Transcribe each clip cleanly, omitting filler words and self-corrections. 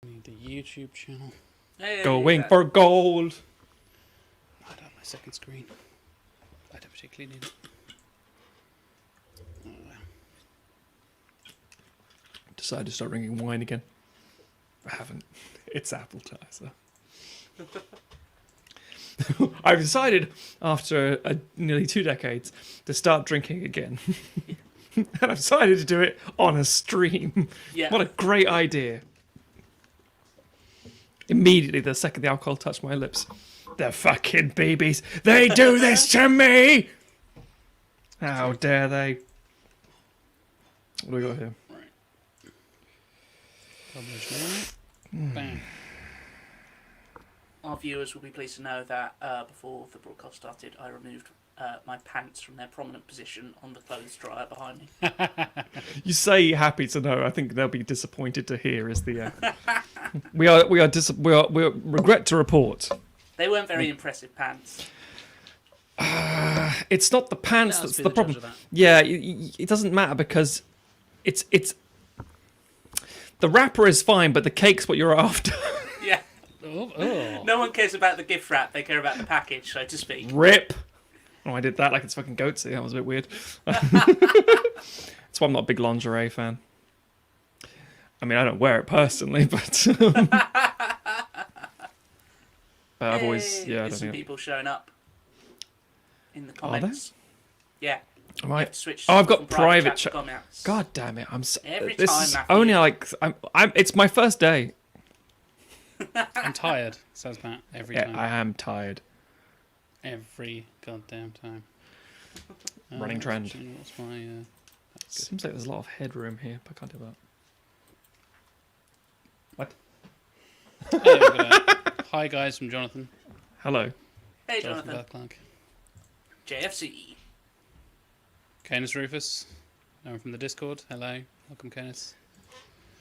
Need the YouTube channel. Hey, Going for gold. I don't have my second screen. I don't particularly need it. Decided to start drinking wine again. I haven't. It's appetizer. I've decided after nearly 2 decades to start drinking again. And I've decided to do it on a stream. Yeah. What a great idea. Immediately, the second the alcohol touched my lips, they're fucking babies. They do this to me! How dare they? What do we got here? Right. Publish now. Bang. Our viewers will be pleased to know that before the broadcast started, I removed my pants from their prominent position on the clothes dryer behind me. You say happy to know. I think they'll be disappointed to hear. Is the we are regret to report. They weren't very impressive pants. It's not the pants Let us that's be the the judge problem. of that. Yeah, it doesn't matter because it's the wrapper is fine, but the cake's what you're after. Yeah. Oh. No one cares about the gift wrap, they care about the package, so to speak. Rip. Oh, I did that like it's fucking goatsy. That was a bit weird. That's why I'm not a big lingerie fan. I mean, I don't wear it personally, but but I've always, Hey, yeah, I there's don't some think. people showing up in the Are there? comments. Yeah. Am You I? have to switch Oh, I've got from private chat to comments. God damn it! Every this time, is Matthew. only like I'm. It's my first day. I'm tired, says Matt, every Yeah, time. I am tired. Every goddamn time. Running trend. What's my, that's good. Seems like there's a lot of headroom here, but I can't do that. What? Hey, we've got a hi guys from Jonathan. Hello. Hey, Jonathan Jonathan. Clark. JFC. Canis Rufus. Known from the Discord. Hello. Welcome, Canis.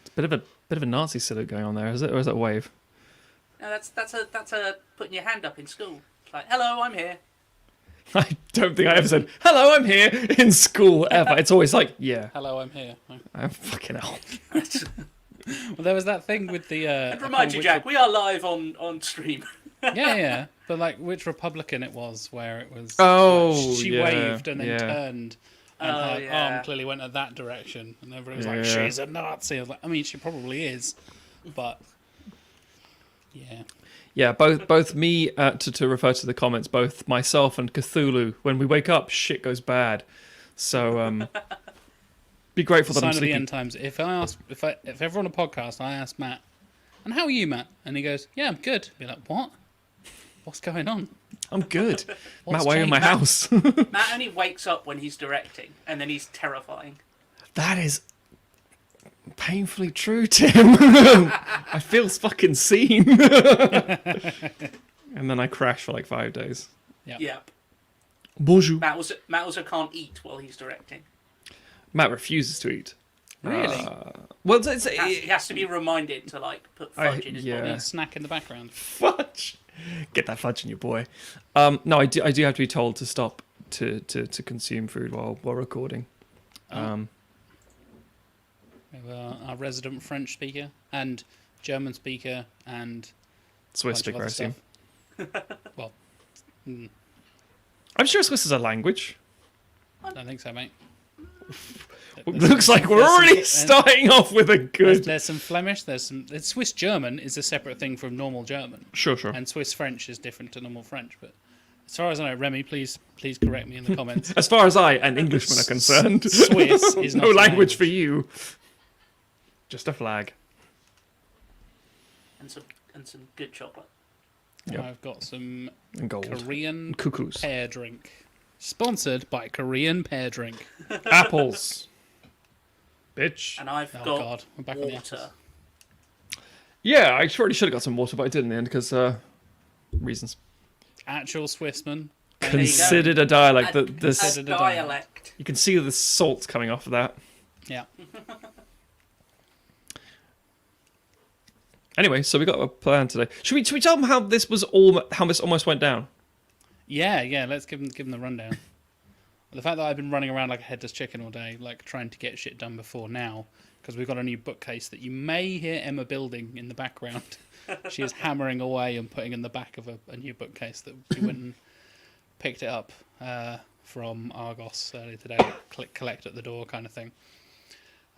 It's a bit of a Nazi salute going on there, is it? Or is it a wave? No, that's a putting your hand up in school. It's like, hello, I'm here. I don't think I ever said hello. I'm here in school ever. It's always like, yeah, Hello, I'm here. Well, I'm fucking hell. there was that thing with the. And remind you, Jack, we are live on stream. Yeah. But like, which Republican it was, where it was. Oh, like, she yeah, waved and then yeah. turned. And Oh, her yeah. arm clearly went at that direction, and everyone was like, Yeah. "She's a Nazi." I was like, I mean, she probably is, but yeah. Yeah, both me to refer to the comments, both myself and Cthulhu. When we wake up, shit goes bad. So be grateful that Sign I'm of the sleeping. end times. If ever on a podcast I ask Matt, and how are you, Matt? And he goes, "Yeah, I'm good." Be like, "What? What's going on?" I'm good. What's Matt, why are you in my changed? house? Matt only wakes up when he's directing, and then he's terrifying. That is painfully true, Tim. I feel fucking seen. And then I crash for like 5 days. Yeah. Yep. Bonjour. Matt also can't eat while he's directing. Matt refuses to eat. Really? Well, He has to be reminded to like put fudge in his yeah. body. A snack in the background. fudge. Get that fudge in your boy. No, I do have to be told to stop to consume food while recording. We have our resident French speaker and German speaker and Swiss bunch of speaker, I other assume. stuff. Well, I'm sure Swiss is a language. I don't think so, mate. Looks like we're already starting off with a good. There's some Flemish. Swiss German is a separate thing from normal German, Sure. and Swiss French is different to normal French. But as far as I know, Remy, please correct me in the comments. As far as I and Englishmen are concerned, Swiss is not no a language for you. Just a flag. And some good chocolate. Yep. I've got some And gold. Korean Cuckoos. pear drink, sponsored by Korean Pear Drink. Apples. Bitch. And I've Oh got God, we're back on the apples. water. Yeah, I already should have got some water, but I did in the end because reasons. Actual Swissman. There you go. Considered a dialect. A Considered a dialect. You can see the salt coming off of that. Yeah. Anyway, so we got a plan today. Should we tell them how this almost went down? Yeah. Let's give them the rundown. The fact that I've been running around like a headless chicken all day, like trying to get shit done before now, because we've got a new bookcase that you may hear Emma building in the background. She is hammering away and putting in the back of a new bookcase that she went and picked it up from Argos earlier today. Click collect at the door kind of thing.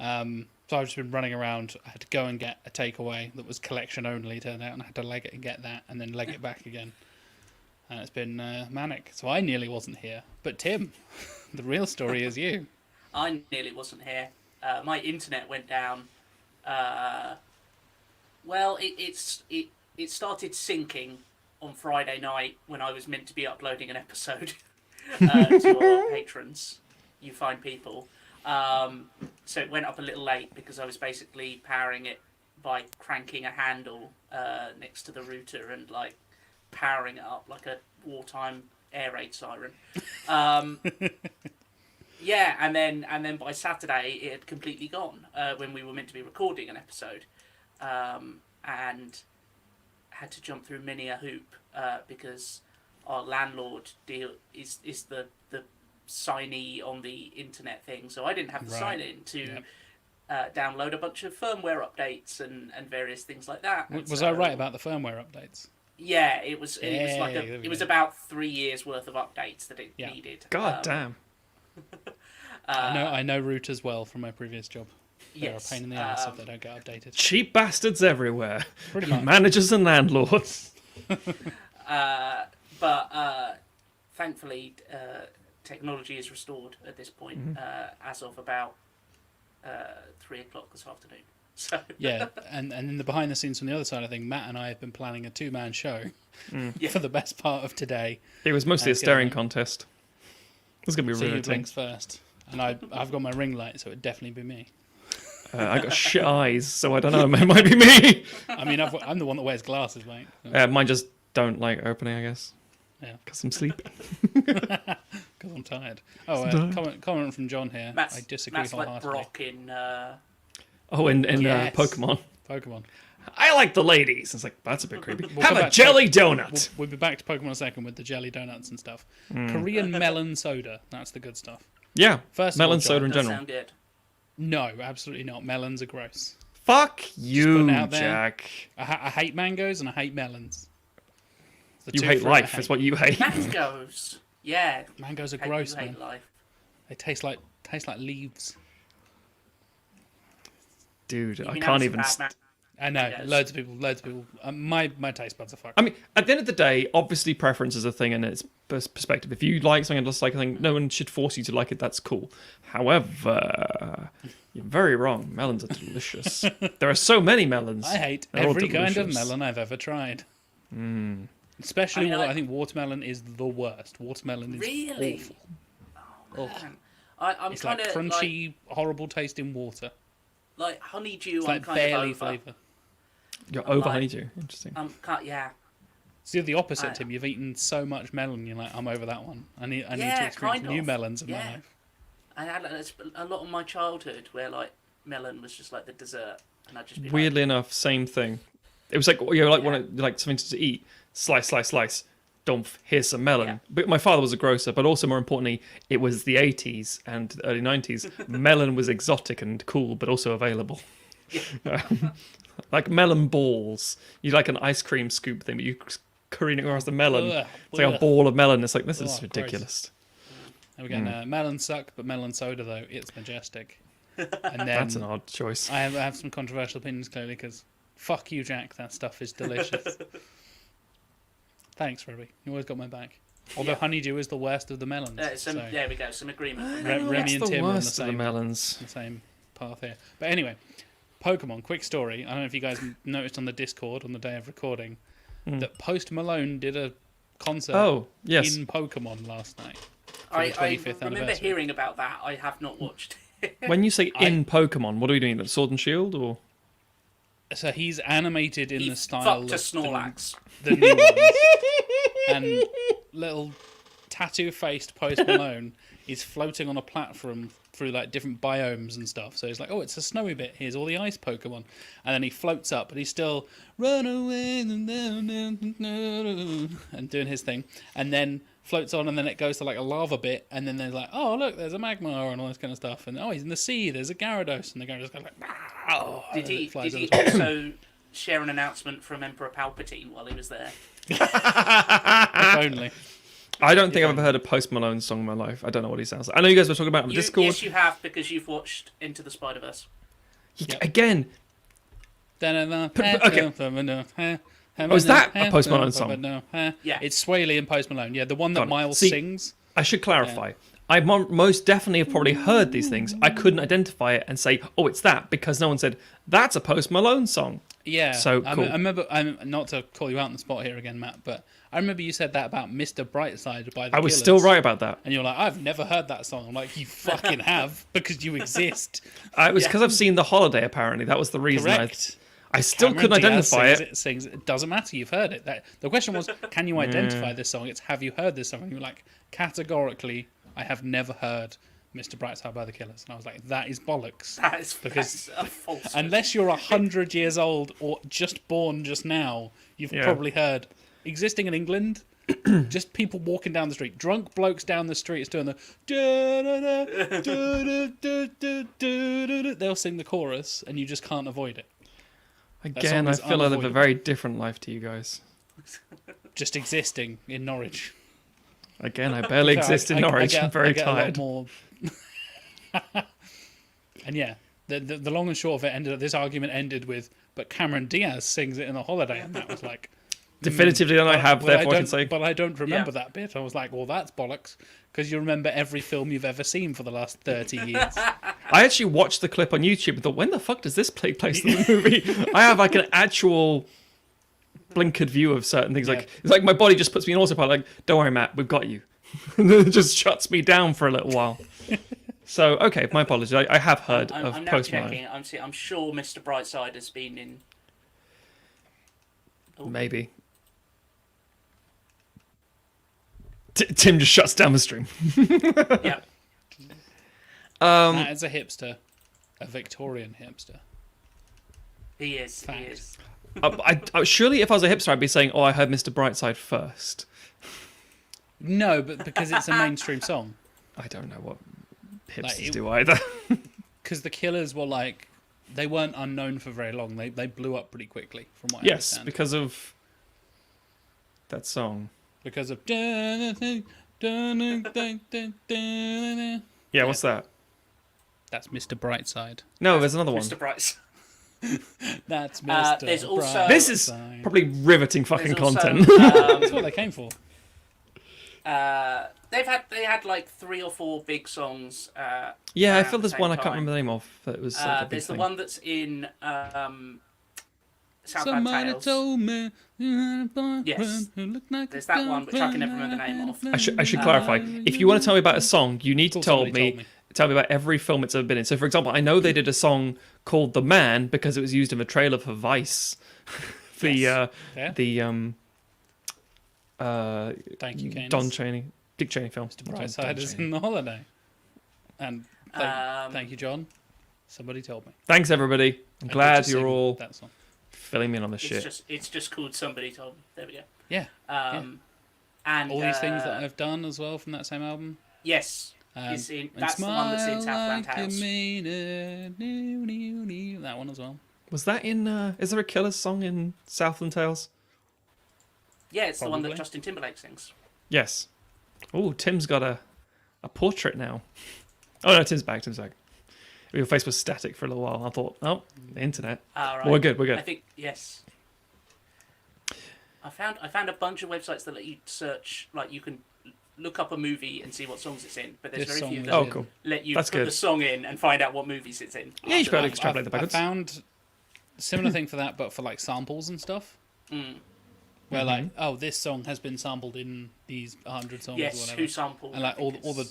So I've just been running around. I had to go and get a takeaway that was collection only, turned out, and I had to leg it and get that, and then leg it back again. And it's been manic. So I nearly wasn't here. But Tim, the real story is you. I nearly wasn't here. My internet went down. Well, it started syncing on Friday night when I was meant to be uploading an episode to our patrons, you fine people. So it went up a little late because I was basically powering it by cranking a handle next to the router and like powering it up like a wartime air raid siren. Yeah, and then by Saturday it had completely gone when we were meant to be recording an episode, and had to jump through many a hoop because our landlord is the signee on the internet thing, so I didn't have to sign in to download a bunch of firmware updates and various things like that. Was I right about the firmware updates? Yeah, it was about 3 years worth of updates that it needed. God damn. I know routers well from my previous job. They're Yes, a pain in the ass if they don't get updated. Cheap bastards everywhere. Pretty much. Managers and landlords. But thankfully, technology is restored at this point as of about 3 o'clock this afternoon. So Yeah, and in the behind the scenes from the other side, I think Matt and I have been planning a 2-man show for the best part of today. It was mostly a staring contest. It's going to be See who riveting. blinks first. And I've got my ring light, so it'd definitely be me. I got shit eyes, so I don't know. It might be me. I mean, I'm the one that wears glasses, mate. So, Mine just don't like opening, I guess. yeah, Because I'm sleepy. because I'm tired. Oh, comment from John here. I disagree Matt's like wholeheartedly. Brock in... In Yes. Pokemon. Pokemon. I like the ladies. It's like, that's a bit creepy. We'll Have come a back to jelly donut. We'll be back to Pokemon in a second with the jelly donuts and stuff. Korean melon soda. That's the good stuff. Yeah, First of melon all, soda John, in does general. sound good. No, absolutely not. Melons are gross. Fuck you, putting it out there. Jack. I hate mangoes and I hate melons. It's the You two hate fruit I life, is what you hate. Mangoes. Yeah. Mangoes are Hate gross, you, hate man. life. They taste like leaves. Dude, You I mean can't that's even... bad, man. I know, Yes. loads of people. My taste buds are fucked. I mean, at the end of the day, obviously preference is a thing and it's perspective. If you like something and dislike a thing, no one should force you to like it. That's cool. However, you're very wrong. Melons are delicious. There are so many melons. I hate They're all every kind of delicious. melon I've ever tried. Especially, I think watermelon is the worst. Watermelon is Really? awful. Oh, man. I'm It's kind like of crunchy, horrible tasting water. like honeydew. It's I'm like kind barely of over. flavour. You're I'm over like- honeydew. Interesting. Yeah. So you're the opposite, I- Tim. You've eaten so much melon, you're like, I'm over that one. I need to Yeah, experience kind new of. melons in my Yeah. life. I had a lot of my childhood where like melon was just like the dessert, and I'd just be Weirdly enough, same thing. It was like like Yeah. like something to eat. Slice. Dumph. Here's some melon. Yeah. But my father was a grocer, but also more importantly, it was the 80s and the early 90s. Melon was exotic and cool, but also available. Like melon balls. You like an ice cream scoop thing, but you careen it across the melon. Ugh, It's like a ugh. ball of melon. It's like, this is Ugh, gross. ridiculous. There we go. Melon suck, but melon soda though, it's majestic. And then That's an odd choice. I have some controversial opinions clearly because fuck you, Jack. That stuff is delicious. Thanks, Ruby. You always got my back. Although Yeah. honeydew is the worst of the melons. there we go, some agreement. Remy That's and the Tim are on the worst of the same, melons. the same path here. But anyway, Pokemon. Quick story. I don't know if you guys noticed on the Discord on the day of recording that Post Malone did a concert Oh, yes. in Pokemon last night. I 25th remember anniversary. hearing about that. I have not watched it. When you say in Pokemon, what are we doing? Like Sword and Shield or? So he's animated in He the style fucked a of Snorlax. the new ones. And little tattoo-faced Post Malone he's floating on a platform through like different biomes and stuff. So he's like, oh, it's a snowy bit. Here's all the ice Pokemon, and then he floats up, and he's still run away and doing his thing, and then floats on, and then it goes to like a lava bit, and then there's like, oh look, there's a Magmar and all this kind of stuff, and oh, he's in the sea. There's a Gyarados, and the Gyarados goes like, oh, Did he also share an announcement from Emperor Palpatine while he was there? If only. I don't think I've ever heard a Post Malone song in my life. I don't know what he sounds like. I know you guys were talking about him on Discord. Yes, you have, because you've watched Into the Spider-Verse. Again. Okay. Oh, is that a Post Malone song? Yeah. It's Swaley and Post Malone. Yeah, the one that Miles sings. I should clarify. I most definitely have probably heard these things. I couldn't identify it and say, oh, it's that, because no one said, that's a Post Malone song. Yeah. So cool. I remember, not to call you out on the spot here again, Matt, but I remember you said that about Mr. Brightside by the I was Killers. still right about that. And you're like, I've never heard that song. I'm like, you fucking have, because you exist. It was because I've seen The Holiday, apparently. That was the reason. Correct. I still couldn't identify it. It doesn't matter. You've heard it. The question was, can you identify this song? It's, have you heard this song? And you're like, categorically, I have never heard Mr. Brightside by the Killers. And I was like, that is bollocks. That's a false. Unless you're 100 years old or just born just now, you've probably heard. Existing in England, just people walking down the street, drunk blokes down the street is doing the they'll sing the chorus, and you just can't avoid it. Again, I feel I live a very different life to you guys. Just existing in Norwich. Again, I barely exist in Norwich. I'm very tired. A lot more. And yeah, the long and short of it this argument ended with, but Cameron Diaz sings it in The Holiday, and that was like, definitively, then I have. Therefore, I can say. But I don't remember that bit. I was like, well, that's bollocks, because you remember every film you've ever seen for the last 30 years. I actually watched the clip on YouTube and thought, when the fuck does this take place in the movie? I have like an actual blinkered view of certain things. Like it's like my body just puts me in autopilot. Like, don't worry, Matt, we've got you. And then it just shuts me down for a little while. So okay, my apologies. I have heard of I'm now Post checking. Malone. I'm sure Mr. Brightside has been in. Maybe. Tim just shuts down the stream. Yeah. Matt is a hipster, a Victorian hipster. He is. Fact. He is. Surely, if I was a hipster, I'd be saying, "Oh, I heard Mr. Brightside first." No, but because it's a mainstream song. I don't know what hipsters do either. Because the Killers were like, they weren't unknown for very long. They blew up pretty quickly, from what I understand. Yes, because of that song. Because of What's that? That's Mr. Brightside. No, there's another one. Mr. Brightside. That's Mr. There's also- Brightside. This is probably riveting fucking There's also, content. That's what they came for. they had like 3 or 4 big songs. Yeah, I around feel the there's same one I can't time. remember the name of. That was like a big There's thing. the one that's in Southland Somebody Tales. told me Yes. who looked like There's that one, which I can never remember the name of. I should clarify. If you want to tell me about a song, you need to tell Somebody me about every film it's ever been in. So, for example, I know they did a song called "The Man" because it was used in the trailer for Vice. Thank you, Keynes. Dick Cheney film. Mr. Brightside is in The Holiday. And thank you, John. Somebody told me. Thanks, everybody. I'm glad you're all that song. filling me in on this shit. It's just called Somebody Told Me. There we go. Yeah. And all these things that I've done as well from that same album. Yes. That's the one that's in Southland Tales. That one as well. Was that in? Is there a Killers song in Southland Tales? Yeah, it's the one Probably. that Justin Timberlake sings. Yes. Oh, Tim's got a portrait now. Oh no, Tim's back. Your face was static for a little while. I thought, oh, the internet. Right. Well, we're good. I think yes. I found a bunch of websites that let you search, like you can look up a movie and see what songs it's in, but there's This very few song that cool. let you That's put good. the song in and find out what movies it's in. Yeah, you should be able to I've- extrapolate the I backwards. found similar thing for that, but for like samples and stuff. Where like, oh, this song has been sampled in these 100 songs or Yes, whatever. who sampled? And like all the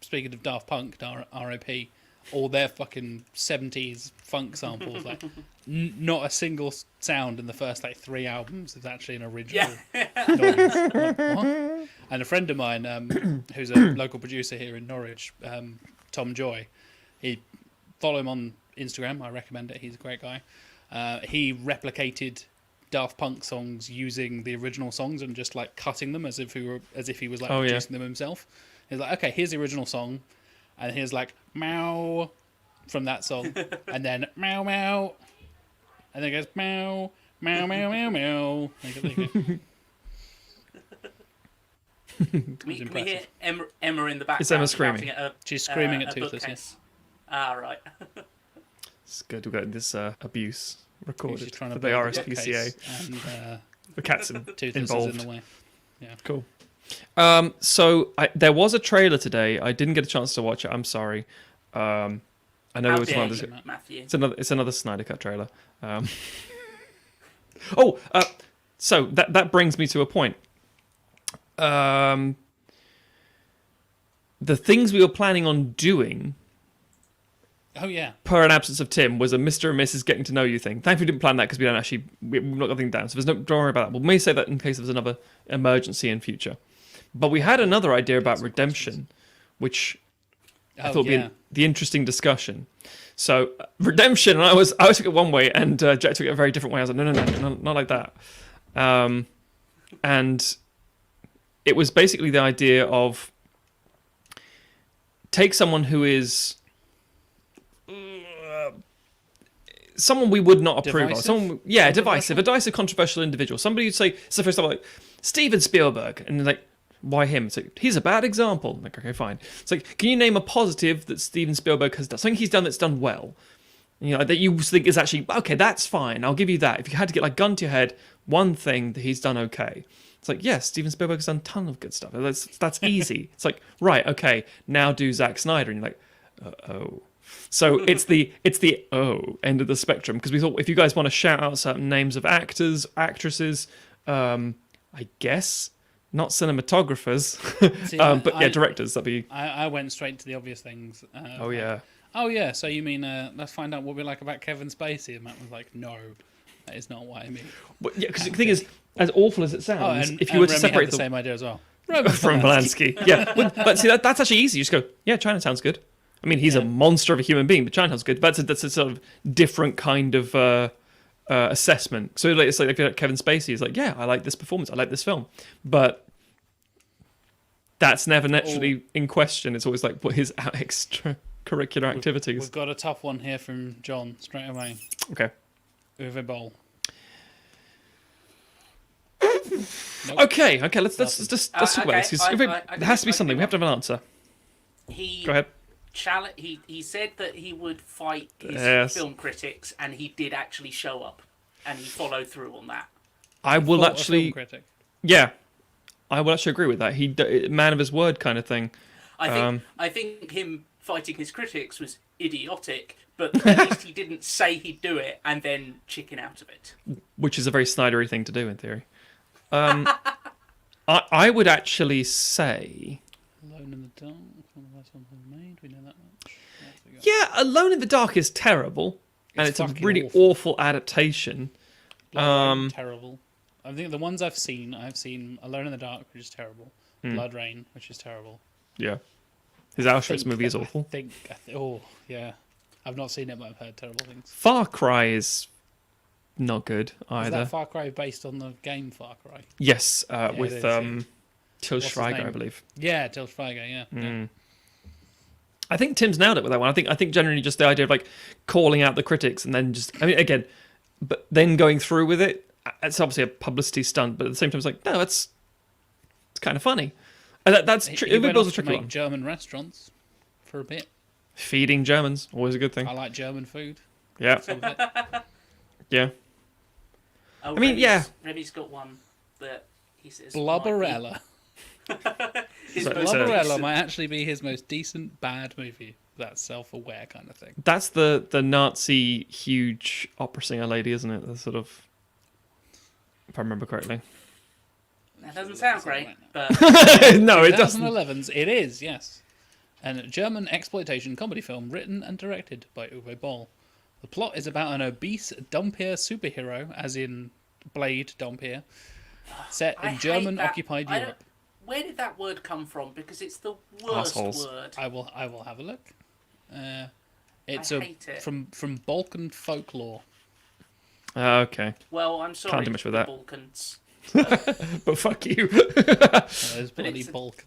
speaking of Daft Punk, R.I.P. all their fucking 70s funk samples. Like, not a single sound in the first like 3 albums is actually an original noise. Like, what? And a friend of mine, who's a local producer here in Norwich, Tom Joy, follow him on Instagram. I recommend it. He's a great guy. He replicated Daft Punk songs using the original songs and just like cutting them as if he was like producing them himself. He's like, okay, here's the original song, and here's like meow from that song, and then meow meow, and then it goes meow meow meow meow meow. There you go. Can we hear Emma in the background? It's Emma screaming. She's screaming at Toothless. Yes. Ah, right. It's good. We've got this abuse recorded She's trying for to the build RSPCA. and The cat's Toothless involved. is in the way. Yeah. Cool. So there was a trailer today. I didn't get a chance to watch it. I'm sorry. I know it was one of the. Matthew. It's another Snyder Cut trailer. So that brings me to a point. The things we were planning on doing. Oh yeah. Per an absence of Tim was a Mr. and Mrs. getting to know you thing. Thankfully, we didn't plan that because we've not got anything down. So don't worry about that. We'll maybe say that in case there's another emergency in future. But we had another idea about redemption, which I thought would be the interesting discussion. So redemption, and I took it one way, and Jack took it a very different way. I was like, no, not like that. And it was basically the idea of take someone who is someone we would not approve of. Someone, divisive, a divisive, controversial individual. Somebody who'd say, so for example, like Steven Spielberg, and like, why him? It's like, he's a bad example. I'm like, okay, fine. It's like, can you name a positive that Steven Spielberg has done? Something he's done that's done well. You know, that you think is actually, okay, that's fine. I'll give you that. If you had to get like gun to your head, one thing that he's done okay. It's like, yes, Steven Spielberg has done a ton of good stuff. That's easy. It's like, right, okay, now do Zack Snyder. And you're like, oh. So it's the end of the spectrum, because we thought if you guys want to shout out certain names of actors, actresses, I guess not cinematographers, See, directors. That'd be. I went straight to the obvious things. Oh yeah. So you mean let's find out what we like about Kevin Spacey? And Matt was like, no, that is not what I mean. But yeah, because the thing is, as awful as it sounds, and, if you were to Remy separate had the same idea as well. From Polanski, yeah. But see, that's actually easy. You just go, yeah, Chinatown's good. I mean, he's a monster of a human being, but Chinatown's good. That's a sort of different kind of assessment. So it's like if Kevin Spacey is like, yeah, I like this performance, I like this film, but that's never naturally in question. It's always like what his extracurricular activities. We've got a tough one here from John straight away. Okay. Uwe Boll. Nope. Okay. Let's talk about this. There has to be something. We have to have an answer. Go ahead. He said that he would fight his film critics, and he did actually show up, and he followed through on that. I will actually agree with that. He man of his word kind of thing. I think him fighting his critics was idiotic, but at least he didn't say he'd do it and then chicken out of it. Which is a very Snydery thing to do in theory. I would actually say Alone in the Dark. We know that much. Yeah, Alone in the Dark is terrible, and it's a really awful adaptation. Terrible. I think the ones I've seen Alone in the Dark, which is terrible. Blood Rain, which is terrible. Yeah, his Auschwitz movie is awful. I've not seen it, but I've heard terrible things. Far Cry is not good either. Is that Far Cry based on the game Far Cry? Yes, with Til Schweiger, I believe. Yeah, Til Schweiger. Yeah. I think Tim's nailed it with that one. I think generally just the idea of like calling out the critics and then but then going through with it. It's obviously a publicity stunt, but at the same time, it's like it's kind of funny. And that's true. It builds a tricky one. German restaurants for a bit. Feeding Germans, always a good thing. I like German food. Yeah. Yeah. Oh, Remy's got one that he says. Blubberella. Blubberella might actually be his most decent bad movie. That self-aware kind of thing. That's the Nazi huge opera singer lady, isn't it? The sort of, if I remember correctly. That doesn't sound great, but no, it doesn't. 2011's it is, yes. a German exploitation comedy film written and directed by Uwe Boll. The plot is about an obese Dompier superhero, as in Blade Dompier, set I in hate German-occupied that. Europe. Where did that word come from? Because it's the worst Assholes. word. I will have a look. It's I hate it. from Balkan folklore. Okay. Well, I'm sorry. Can't do much with that. Balkans. But fuck you. There's bloody it's Balkan.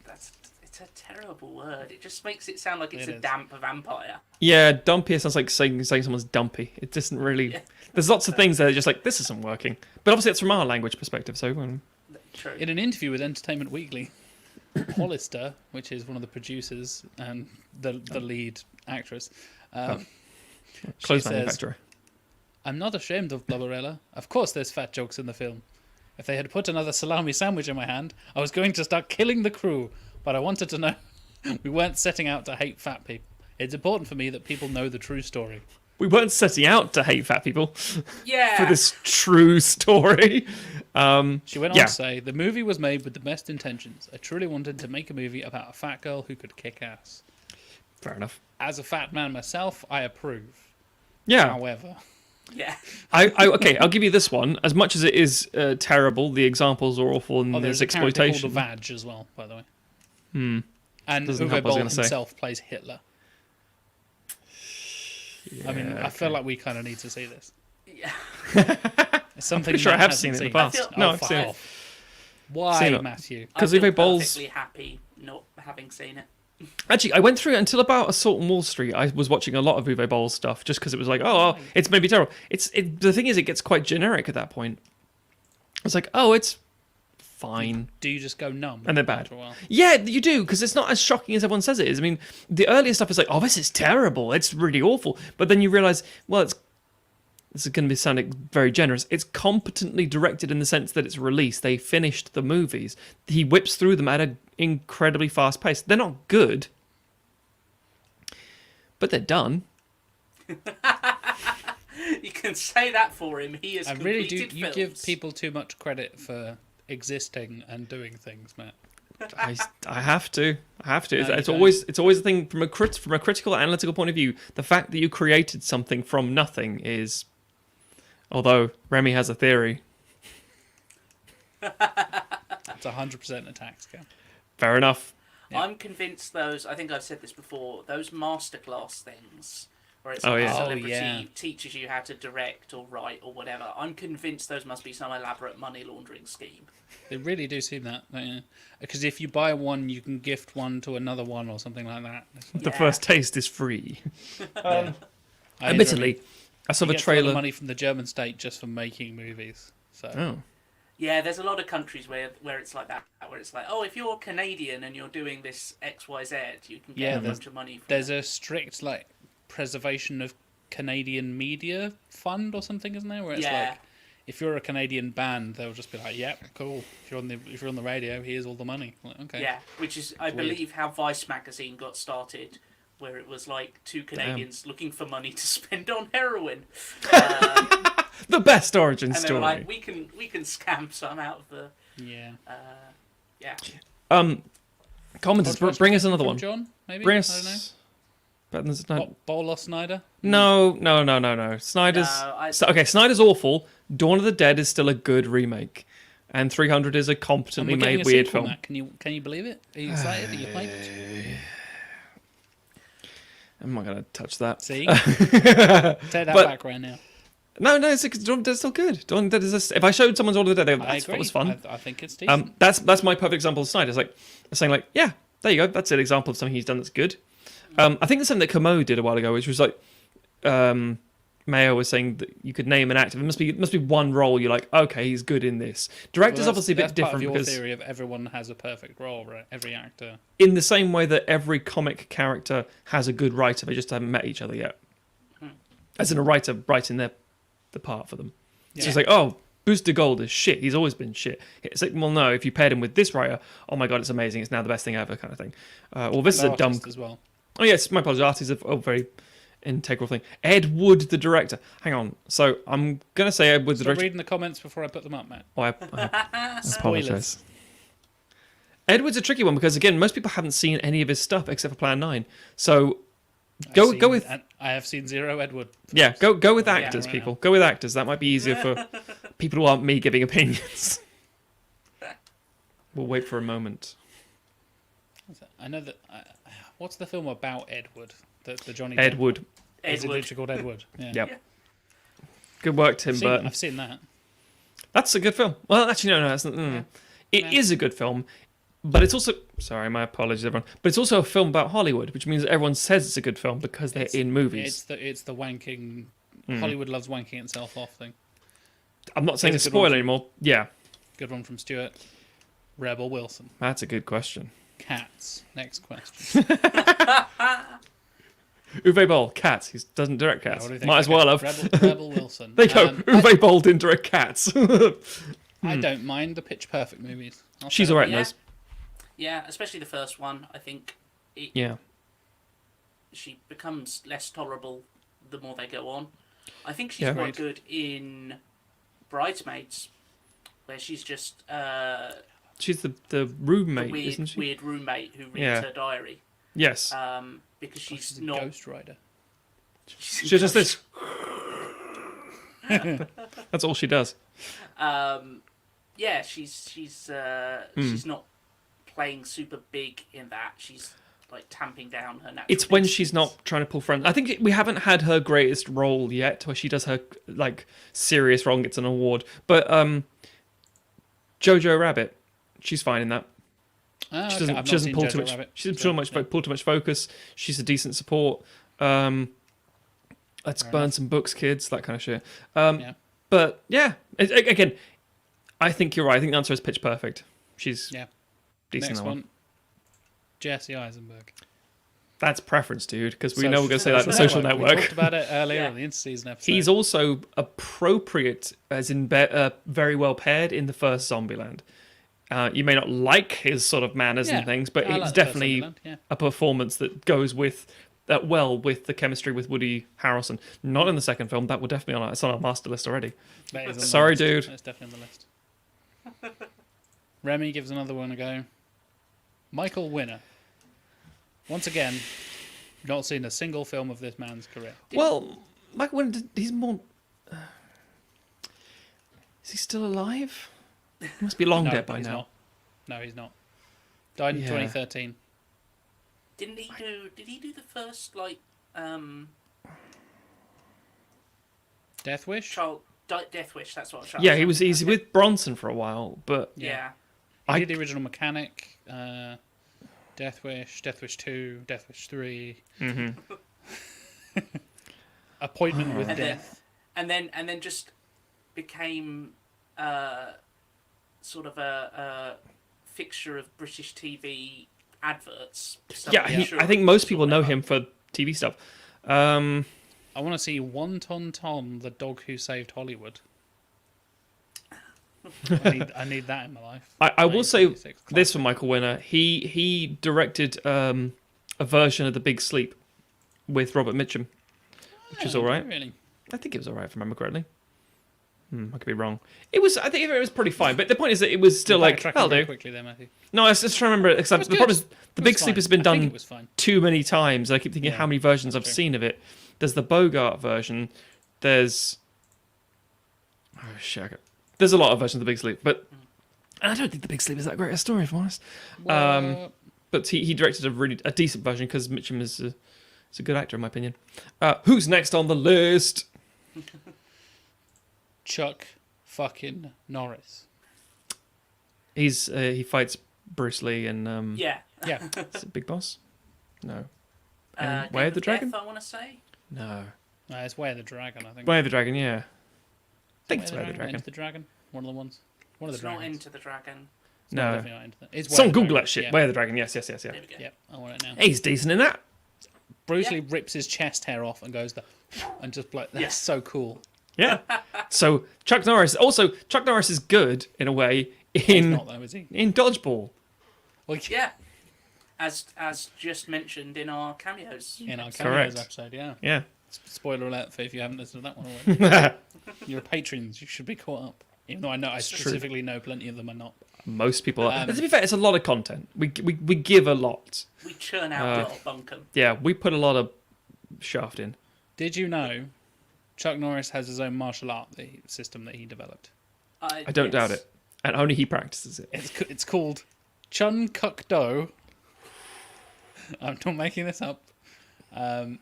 it's a terrible word. It just makes it sound like it's It a is. damp vampire. Yeah, dumpy sounds like saying someone's dumpy. It doesn't really... Yeah. There's lots of things that are just like, this isn't working. But obviously it's from our language perspective, so... True. In an interview with Entertainment Weekly, Hollister, which is one of the producers and the lead actress, she Clothes says, manufacturer. "I'm not ashamed of Blubberella. Of course there's fat jokes in the film. If they had put another salami sandwich in my hand, I was going to start killing the crew, but I wanted to know we weren't setting out to hate fat people. It's important for me that people know the true story." We weren't setting out to hate fat people Yeah. for this true story. She went on to say, "The movie was made with the best intentions. I truly wanted to make a movie about a fat girl who could kick ass. Fair enough. As a fat man myself, I approve. Yeah. However, Yeah. Okay, I'll give you this one. As much as it is terrible, the examples are awful, and there's there's a character exploitation. called the Vag as well, by the way. And Doesn't Uwe help, I was Boll gonna say. himself plays Hitler. I mean, I feel like we kind of need to see this. Yeah. It's something Pretty sure I Matt have hasn't seen it in the past. I feel- No, Oh, I've fuck seen it. off. Why, Seen it. Matthew? Because I feel Uwe Boll's... perfectly happy not having seen it. Actually, I went through it until about Assault on Wall Street. I was watching a lot of Uwe Boll's stuff just because it was like, oh, it's maybe terrible. The thing is, it gets quite generic at that point. It's like, oh, it's fine. Do you just go numb? And they're bad. after a while? Yeah, you do, because it's not as shocking as everyone says it is. I mean, the earlier stuff is like, oh, this is terrible. It's really awful. But then you realise, well, this is going to be sounding very generous. It's competently directed in the sense that it's released. They finished the movies. He whips through them at an incredibly fast pace. They're not good, but they're done. You can say that for him. He has I really do. completed You films. give people too much credit for existing and doing things, Matt. I have to. No, you It's don't. always a thing from a critical analytical point of view. The fact that you created something from nothing is, although Remy has a theory. It's 100% a tax scam. Fair enough. Yeah. I'm convinced those, I think I've said this before, those masterclass things, where it's Oh, like yeah. a Oh, celebrity yeah. teaches you how to direct or write or whatever, I'm convinced those must be some elaborate money laundering scheme. They really do seem that. Because if you buy one, you can gift one to another one or something like that. The Yeah. first taste is free. I Admittedly, I saw you the get a lot of trailer. money from the German state just for making movies. So Oh. Yeah, there's a lot of countries where it's like that, where it's like, oh, if you're Canadian and you're doing this XYZ, you can Yeah, get a there's- bunch of money from there's it. a strict like preservation of Canadian media fund or something, isn't there? Where it's Yeah. like, if you're a Canadian band, they'll just be like, "Yep, cool. If you're on the radio, here's all the money." Like, okay. Yeah, which is, I It's weird. believe, how Vice magazine got started, where it was like two Canadians looking for money to spend on heroin. The best origin And they were story. like, we can scam some out of the Yeah. yeah. Commenters, Podcast bring us another from one. John, maybe. Bring I don't know. us. Better than Bolos Snyder. No. Snyder's okay. Snyder's awful. Dawn of the Dead is still a good remake, and 300 is a And competently we're getting made a weird sequel, film. Matt. Can you believe it? Are you excited? Are you hyped? I'm not gonna touch that. See, take that But- back right now. No, it's Dawn of the Dead's still good. Dawn of the Dead is. If I showed someone Dawn of the Dead, they go, I that agree. was fun. I think it's decent. That's my perfect example of Snyder. It's like saying like, yeah, there you go. That's an example of something he's done that's good. I think there's something that Kermode did a while ago, which was like, Mayo was saying that you could name an actor. It must be one role. You're like, okay, he's good in this. Director's Well, obviously a bit that's part of different your because theory of everyone has a perfect role, right? Every actor. in the same way that every comic character has a good writer, they just haven't met each other yet. As in a writer writing the part for them. Yeah. So it's like, oh, Booster Gold is shit. He's always been shit. It's like, well, no, if you paired him with this writer, oh my god, it's amazing. It's now the best thing ever, kind of thing. Well, this is a dumb. Artist as well. Oh yes, my apologies. Art is a very integral thing. Ed Wood, the director. Hang on. So I'm gonna say Ed Wood, the Stop director. reading the comments before I put them up, Matt. Oh, I apologize. Edward's a tricky one because again, most people haven't seen any of his stuff except for Plan 9. So go with I have seen zero Edward. yeah, go with actors, right people. now. Go with actors. That might be easier for people who aren't me giving opinions. We'll wait for a moment. I know that. What's the film about Edward? The Johnny Edward. Depp one? Is it literally called Edward? Yeah. Yep. Yeah. Good work, Tim Burton. I've seen that. That's a good film. Well, actually, no, that's not. It is a good film, but it's also. Sorry, my apologies, everyone. But it's also a film about Hollywood, which means that everyone says it's a good film because they're in movies. It's the wanking. Hollywood loves wanking itself off thing. I'm not saying a Here's a good spoiler one. anymore. Yeah, Good one from Stuart. Rebel Wilson. that's a good question. Cats. Next question. Uwe Boll, Cats. He doesn't direct Yeah, Cats. what do you think? Might as Okay, well have. Rebel Wilson. There you go. Uwe Boll didn't direct Cats. I don't mind the Pitch Perfect movies. She's say alright that. in those. Yeah, especially the first one. I think Yeah. she becomes less tolerable the more they go on. I think she's Yeah. quite Right. good in Bridesmaids, where she's just She's the the roommate, isn't she? weird roommate who reads Yeah. her diary. Yes. Because Oh, she's she's a not. Ghost Rider. She's just this. That's all she does. Yeah, she's not playing super big in that. She's like tamping down her natural. It's when instincts. she's not trying to pull friends. I think we haven't had her greatest role yet, where she does her like serious role and gets an award. But Jojo Rabbit, she's fine in that. Oh, She okay. doesn't. I've She not doesn't seen pull Jojo too much. Rabbit, She doesn't so, pull too much focus. She's a decent support. Let's Fair burn enough. some books, kids. That kind of shit. Yeah. But yeah, again, I think you're right. I think the answer is Pitch Perfect. She's Yeah. decent. Next in that one. Jesse Eisenberg. That's preference, dude. Because we know we're going to say that. The Social Social We Network. talked about it earlier Yeah. in the interseason episode. He's also appropriate, as in very well paired in the first Zombieland. You may not like his sort of manners and things, but I it's like the first definitely Zombieland, yeah. a performance that goes with with the chemistry with Woody Harrelson. Not in the second film. That would definitely it's on our master list already. That is on the Sorry, list. dude. That's definitely on the list. Remy gives another one a go. Michael Winner. Once again, not seen a single film of this man's career. Well, Michael Winner, he's more. Is he still alive? He must be long No, dead by he's now. not. No, he's not. Died in Yeah. 2013. Didn't he do? Did he do the first Death Wish? Death Wish? That's what. Yeah, he's with Bronson for a while, but Yeah. He I- did the original Mechanic, Death Wish 2, Death Wish 3, Appointment with And then- Death. and then just became sort of a fixture of British TV adverts. So yeah, I'm sure I think most it's people all know about- him for TV stuff. I want to see Wonton Tom, the dog who saved Hollywood. I need that in my life. I will say 1936. this for Michael Winner. He directed a version of The Big Sleep with Robert Mitchum, which is all right. Really? I think it was all right, if I remember correctly. I could be wrong. I think it was pretty fine. But the point is that it was still like, Backtracking that'll very do. quickly there, Matthew. No, I was just trying to remember. Because the problem is, The Big Sleep has been I think done it was fine. too many times. I keep thinking Yeah, how many versions I've that's true. seen of it. There's the Bogart version. There's there's a lot of versions of The Big Sleep, but I don't think The Big Sleep is that great a story, if I'm honest. But he directed a decent version because Mitchum is a good actor in my opinion. Who's next on the list? Chuck fucking Norris. He fights Bruce Lee and Yeah. Yeah. is it Big Boss? No. Game And Way of the Dragon? Death, I want to say. No. It's Way of the Dragon, I think. Way of the Dragon, yeah. I think it's Way of the Dragon. Into the Dragon? One of the ones. One of the It's not dragons. Into the Dragon. It's not No. definitely not Into the... It's Way Someone of the Google Dragon. that shit. Yeah. Way of the Dragon, yes. There we go. Yep, I want it now. He's decent in that. Bruce Yeah. Lee rips his chest hair off and goes and just like that's Yeah. so cool. Yeah. So Chuck Norris is good in a way He's in not though, is he? in Dodgeball. Well, Yeah. As just mentioned in our cameos. in our Correct. cameos episode, yeah. Yeah. Spoiler alert for if you haven't listened to that one already. You're a patrons, you should be caught up. Even though I specifically know plenty of them are not. Most people are. To be fair, it's a lot of content. We give a lot. We churn out a lot of bunkum. Yeah, we put a lot of shaft in. Did you know Chuck Norris has his own martial art system that he developed? I don't doubt it. And only he practices it. It's called Chun Kuk Do. I'm not making this up. And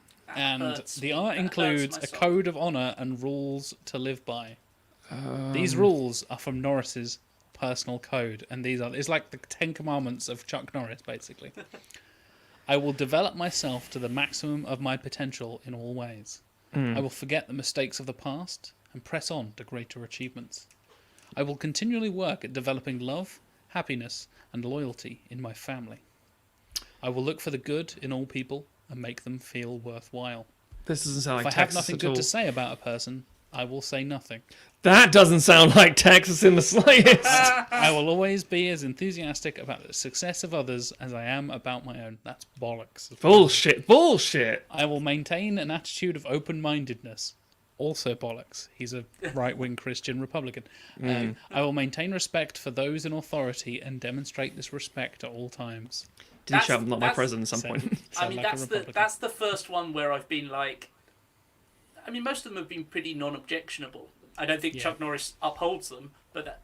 the art includes a code of honor and rules to live by. These rules are from Norris's personal code, and it's like the 10 commandments of Chuck Norris, basically. I will develop myself to the maximum of my potential in all ways. I will forget the mistakes of the past and press on to greater achievements. I will continually work at developing love, happiness, and loyalty in my family. I will look for the good in all people and make them feel worthwhile. This doesn't sound like Texas. If I have nothing good to say about a person, I will say nothing. That doesn't sound like Texas in the slightest. I will always be as enthusiastic about the success of others as I am about my own. That's bollocks. Bullshit. I will maintain an attitude of open-mindedness. Also bollocks. He's a right-wing Christian Republican. I will maintain respect for those in authority and demonstrate this respect at all times. Did he shout, not my president at some point? I mean, that's the first one where I've been like... I mean, most of them have been pretty non-objectionable. I don't think Chuck Norris upholds them, but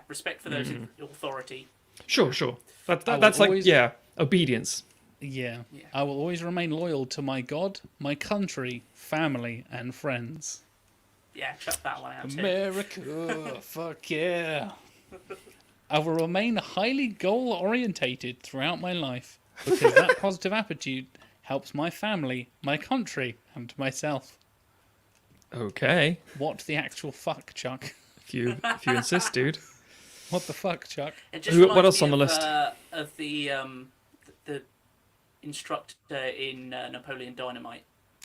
respect for those in authority. Sure. That's like, obedience. Yeah. I will always remain loyal to my God, my country, family, and friends. Yeah, chuck that one out too. America, fuck yeah. I will remain highly goal-orientated throughout my life because that positive attitude helps my family, my country, and myself. Okay. What the actual fuck, Chuck? If you insist, dude. What the fuck, Chuck? What else on the list? Of the instructor in Napoleon Dynamite.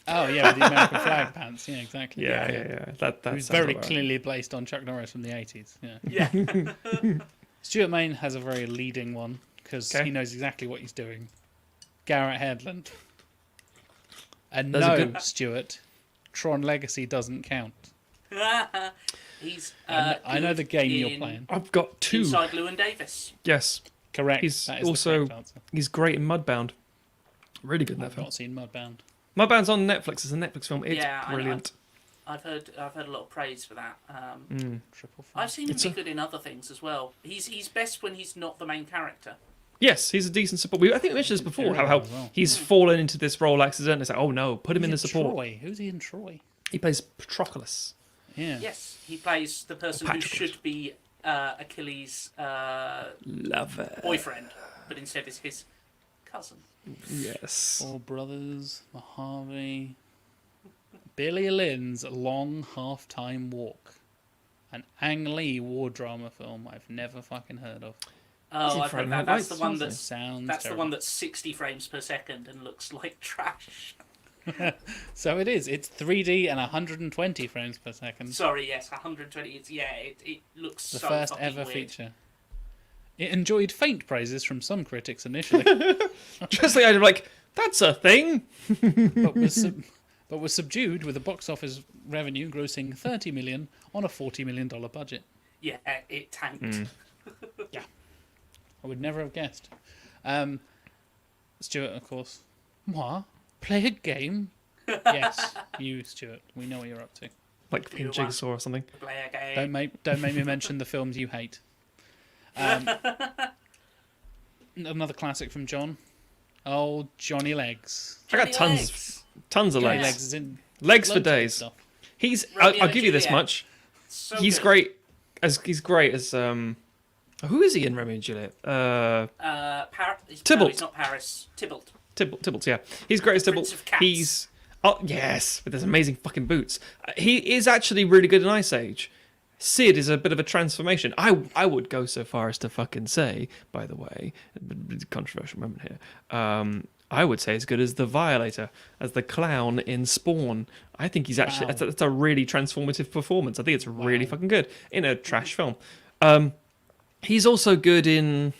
Oh yeah, with the American flag pants. Yeah, exactly. Yeah. That was very clearly based on Chuck Norris from the 80s. Yeah. Stuart Main has a very leading one because he knows exactly what he's doing. Garrett Hedlund. And Stuart, Tron Legacy doesn't count. He's. I know the game you're playing. I've got 2. Inside Llewyn Davis. Yes. Correct. He's he's great in Mudbound. Really good in that I've film. not seen Mudbound. Mudbound's on Netflix. It's a Netflix film. It's brilliant. I've heard a lot of praise for that. Triple I've seen him be good in other things as well. He's best when he's not the main character. Yes, he's a decent support. I think we mentioned this before, how he's fallen into this role accidentally. It's like, oh no, put him in the support. Troy. Who's he in Troy? He plays Patroclus. Yeah. Yes, he plays the person who should be Achilles' lover, boyfriend, but instead is his cousin. Yes. 4 Brothers, Mojave, Billy Lynn's Long Half-Time Walk, an Ang Lee war drama film I've never fucking heard of. Oh, I've heard that. That's the one that sounds. That's the one that's 60 frames per second and looks like trash. So it is. It's 3D and 120 frames per second. Sorry, yes, 120. It looks the so first fucking ever weird. feature. It enjoyed faint praises from some critics initially, Just like I'm like, that's a thing. but was subdued with the box office revenue grossing $30 million on a $40 million budget. Yeah, it tanked. Yeah, I would never have guessed. Stuart, of course. What? Play a game? Yes, you, Stuart. We know what you're up to. Like fucking Jigsaw or something. Play a game. Don't make me mention the films you hate. Another classic from John. Oh, Johnny Legs. I got tons of Johnny legs. Legs is in Legs for loads of days. stuff. He's. Romeo I'll give you this Juliet. much. So He's good. great as who is he in Romeo and Juliet? No, Tybalt. he's not Paris. Tybalt. Tybalt, yeah. He's great as Prince Tybalt. of Cats. He's yes, with his amazing fucking boots. He is actually really good in Ice Age. Sid is a bit of a transformation. I would go so far as to fucking say, by the way, controversial moment here. I would say as good as the Violator, as the clown in Spawn. I think he's actually that's a really transformative performance. I think it's really fucking good in a trash film. He's also good in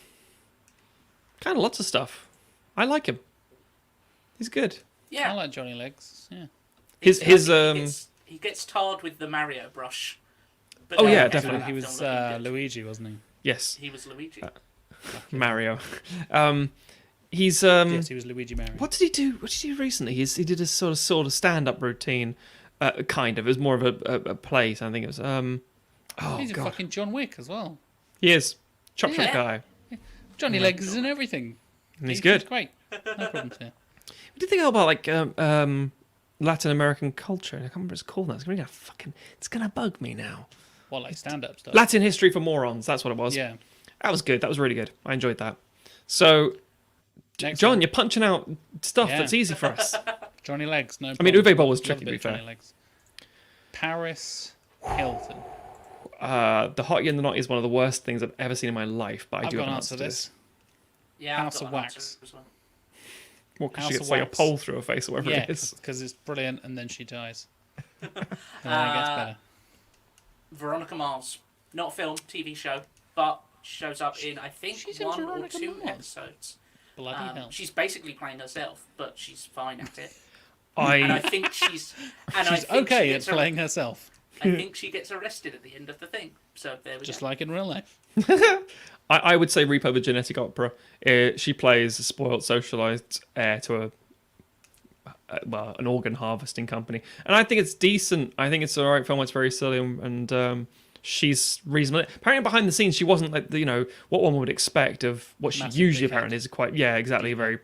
kind of lots of stuff. I like him. He's good. Yeah. I like Johnny Legs. Yeah. He He gets tarred with the Mario brush, But Oh, no, yeah, Kevin definitely. left He on was looking good. Luigi, wasn't he? Yes, He was Luigi. Mario. He's Yes, he was Luigi Mario. What did he do? What did he do recently? He did a sort of stand-up routine, kind of. It was more of a play. So I think it was. Oh He's a god, fucking John Wick as well. he is chop Yeah. chop guy. Johnny Legs is in everything. And he's good. Great. No problems here. What do you think about like Latin American culture? I can't remember what it's called now. It's gonna bug me now. What, like stand-up stuff? Latin history for morons. That's what it was. Yeah. That was good. That was really good. I enjoyed that. So, Next John, one. you're punching out stuff Yeah. that's easy for us. Johnny Legs, no I mean, problem. Uwe Boll was Love tricky, a to be bit of fair. Johnny Legs. Paris Hilton. The Hot and the Not is one of the worst things I've ever seen in my life, but I I've do got have an an answer answer to this. Yeah, House I've got of an Wax. answer as well. Well, because House she of gets like a Wax. pole through her face or whatever Yeah, it is. because it's brilliant, and then she dies. And then it gets better. Veronica Mars. Not a film, TV show, but shows up in, I think, She's in one or Veronica two Mars? episodes. Bloody hell. She's basically playing herself, but she's fine at it. And I I think she's... And I She's think she okay at gets playing herself, I think she gets arrested at the end of the thing. So there we just go. like in real life. I would say Repo the Genetic Opera. She plays a spoiled socialite heir to an organ harvesting company, and I think it's decent. I think it's an alright film. It's very silly, and she's reasonable. Apparently, behind the scenes, she wasn't like what one would expect of what she Massive usually dickhead. apparently is. Quite exactly very.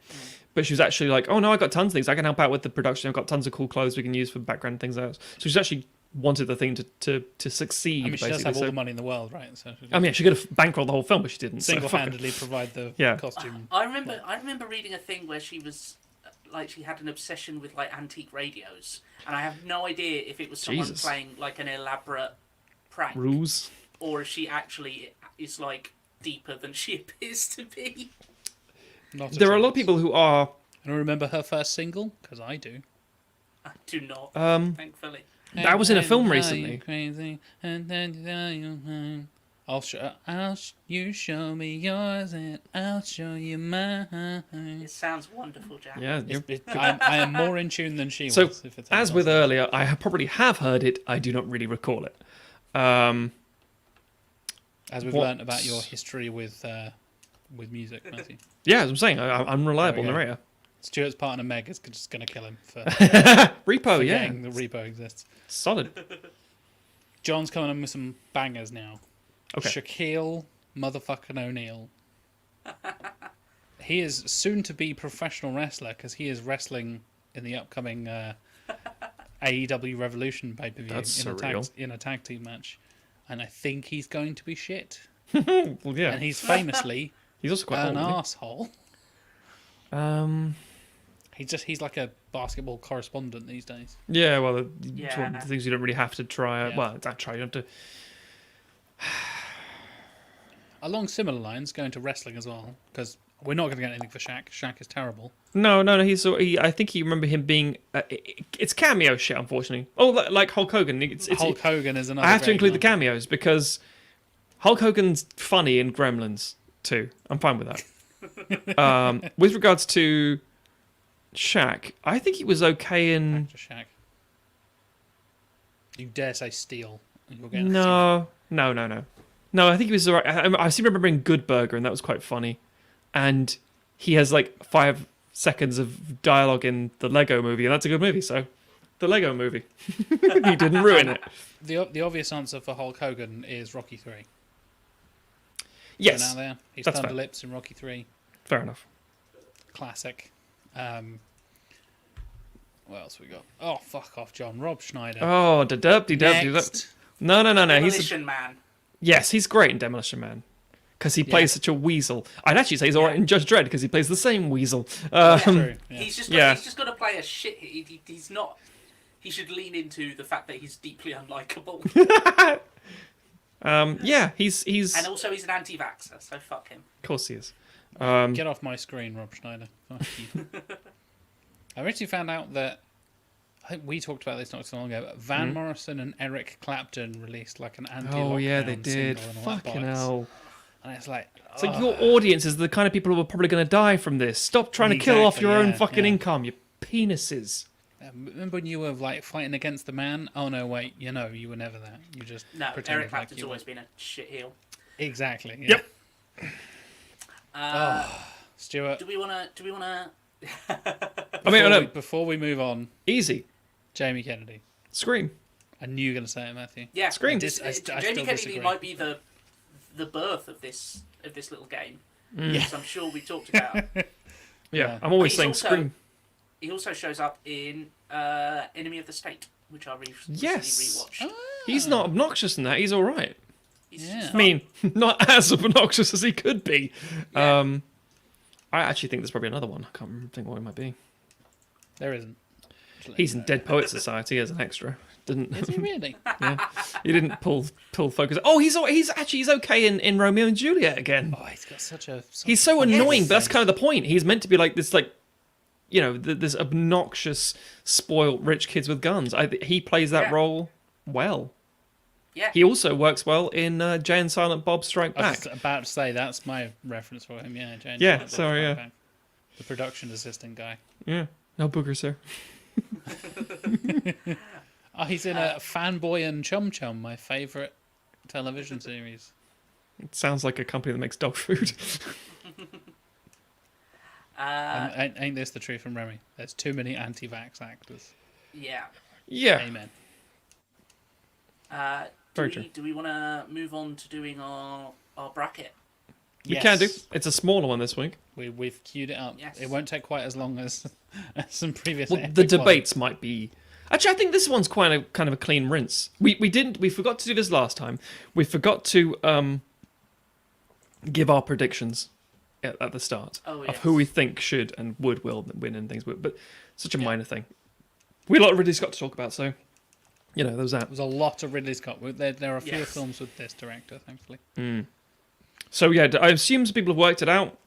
But she was actually like, oh no, I got tons of things. I can help out with the production. I've got tons of cool clothes we can use for background and things like that. So she's actually wanted the thing to succeed. I mean, she basically. does have all So- the money in the world, right? So she I mean, she could have bankrolled the whole film, but she didn't. so fuck her. single-handedly provide the Yeah. costume. I remember reading a thing where she was like she had an obsession with like antique radios, and I have no idea if it was someone Jesus. playing like an elaborate prank, Rules. or if she actually is like deeper than she appears to be. Not There are a lot of chance. people who are. And remember her first single? Because I do. I do not, thankfully. That was in a film Are you recently. Crazy, and then tell you mine. You show me yours, and I'll show you mine. It sounds wonderful, Jack. Yeah. I am more in tune than she So, was. If it's as with earlier, I probably have heard it. I do not really recall it. as we've what- learnt about your history with music, Matthew. Yeah, as I'm saying, I'm reliable There we go. narrator. Stuart's partner Meg is just going to kill him for Repo, yeah, forgetting the repo exists. solid. John's coming in with some bangers now. Okay. Shaquille motherfucking O'Neal. He is soon to be professional wrestler because he is wrestling in the upcoming AEW Revolution pay-per-view That's in a tag team match. And I think he's going to be shit. Well, yeah, And he's famously he's also quite an old. asshole. He's like a basketball correspondent these days. Yeah, well, it's Yeah. one of the things you don't really have to try. Yeah. Well, don't try. You have to. Along similar lines, going to wrestling as well, because we're not going to get anything for Shaq. Shaq is terrible. No. I think you remember him being. It's cameo shit, unfortunately. Oh, like Hulk Hogan. Hulk Hogan is another. I have to great include the example. cameos because Hulk Hogan's funny in Gremlins too. I'm fine with that. With regards to Shaq, I think he was okay in. Back to Shaq. You dare say Steel? You're getting No. I think he was alright. I seem to remember in Good Burger, and that was quite funny. And he has like 5 seconds of dialogue in the Lego Movie, and that's a good movie. So, the Lego Movie. He didn't ruin it. The obvious answer for Hulk Hogan is Rocky 3. Yes, Out there. He's that's Thunder fair. Lips in Rocky 3. fair enough. Classic. What else we got? Oh, fuck off, John. Rob Schneider. Oh, da-dub. Next. No. He's Demolition Man. yes, he's great in Demolition Man because he plays such a weasel. I'd actually say he's alright in Judge Dredd because he plays the same weasel. True. Yeah. He's just Yeah. got to play a shit. He's not. He should lean into the fact that he's deeply unlikable, Yeah, he's and also he's an anti-vaxxer. So fuck him. of course he is. Get off my screen, Rob Schneider. Fuck you. I recently found out that I think we talked about this not so long ago. But Van Morrison and Eric Clapton released like an anti-lockdown Oh yeah, they did. single and all that Fucking bollocks. hell. And it's like, It's like your audience is the kind of people who are probably going to die from this. Stop trying to kill off your own Exactly, fucking yeah. income, you penises. Remember when you were like fighting against the man? Oh no, wait, you were never that. You just No, pretended Eric like Clapton's you were. always been a shit heel. Exactly. Yeah. Yep. Stuart. Do we wanna? Before we move on, Easy. Jamie Kennedy. Scream. I knew you were going to say it, Matthew. Yeah, Scream. Jamie still Kennedy disagree. might be the birth of this little game. Yes. I'm sure we talked about. Yeah, I'm always He's saying also- Scream. He also shows up in Enemy of the State, which I recently Yes. rewatched. He's not obnoxious in that. He's all right. He's Yeah. just I mean, not as obnoxious as he could be. Yeah. I actually think there's probably another one. I can't think what it might be. There isn't. He's in Dead Poets Society as an extra. Didn't Is he really? he didn't pull focus? Oh, he's okay in Romeo and Juliet again. Oh, he's got such a. He's so funny annoying, but that's face. kind of the point. He's meant to be like this, this obnoxious, spoiled rich kids with guns. He plays that Yeah. role well. Yeah. He also works well in Jay and Silent Bob Strike I was Back. about to say that's my reference for him. Yeah, James. Yeah, Bond, sorry, yeah. Back. The production assistant guy. Yeah, no booger, sir. Oh, he's in a Fanboy and Chum Chum, my favourite television series. It sounds like a company that makes dog food. Ain't this the truth from Remy? There's too many anti-vax actors. Yeah. Yeah, Amen. Very true. Do we want to move on to doing our bracket? we Yes. can do. It's a smaller one this week. We've queued it up. Yes. It won't take quite as long as some previous. Well, epic the ones. debates might be. Actually, I think this one's kind of a clean rinse. We forgot to do this last time. We forgot to give our predictions at the start Oh, of yes. who we think should and will win and things. But such a minor thing. We got Ridley Scott to talk about, so there was that. There's a lot of Ridley Scott. There are fewer Yes. films with this director, thankfully. So yeah, I assume some people have worked it out.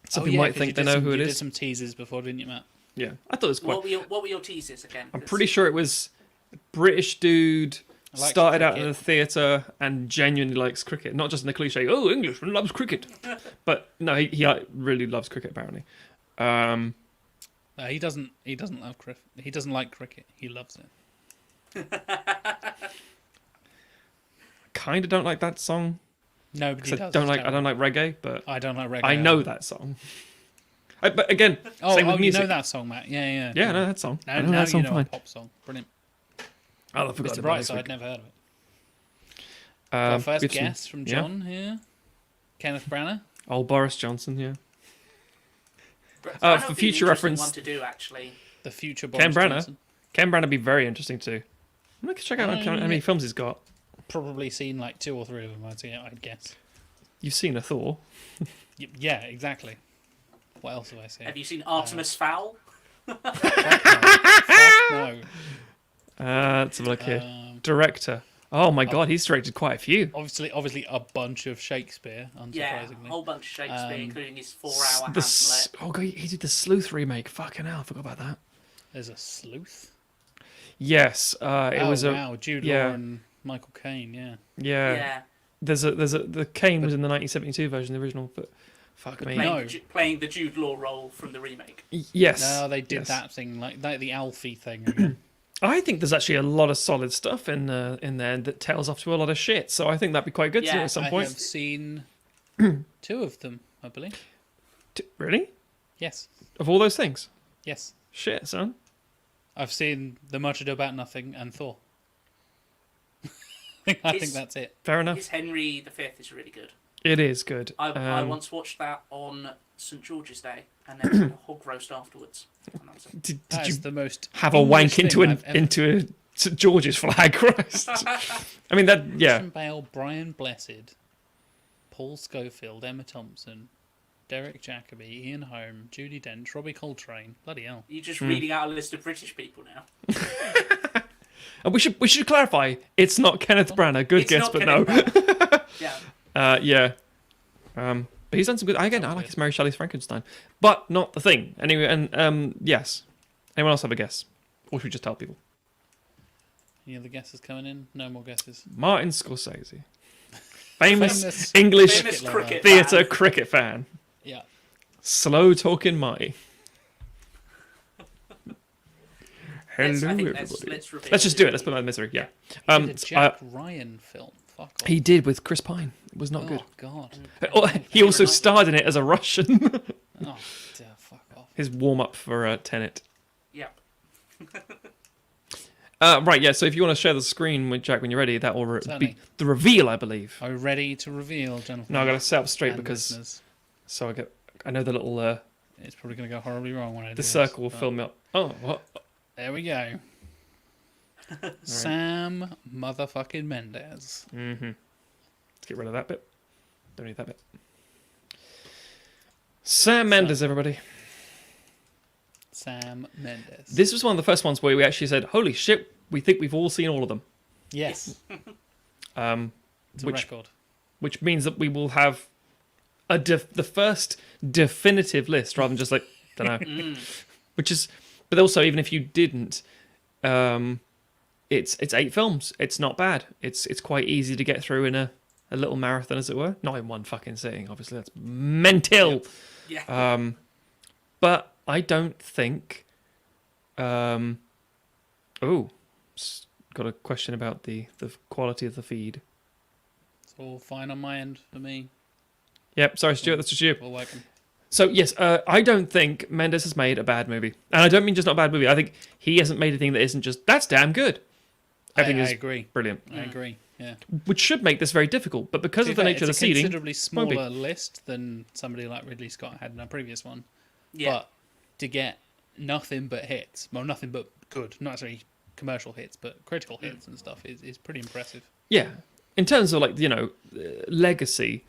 Some people might 'cause think you they did know some- who it you did is. some teasers before, didn't you, Matt? Yeah, I thought it was quite. What were your teasers again? I'm pretty sure it was a British dude. Likes Started out in cricket. the theatre and genuinely likes cricket. Not just in the cliche, oh, Englishman loves cricket. But no, he really loves cricket, apparently. No, he doesn't. He doesn't love cricket. He doesn't like cricket. He loves it. Kind of don't like that song. Nobody 'Cause does. I don't it's like reggae, but terrible. I don't like reggae. I know that song. But again, Oh, same with you music. know that song, Matt? Yeah. Yeah, I know that song. Now, I know now that song you know fine. a pop song. Brilliant. Oh, I forgot Mr. about this Brightside, week. never heard of it. Our first good to- guess from yeah. John here. Kenneth Branagh. Old Boris Johnson, yeah. For for future reference- one to do actually. The future Ken Boris Branagh? Johnson. Ken Branagh would be very interesting too. I'm going to check out how many films he's got. Probably seen like 2 or 3 of them, I'd guess. You've seen a Thor. Yeah, exactly. What else have I seen? Have you seen Artemis Fowl? Fuck no. Let's have a look here. Um, Director. Oh my god, he's directed quite a few. obviously a bunch of Shakespeare, Yeah, unsurprisingly. a whole bunch of Shakespeare, including his 4-hour The Hamlet. oh god, he did the Sleuth remake. Fucking hell, I forgot about that. There's a sleuth. Yes, it was wow, Jude yeah. Law and Michael Caine. Yeah. yeah. There's a the Kane was in the 1972 version, the original, but fuck me. No. Playing the Jude Law role from the remake. Yes. No, they did yes. that thing like the Alfie thing again. I think there's actually a lot of solid stuff in there that tails off to a lot of shit. So I think that'd be quite good to do Yeah, at some I point. have seen 2 of them, I believe. Really? Yes. Of all those things? Yes. Shit, son. I've seen The Much Ado About Nothing and Thor. I think that's it. Fair enough. His Henry V is really good. It is good. I once watched that on St George's Day and then had a hog roast afterwards. And that was it. Did That you is the most have a English wank thing into I've ever- into a St George's flag? Christ. I mean that. Yeah. Christian Bale, Brian Blessed, Paul Schofield, Emma Thompson, Derek Jacobi, Ian Holm, Judi Dench, Robbie Coltrane. Bloody hell. You're just reading out a list of British people now. And we should clarify. It's not Kenneth Branagh. Good It's guess, not but Kenneth no. Branagh. Yeah. Yeah. But he's done some good. Again, I like his Mary Shelley's Frankenstein, but not the thing. Anyway, and yes. Anyone else have a guess, or should we just tell people? Any other guesses coming in? No more guesses. Martin Scorsese, famous, Famous- English Famous lover. cricket theatre fan. cricket fan. Yeah. Slow talking Marty. Hello, everybody. Let's reveal. Let's just do it. Let's put him out of misery. Yeah. He did a Jack Ryan film. Fuck off. He did with Chris Pine. It was not Oh good. God. He also starred in it as a Russian. Oh, dear, fuck off. His warm up for Tenet. Yeah. Right, yeah. So if you want to share the screen with Jack when you're ready, that will be Certainly. the reveal, I believe. Are we ready to reveal, Jonathan? No, I got to set up straight and because listeners? so I know the little It's probably going to go horribly wrong when I do the this, circle will but fill me up. Oh, what? There we go. Sam motherfucking Mendes. Mm-hmm. Let's get rid of that bit. Don't need that bit. Sam Mendes, everybody. Sam Mendes. This was one of the first ones where we actually said, "Holy shit, we think we've all seen all of them." Yes. It's a Which record. which means that we will have the first definitive list rather than just like don't know. Which is, but also even if you didn't, it's 8 films. It's not bad. It's quite easy to get through in a little marathon, as it were. Not in one fucking sitting, obviously. That's mental. Yeah. But I don't think. Got a question about the quality of the feed. It's all fine on my end for me. Yep, sorry, Stuart, that's just you. All working. So, yes, I don't think Mendes has made a bad movie. And I don't mean just not a bad movie. I think he hasn't made anything that isn't just, that's damn good. I Everything is agree. brilliant. I agree. Yeah. Which should make this very difficult. But because To of be the fair, nature of the it's a seeding, considerably won't be. smaller list than somebody like Ridley Scott had in our previous one. Yeah. But to get nothing but hits, well, nothing but good, not necessarily commercial hits, but critical hits and stuff is pretty impressive. yeah. In terms of, like, legacy,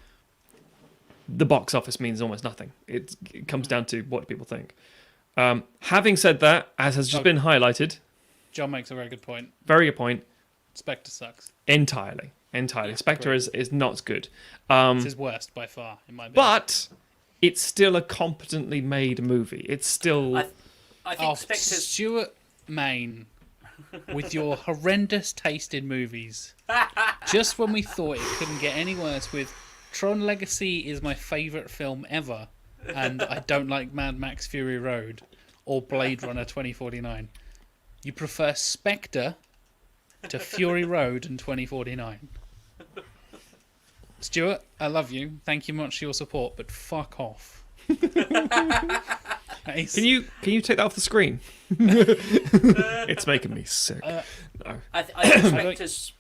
the box office means almost nothing. It comes down to what people think. Having said that, as has just been highlighted, John makes a very good point. very good point, Spectre sucks. entirely. Spectre agreed. is not good. It's his worst by far, in my opinion. But it's still a competently made movie. It's still... I think Spectre's. Stuart Main, with your horrendous taste in movies, just when we thought it couldn't get any worse with Tron Legacy is my favourite film ever, and I don't like Mad Max Fury Road or Blade Runner 2049. You prefer Spectre to Fury Road and 2049. Stuart, I love you. Thank you much for your support, but fuck off. Can you take that off the screen? It's making me sick. No. I think Spectre's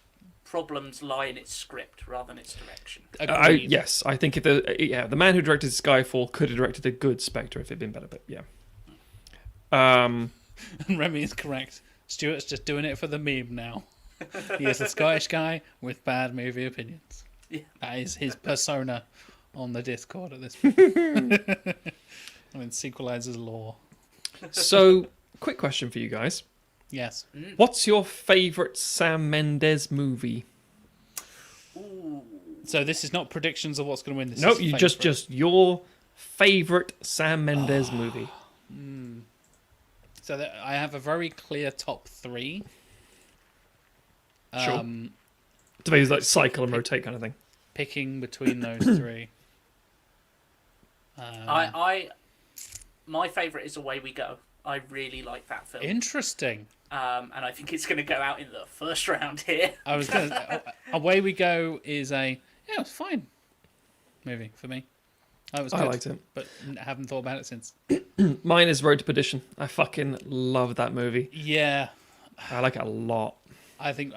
problems lie in its script rather than its direction. Agreed. Yes, I think if the man who directed Skyfall could have directed a good Spectre if it'd been better, but yeah. And Remy is correct. Stuart's just doing it for the meme now. He is a Scottish guy with bad movie opinions. Yeah. That is his persona on the Discord at this point. I mean, sequelizer's law. So, quick question for you guys. Yes. What's your favourite Sam Mendes movie? Ooh. So this is not predictions of what's going to win. This Nope, is you favourite. just your favourite Sam Mendes movie. So I have a very clear top 3. Sure. To be like cycle and rotate kind of thing. Picking between those 3. My favourite is Away We Go. I really like that film. Interesting. And I think it's going to go out in the first round here. I was going to. Away We Go is it was fine movie for me. I liked it, but haven't thought about it since. Mine is Road to Perdition. I fucking love that movie. Yeah, I like it a lot. I think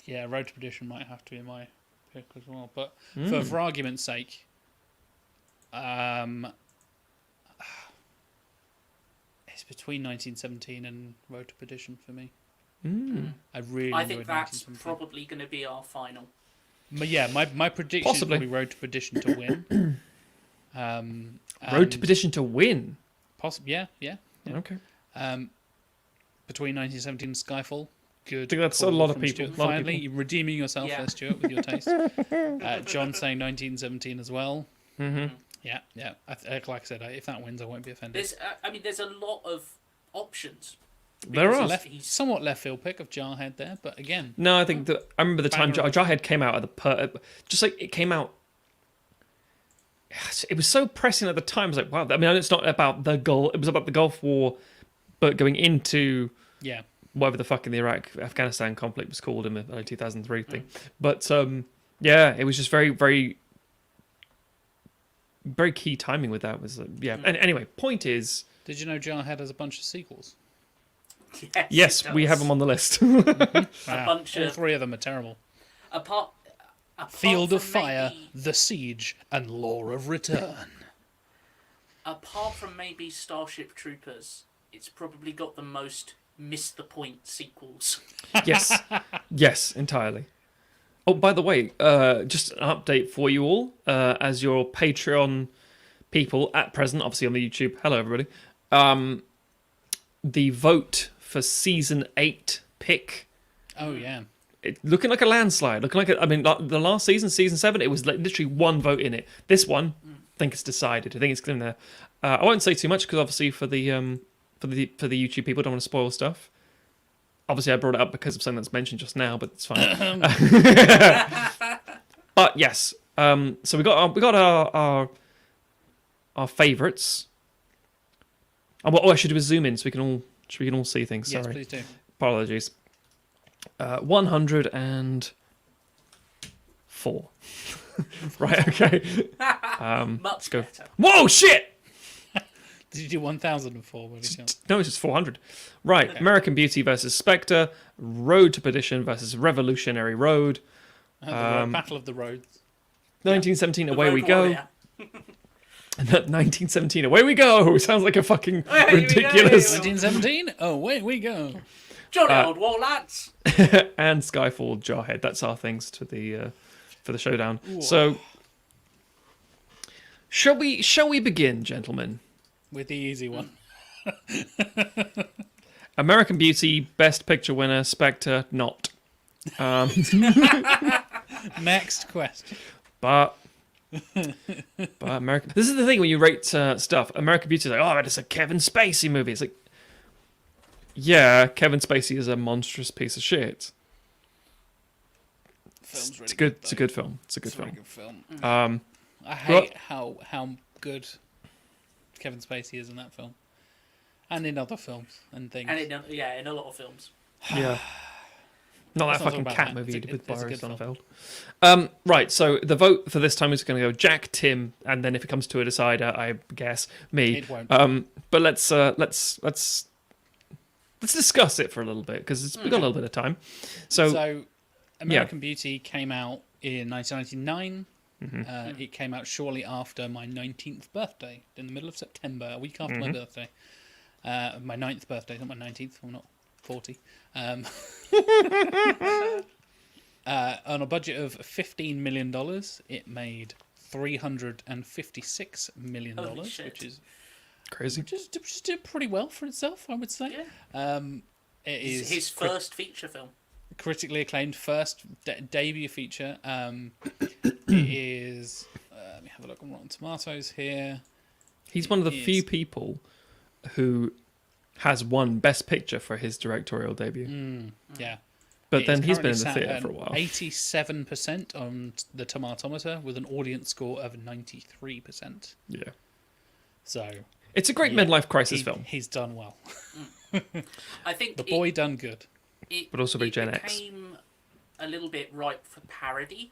Road to Perdition might have to be my pick as well. But for argument's sake, it's between 1917 and Road to Perdition for me. I really. I think enjoyed that's 1917. probably going to be our final. But yeah, my prediction Possibly. is probably Road to Perdition to win. Road to Perdition to win. Possibly, yeah. Okay. Between 1917 and Skyfall, good. I think that's call a lot of from people. Stuart. A lot of Finally, people. you're redeeming yourself Yeah. there, Stuart, with your taste. John saying 1917 as well. Mm-hmm. Yeah. Like I said, if that wins, I won't be offended. There's a lot of options. There are. Somewhat left field pick of Jarhead there, but again, No, I think that I remember the time Banger. Jarhead came out at just like it came out. It was so pressing at the time. I was like, wow. I mean, it's not about the Gulf. It was about the Gulf War, but going into yeah, whatever the fuck in the Iraq-Afghanistan conflict was called in the early 2003 thing. But yeah, it was just very, very, very key timing with that. Was And anyway, point is, Did you know Jarhead has a bunch of sequels? yes, it we have does. them on the list. A Wow. bunch All of 3 of them are terrible. apart Field of from Fire, maybe- The Siege, and Law of Return. Apart from maybe Starship Troopers, it's probably got the most miss the point sequels. Yes, entirely. Oh, by the way, just an update for you all, as your Patreon people at present, obviously on the YouTube. Hello, everybody. The vote for season 8 pick. Oh, yeah. Looking like a landslide. I mean, like the last season, season 7, it was like literally one vote in it. This one, I think it's decided. I think it's in there. I won't say too much because obviously for the YouTube people, don't want to spoil stuff. Obviously, I brought it up because of something that's mentioned just now, but it's fine. But yes, so we got our favourites. Oh, I should do a zoom in so we can all see things. Yes, Sorry, please do. apologies. 104. Right, okay. Much go. better. Whoa, shit! Did you do 1004? What did you do? No, it's just 400. Right, Okay. American Beauty versus Spectre, Road to Perdition versus Revolutionary Road, Battle of the Roads. 1917, The away Road we go. Warrior. And that 1917, away we go! Sounds like a fucking Away we go. ridiculous. 1917? Oh, away we go. Jolly old war lads. And Skyfall, Jarhead. That's our things to the for the showdown. Ooh. So, shall we begin, gentlemen? With the easy one. American Beauty, Best Picture winner, Spectre, not. Next question. But American. This is the thing when you rate stuff. American Beauty is like, oh, it's a Kevin Spacey movie. It's like, yeah, Kevin Spacey is a monstrous piece of shit. Film's really It's good. It's a though. good film. It's a good It's a very film. good film. I well- hate how good Kevin Spacey is in that film. And in other films and things. And in a lot of films. Yeah. Not Let's that not fucking talk about cat that. movie It's a- with it's a Boris good film. Sonnenfeld. Right, so the vote for this time is going to go Jack, Tim, and then if it comes to a decider, I guess me. It won't. But let's discuss it for a little bit because we've got a little bit of time. So, American Beauty came out in 1999. Mm-hmm. It came out shortly after my 19th birthday, in the middle of September, a week after Mm-hmm. my birthday. My 9th birthday, not my 19th. I'm not 40. On a budget of $15 million, it made $356 million, Holy shit. which is crazy. just did pretty well for itself, I would say. Yeah. It is His first feature film. critically acclaimed first debut feature. It is. Let me have a look on Rotten Tomatoes here. He's one of the He few is. people who has won Best Picture for his directorial debut. Yeah. But It then is he's been in currently the sat theatre at for a while. 87% on the Tomatometer with an audience score of 93%. Yeah. So It's a great Yeah, midlife crisis film. he's done well. I think The boy done good. it, But also very it Gen X. became a little bit ripe for parody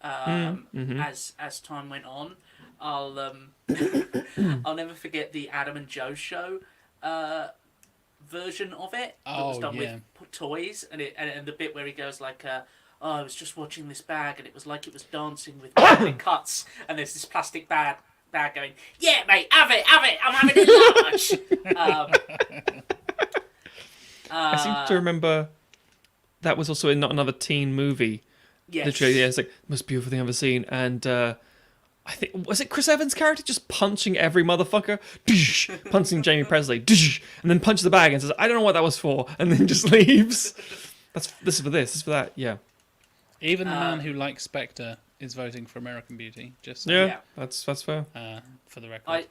Mm-hmm. as time went on. I'll I'll never forget the Adam and Joe show version of it that was Oh, done yeah. with toys, and the bit where he goes like, "Oh, I was just watching this bag, and it was like it was dancing with me," and it cuts, and there's this plastic bag going, "Yeah, mate, have it, I'm having it large." I seem to remember that was also in not another teen movie. Yes. Literally, yeah, it's like most beautiful thing I've ever seen. And I think was it Chris Evans' character just punching every motherfucker, punching Jamie Presley, and then punches the bag and says, "I don't know what that was for," and then just leaves. This is for this. This is for that. Yeah. Even the man who likes Spectre is voting for American Beauty. Just so, Yeah. Yeah. That's fair. for the record.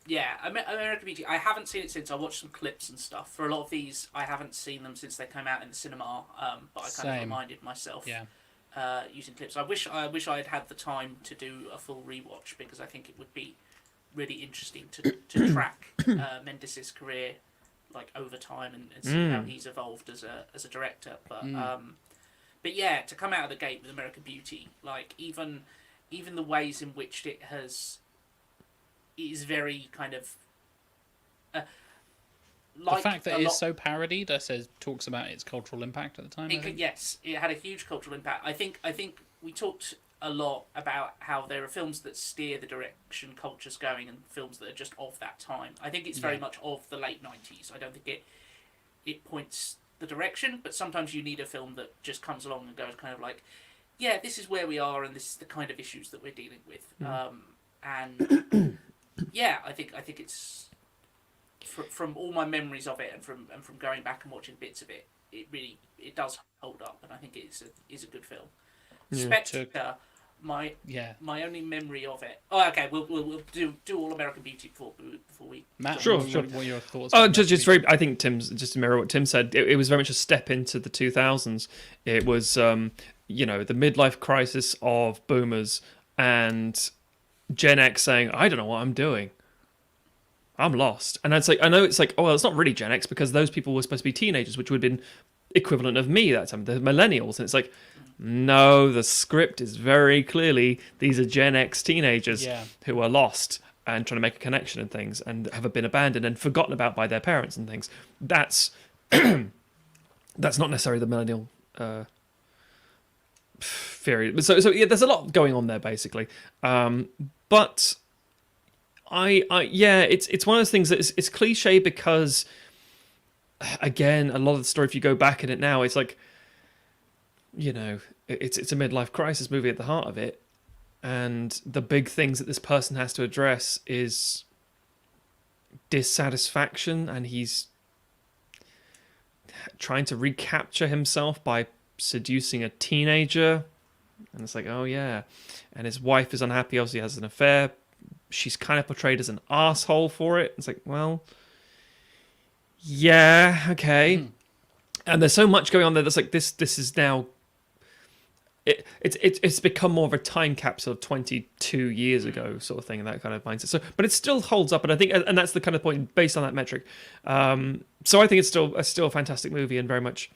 American Beauty. I haven't seen it since. I watched some clips and stuff. For a lot of these, I haven't seen them since they came out in the cinema. But I kind of Same. reminded myself Yeah. using clips. I wish I had had the time to do a full rewatch because I think it would be really interesting to track Mendes' career like over time and see how he's evolved as a director. But yeah, to come out of the gate with American Beauty, like even the ways in which it is very kind of the fact that it's so parodied, talks about its cultural impact at the time. Yes, it had a huge cultural impact. I think we talked a lot about how there are films that steer the direction culture's going and films that are just of that time. I think it's very much of the late 90s. I don't think it points the direction, but sometimes you need a film that just comes along and goes kind of like, yeah, this is where we are and this is the kind of issues that we're dealing with. And yeah, I think it's from all my memories of it and from going back and watching bits of it, it does hold up, and I think it is a good film. Spectre, my only memory of it. Oh, okay. We'll do All American Beauty before we. Matt, sure. What are your thoughts? Just very. I think Tim's just to mirror what Tim said. It was very much a step into the 2000s. It was the midlife crisis of boomers and Gen X saying, "I don't know what I'm doing. I'm lost." And it's like, I know it's like, oh well, it's not really Gen X because those people were supposed to be teenagers, which would have been equivalent of me that time, the millennials, and it's like. No, the script is very clearly these are Gen X teenagers who are lost and trying to make a connection and things and have been abandoned and forgotten about by their parents and things. That's that's not necessarily the millennial theory. So yeah, there's a lot going on there basically. But it's one of those things that it's cliche because again, a lot of the story, if you go back in it now, it's like. It's a midlife crisis movie at the heart of it, and the big things that this person has to address is dissatisfaction, and he's trying to recapture himself by seducing a teenager, and it's like, oh yeah, and his wife is unhappy, obviously has an affair, she's kind of portrayed as an asshole for it. It's like, well, yeah, okay. And there's so much going on there that's like, this is now it's become more of a time capsule of 22 years ago sort of thing, and that kind of mindset. So, but it still holds up, and I think, and that's the kind of point based on that metric. So I think it's still a fantastic movie, and very much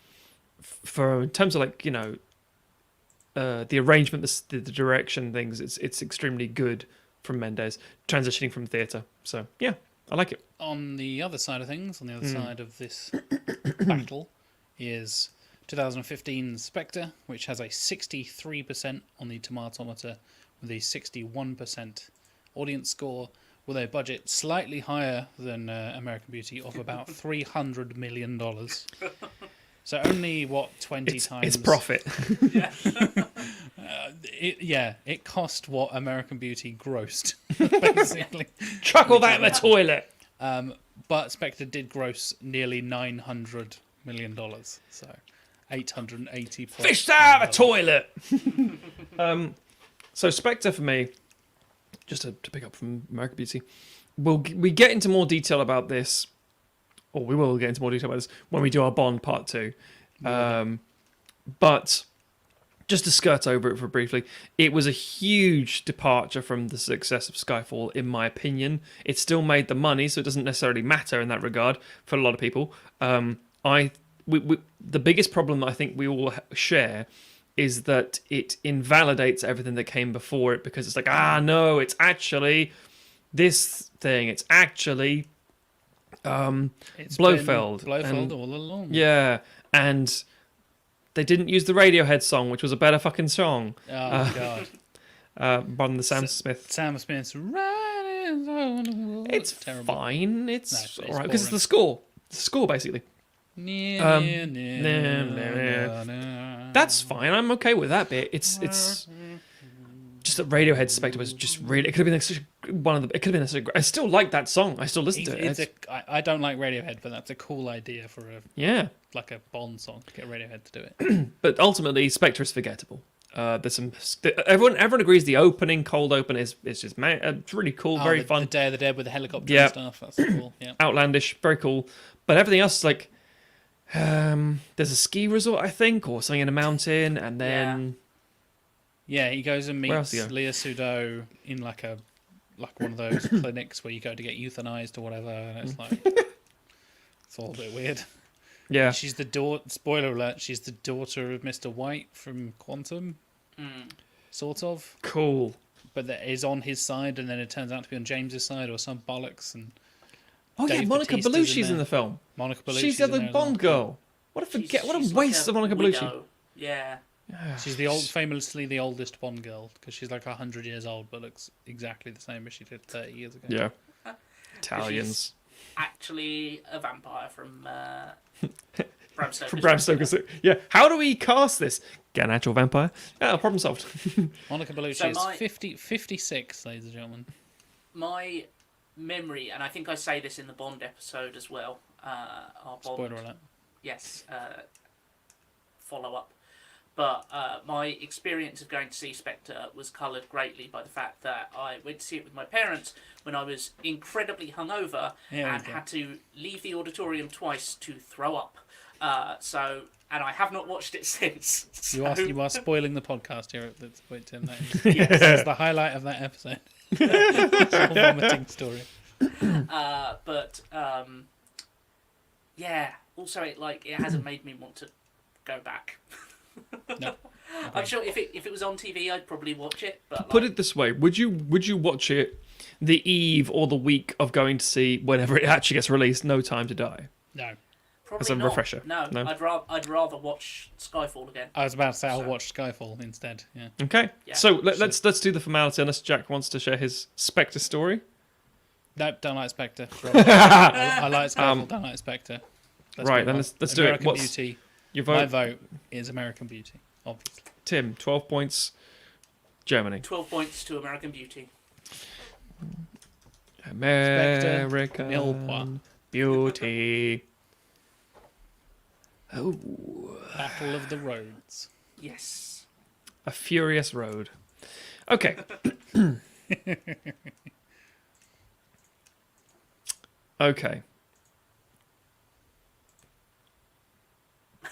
for in terms of like the arrangement, the direction, things. It's extremely good from Mendes, transitioning from theatre. So yeah, I like it. On the other side of things, on the other side of this battle, is 2015's Spectre, which has a 63% on the Tomatometer with a 61% audience score, with a budget slightly higher than American Beauty of about $300 million. So only, 20 times... It's profit. It cost what American Beauty grossed, basically. Chuck all that in the toilet! But Spectre did gross nearly $900 million, so... 880 Fish out of the toilet. So Spectre for me, just to pick up from American Beauty, we get into more detail about this, or we will get into more detail about this when we do our Bond Part 2. But just to skirt over it for briefly, it was a huge departure from the success of Skyfall, in my opinion. It still made the money, so it doesn't necessarily matter in that regard for a lot of people. The biggest problem that I think we all share is that it invalidates everything that came before it, because it's like, no, it's actually this thing. It's actually Blofeld. Blofeld all along. Yeah, and they didn't use the Radiohead song, which was a better fucking song. Oh, God. Than the Sam Smith. Sam Smith's Riding on the Wall. It's terrible. Fine. It's No, all right, because it's the score. It's the score, basically. That's fine. I'm okay with that bit. It's just that Radiohead Spectre was just really. It could have been like such one of the. It could have been such a. I still like that song. I still listen to it. I don't like Radiohead, but that's a cool idea for like a Bond song to get Radiohead to do it. But ultimately, Spectre is forgettable. There's some. Everyone agrees the cold open is just it's really cool, very fun. The Day of the Dead with the helicopter and stuff. That's cool. Yeah. Outlandish, very cool. But everything else is like. There's a ski resort, I think, or something in a mountain, and then he goes and meets Leah Sudol in like one of those clinics where you go to get euthanized or whatever, and it's like It's all a bit weird. Yeah. She's the daughter. Spoiler alert: she's the daughter of Mr. White from Quantum, sort of. Cool. But that is on his side, and then it turns out to be on James's side, or some bollocks. And Oh yeah, Dave Monica Bautista's Bellucci's in there. the film. Monica Bellucci's She's the in other there as Bond well. girl. What a She's waste like of Monica widow. Bellucci. Yeah. She's famously the oldest Bond girl because she's like 100 years old, but looks exactly the same as she did 30 years ago. Yeah. Italians. Actually, a vampire from Bram Stoker's. From Bram Stoker's. Yeah. How do we cast this? Get an actual vampire? Yeah, problem solved. Monica Bellucci So is 56, ladies and gentlemen. My memory, and I think I say this in the Bond episode as well. Our Bond, Spoiler alert. yes, follow up. But my experience of going to see Spectre was coloured greatly by the fact that I went to see it with my parents when I was incredibly hungover and had to leave the auditorium twice to throw up. And I have not watched it since. So... You are spoiling the podcast here at this point, Tim. That is, Yes. that's the highlight of that episode. It's a vomiting story. Yeah. Also, it hasn't made me want to go back. No. I'm sure if it was on TV, I'd probably watch it. But Put it this way: would you watch it the eve or the week of going to see whenever it actually gets released? No Time to Die. No. probably as a not. refresher? No, No? I'd rather watch Skyfall again. I was about to say I'll watch Skyfall instead. Yeah. Okay. Yeah. So let's do the formality unless Jack wants to share his Spectre story. No, don't like Spectre. I like Skyfall. Don't like Spectre. Right, then let's do it. American What's Beauty. your My vote? vote is American Beauty, obviously. Tim, 12 points. Germany. 12 points to American Beauty. American Milpois. Beauty. Oh, Battle of the Roads. Yes. a furious road. Okay. Okay.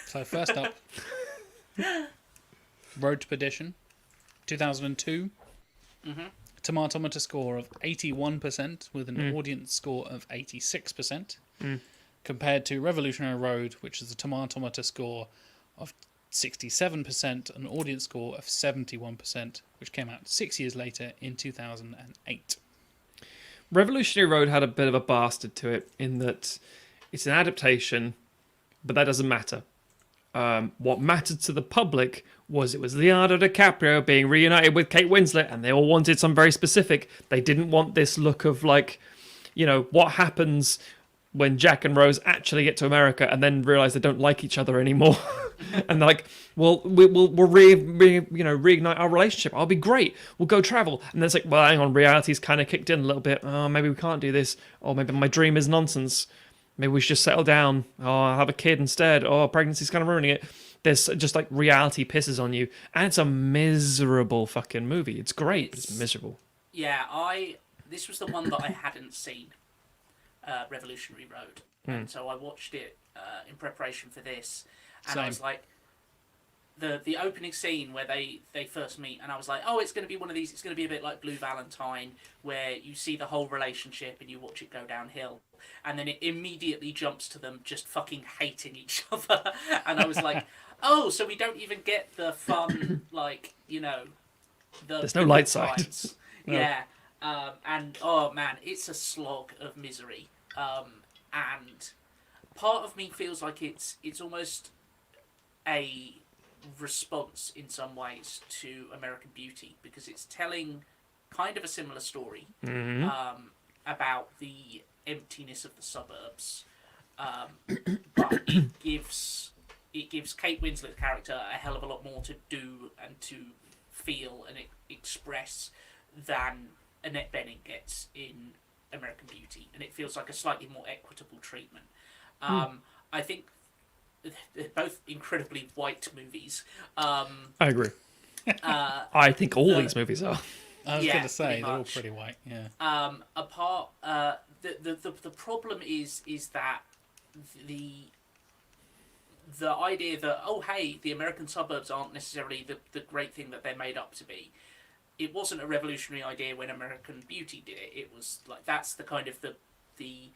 So first up, Road to Perdition, 2002. Tomatometer score of 81% with an audience score of 86%, compared to Revolutionary Road, which is a tomatometer score of 67%, an audience score of 71%, which came out 6 years later in 2008. Revolutionary Road had a bit of a bastard to it in that it's an adaptation, but that doesn't matter. What mattered to the public was it was Leonardo DiCaprio being reunited with Kate Winslet, and they all wanted something very specific. They didn't want this look of like, you know, what happens when Jack and Rose actually get to America and then realize they don't like each other anymore. And they're like, well, we'll reignite our relationship. I'll be great. We'll go travel. And then it's like, well, hang on, reality's kind of kicked in a little bit. Oh, maybe we can't do this. Or maybe my dream is nonsense. Maybe we should just settle down. Oh, I'll have a kid instead. Oh, pregnancy's kind of ruining it. There's just like reality pisses on you. And it's a miserable fucking movie. It's great, but it's miserable. Yeah, this was the one that I hadn't seen, Revolutionary Road. And so I watched it in preparation for this. And Same. I was like, the opening scene where they first meet, and I was like, oh, it's going to be one of these, it's going to be a bit like Blue Valentine, where you see the whole relationship and you watch it go downhill. And then it immediately jumps to them just fucking hating each other. And I was like, oh, so we don't even get the fun, like, you know, There's no light side. times. No. Yeah. And, oh, man, it's a slog of misery. And part of me feels like it's almost a response in some ways to American Beauty, because it's telling kind of a similar story about the emptiness of the suburbs, but it gives Kate Winslet's character a hell of a lot more to do and to feel and express than Annette Bening gets in American Beauty, and it feels like a slightly more equitable treatment. I think they're both incredibly white movies. I agree. I think all these movies are. I was Yeah, going to say pretty they're all much. pretty white. Yeah. The problem is that the idea that, oh hey, the American suburbs aren't necessarily the great thing that they're made up to be. It wasn't a revolutionary idea when American Beauty did it. It was like that's the kind of the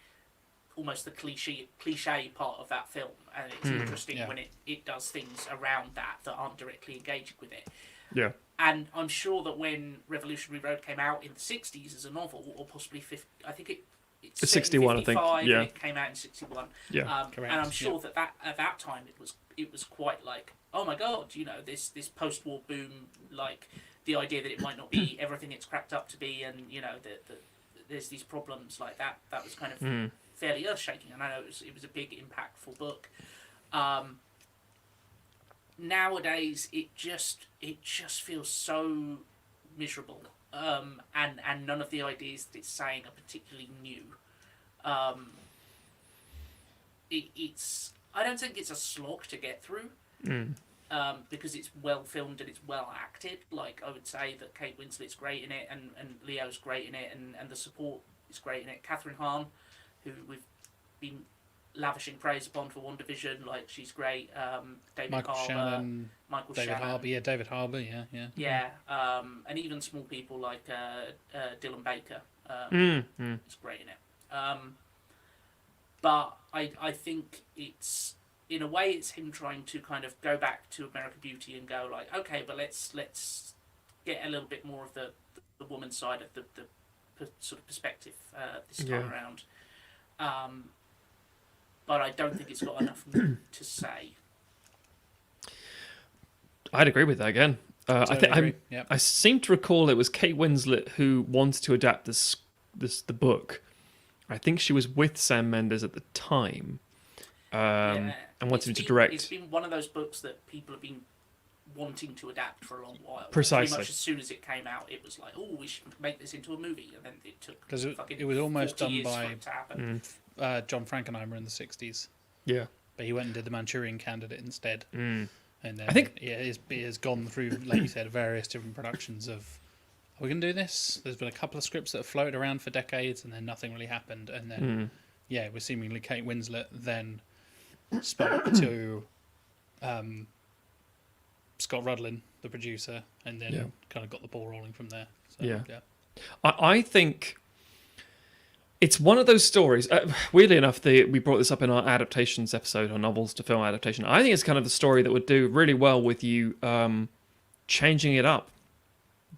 almost the cliche part of that film, and it's interesting when it does things around that aren't directly engaging with it. Yeah. And I'm sure that when Revolutionary Road came out in the 60s as a novel, or possibly 50, I think it's 61, I think. Yeah. and it came out in 61. Yeah. And I'm sure that at that time it was quite like, oh my god, you know, this post-war boom, like the idea that it might not be everything it's cracked up to be, and you know that there's these problems like that. That was kind of fairly earth-shaking, and I know it was a big, impactful book. Nowadays, it just feels so miserable, and none of the ideas that it's saying are particularly new. It's I don't think it's a slog to get through, because it's well filmed and it's well acted. Like, I would say that Kate Winslet's great in it, and Leo's great in it, and the support is great in it. Catherine Hahn, who we've been lavishing praise upon for WandaVision, like, she's great. David Harbour, Michael David Shannon. Harbour, David Harbour, Yeah, and even small people like Dylan Baker is great in it. But I think it's, in a way, it's him trying to kind of go back to American Beauty and go like, okay, but let's get a little bit more of the woman's side of the sort of perspective this time around. But I don't think it's got enough to say. I'd agree with that again. I seem to recall it was Kate Winslet who wanted to adapt the book. I think she was with Sam Mendes at the time, and wanted him to direct. It's been one of those books that people have been wanting to adapt for a long while. Precisely. Pretty much as soon as it came out, it was like, oh, we should make this into a movie, and then it took because it was almost done by John Frankenheimer in the 60s. Yeah, but he went and did the Manchurian Candidate instead. And then I think it has gone through, like you said, various different productions of, are we going to do this? There's been a couple of scripts that have floated around for decades, and then nothing really happened. And then, it was seemingly Kate Winslet then spoke to Scott Rudlin, the producer, and then kind of got the ball rolling from there. So, I think it's one of those stories. Weirdly enough, we brought this up in our adaptations episode, our novels to film adaptation. I think it's kind of the story that would do really well with you changing it up,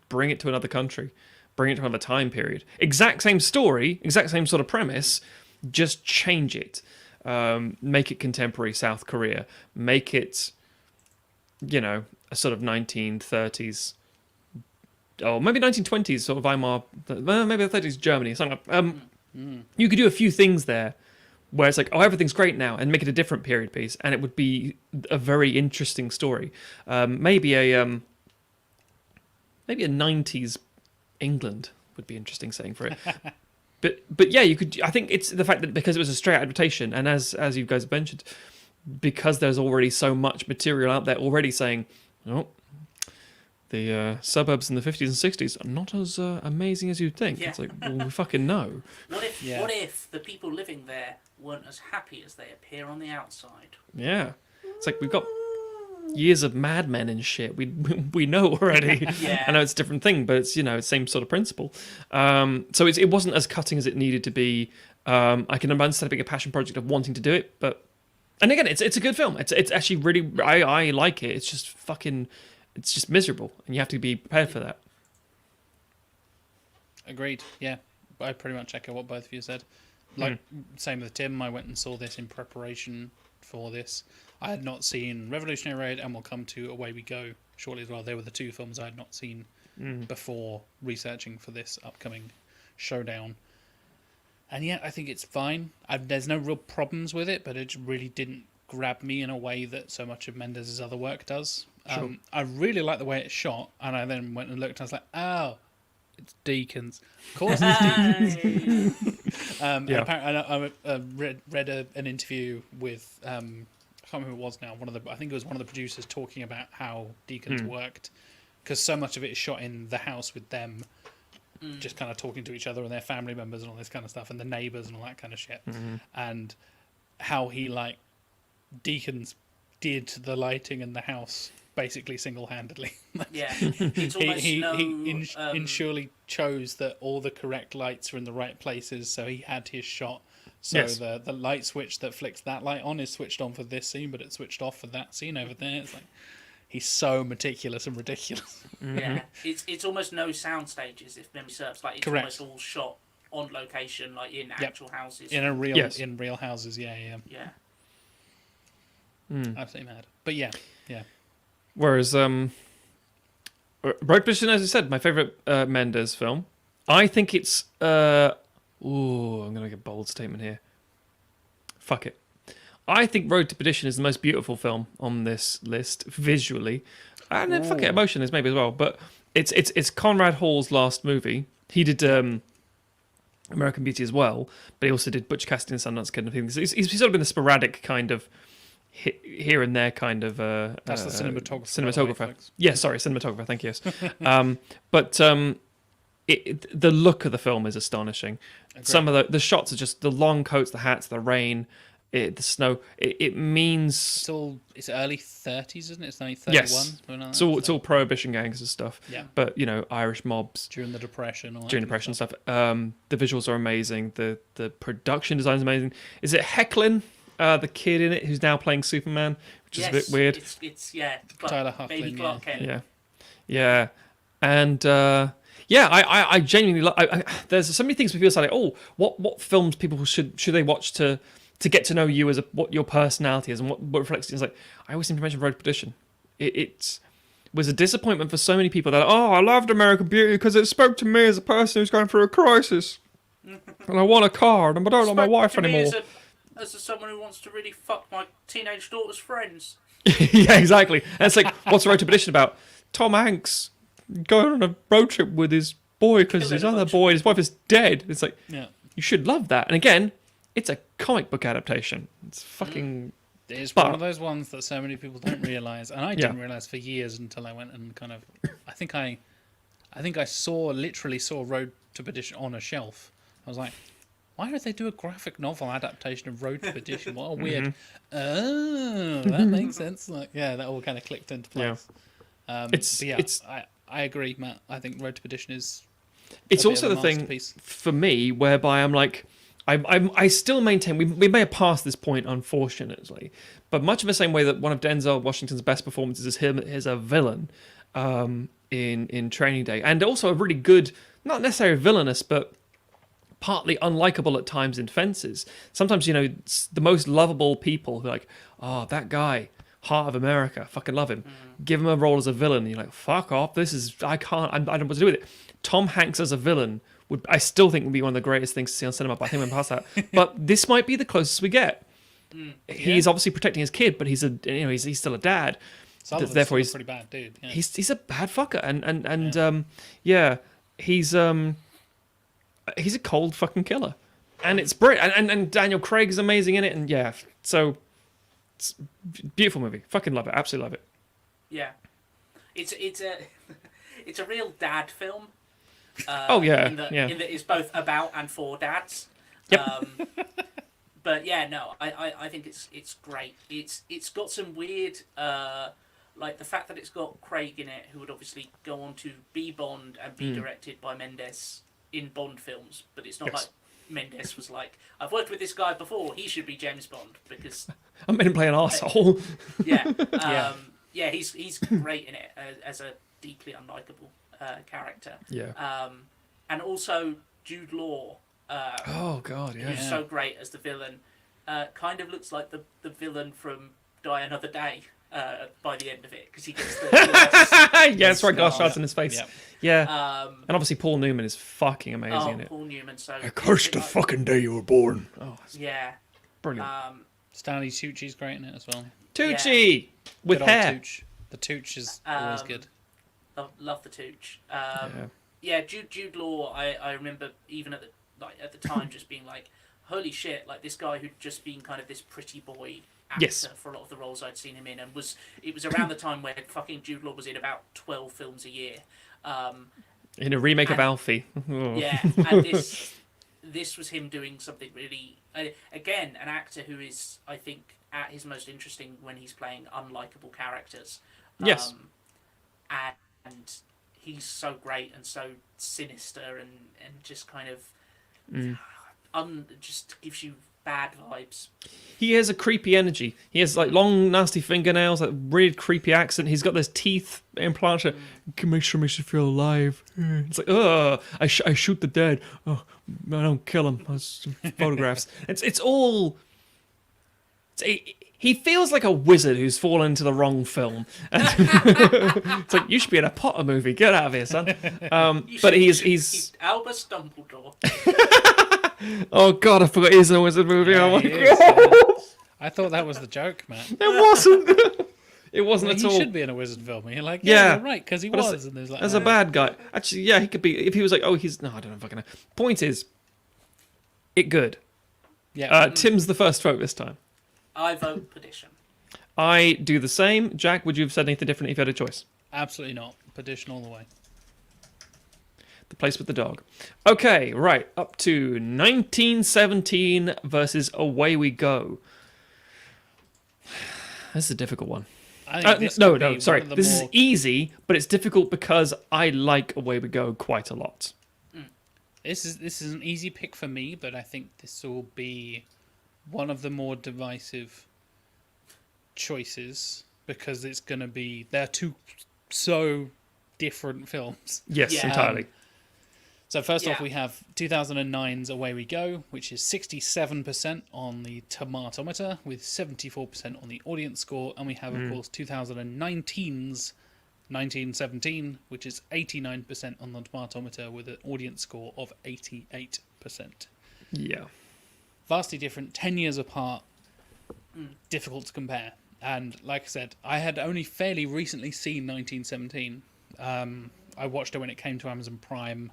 bring it to another country, bring it to another time period. Exact same story, exact same sort of premise, just change it. Make it contemporary South Korea. Make it, a sort of 1930s, or maybe 1920s sort of Weimar, maybe the 30s Germany, something like You could do a few things there where it's like, oh, everything's great now, and make it a different period piece, and it would be a very interesting story. Maybe a 90s England would be interesting setting for it. But yeah, you could. I think it's the fact that because it was a straight adaptation, and as you guys have mentioned, because there's already so much material out there already saying, oh, the suburbs in the 50s and 60s are not as amazing as you'd think. It's like, well, we fucking know. What if the people living there weren't as happy as they appear on the outside? Yeah. It's like, we've got years of Mad Men and shit. We know already. I know it's a different thing, but it's, same sort of principle. So it wasn't as cutting as it needed to be. I can understand being a passion project of wanting to do it, but... And again, it's a good film. It's actually really... I like it. It's just fucking... It's just miserable, and you have to be prepared for that. Agreed. Yeah, I pretty much echo what both of you said. Like, same with Tim. I went and saw this in preparation for this. I had not seen Revolutionary Road, and we'll come to Away We Go shortly as well. They were the two films I had not seen before researching for this upcoming showdown. And yeah, I think it's fine. There's no real problems with it, but it really didn't grab me in a way that so much of Mendes' other work does. Sure. I really like the way it's shot, and I then went and looked, and I was like, oh, it's Deakins. Of course it's Deakins. And apparently, I read an interview with, I can't remember who it was now, I think it was one of the producers talking about how Deakins worked, because so much of it is shot in the house with them, just kind of talking to each other and their family members and all this kind of stuff, and the neighbours and all that kind of shit. And how he, Deakins did the lighting in the house basically single-handedly. It's almost he surely chose that all the correct lights were in the right places, so he had his shot So Yes. the light switch that flicks that light on is switched on for this scene, but it's switched off for that scene over there. It's like he's so meticulous and ridiculous. Yeah, it's almost no sound stages if memory serves. Like it's Correct. almost all shot on location, like in actual houses. In Yes. real houses, yeah. Yeah. Absolutely mad. But yeah. Whereas Road to Perdition, as I said, my favorite Mendes film. I think it's I'm gonna make a bold statement here. Fuck it. I think Road to Perdition is the most beautiful film on this list visually, and then fuck it, emotion is maybe as well. But it's Conrad Hall's last movie. He did American Beauty as well, but he also did Butch Cassidy and Sundance Kid and things. He's sort of been a sporadic kind of here and there kind of. That's the cinematographer. Cinematographer. By the way, Yeah, sorry, cinematographer. Thank you. Yes. But the look of the film is astonishing. Agreed. Some of the shots are just the long coats, the hats, the rain, the snow. It means it's early 30s, isn't it? It's only 31. yes. Something like It's that, all so- it's all prohibition gangs and stuff. Yeah. But Irish mobs during the Depression. All that during kind of depression stuff. The visuals are amazing. The production design is amazing. Is it Hecklin, the kid in it who's now playing Superman, which is a bit weird. It's Tyler baby Hoechlin, Clark Kent. Yeah, and I genuinely there's so many things where people say like, oh, what films people should they watch to get to know you as what your personality is and what reflects it. It's like I always seem to mention Road to Perdition. It was a disappointment for so many people that I loved American Beauty because it spoke to me as a person who's going through a crisis, and I want a car, and I don't love my wife anymore. As someone who wants to really fuck my teenage daughter's friends. Yeah, exactly. And it's like, what's Road to Perdition about? Tom Hanks going on a road trip with his boy because his other boy, his wife is dead. It's like, Yeah. you should love that. And again, it's a comic book adaptation. It's fucking. It's But- one of those ones that so many people don't realise, and I didn't realise for years until I went and kind of. I think I literally saw Road to Perdition on a shelf. I was like, why would they do a graphic novel adaptation of Road to Perdition? What a weird. Oh, that makes sense. Like, yeah, that all kind of clicked into place. I agree, Matt. I think Road to Perdition is. It's a bit also of a the thing masterpiece. for me whereby I'm like, I still maintain we may have passed this point, unfortunately, but much of the same way that one of Denzel Washington's best performances is him as a villain in Training Day, and also a really good, not necessarily villainous, but partly unlikable at times in Fences. Sometimes it's the most lovable people who are like, oh, that guy, Heart of America, fucking love him. Give him a role as a villain, and you're like, fuck off. I don't know what to do with it. Tom Hanks as a villain I still think would be one of the greatest things to see on cinema, but I think we're past that. But this might be the closest we get. He's obviously protecting his kid, but he's still a dad. Sullivan's Therefore, still a pretty bad dude. Yeah. He's a bad fucker, and he's a cold fucking killer, and it's brilliant. And Daniel Craig is amazing in it, and so it's a beautiful movie. Fucking love it, absolutely love it. Yeah, it's a it's a real dad film. In that it's both about and for dads. Yep. But yeah, no, I think it's great. It's got some weird like the fact that it's got Craig in it, who would obviously go on to be Bond and be directed by Mendes in Bond films, but it's not like Mendes was like, I've worked with this guy before, he should be James Bond, because I made him play an arsehole. He's great in it as a deeply unlikable character. And also Jude Law. Oh god, yeah. Who's so great as the villain. Kind of looks like the villain from Die Another Day by the end of it, because he gets the that's right, glass shards in his face. Yep. Yeah. And obviously Paul Newman is fucking amazing in it. Paul Newman. So I cursed the fucking day you were born. Oh, yeah. brilliant. Stanley Tucci's great in it as well. Tucci with Good old hair. Tooch. The Tooch is always good. Love the Tooch. Jude Law. I remember even at the time just being like, holy shit! Like this guy who'd just been kind of this pretty boy actor for a lot of the roles I'd seen him in, and it was around the time where fucking Jude Law was in about 12 films a year. In a remake of Alfie. Yeah, and this was him doing something really again, an actor who is, I think, at his most interesting when he's playing unlikable characters. Yes. And he's so great and so sinister and just kind of just gives you bad vibes. He has a creepy energy. He has like long, nasty fingernails, like weird, creepy accent. He's got this teeth implanted. Can make sure makes you feel alive. It's like, I shoot the dead. Oh, I don't kill him. That's photographs. It's all. He feels like a wizard who's fallen into the wrong film. It's like, you should be in a Potter movie. Get out of here, son. But he's Albus Dumbledore. Oh god, I forgot he's in a wizard movie. Yeah, Oh my he god. is. I thought that was the joke, man. It wasn't. It wasn't Well, at he all. should be in a wizard film. And you're like, Yeah. you're right, because he But as- was. And there's like, As a bad guy. Actually, yeah, he could be. If he was like, oh, he's. No, I don't know fucking know. Point is, it good. yeah, Tim's the first vote this time. I vote Perdition. I do the same. Jack, would you have said anything different if you had a choice? absolutely not. Perdition all the way. The Place with the Dog. Okay, right. Up to 1917 versus Away We Go. This is a difficult one. I think this No, could be no, sorry. one of the This is more- easy, but it's difficult because I like Away We Go quite a lot. This is an easy pick for me, but I think this will be one of the more divisive choices because it's going to be they're two so different films. Yes, Yeah. entirely. So first off, Yeah. we have 2009's Away We Go, which is 67% on the tomatometer with 74% on the audience score, and we have of course 2019's 1917, which is 89% on the tomatometer with an audience score of 88%. Yeah. Vastly different, 10 years apart, difficult to compare. And like I said, I had only fairly recently seen 1917. I watched it when it came to Amazon Prime,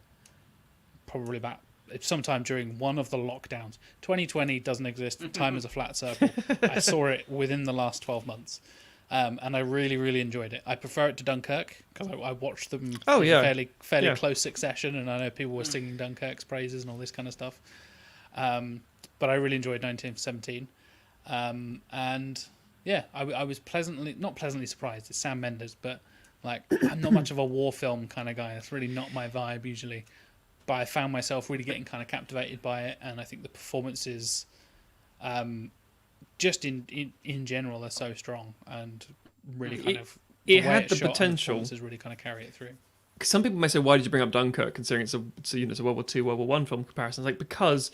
probably about sometime during one of the lockdowns. 2020 doesn't exist. Time is a flat circle. I saw it within the last 12 months. And I really, really enjoyed it. I prefer it to Dunkirk because I watched them Oh, in yeah. fairly Yeah. close succession, and I know people were singing Dunkirk's praises and all this kind of stuff. But I really enjoyed 1917. And yeah, I was not pleasantly surprised. It's Sam Mendes, but like I'm not much of a war film kind of guy. That's really not my vibe usually. But I found myself really getting kind of captivated by it, and I think the performances, just in general, are so strong and really kind of. It way had it's the shot and potential. performances really kind of carry it through. Some people may say, why did you bring up Dunkirk, considering it's a World War II, World War One film comparison? It's like, because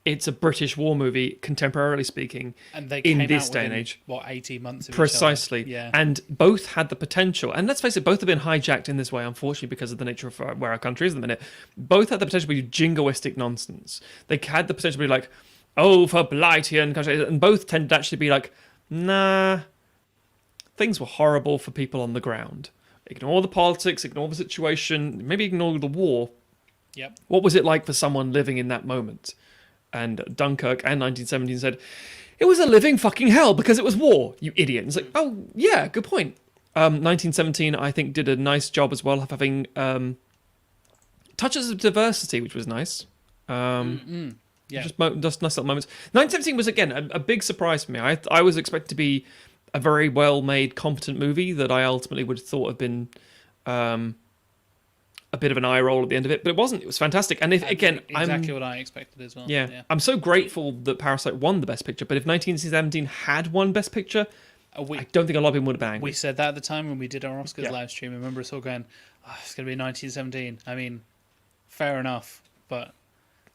it's a British war movie, contemporarily speaking, And they in came this out day and within, age. what, 18 months of Precisely. each other. Yeah. And both had the potential. And let's face it, both have been hijacked in this way, unfortunately, because of the nature of where our country is at the minute. Both had the potential to be jingoistic nonsense. They had the potential to be like, oh, for Blightian country. And both tended to actually be like, nah, things were horrible for people on the ground. Ignore the politics, ignore the situation, maybe ignore the war. Yep. What was it like for someone living in that moment? And Dunkirk and 1917 said, it was a living fucking hell because it was war, you idiot. And it's like, oh, yeah, good point. 1917, I think, did a nice job as well of having touches of diversity, which was nice. Yeah. Just nice little moments. 1917 was, again, a big surprise for me. I was expected to be a very well-made, competent movie that I ultimately would have thought have been a bit of an eye roll at the end of it, but it wasn't. It was fantastic. And if again, exactly what I expected as well. yeah, I'm so grateful that Parasite won the Best Picture. But if 1917 had won Best Picture, I don't think a lot of people would have been angry. We said that at the time when we did our Oscars Yeah. live stream. I remember us all going, oh, it's going to be 1917. I mean, fair enough, but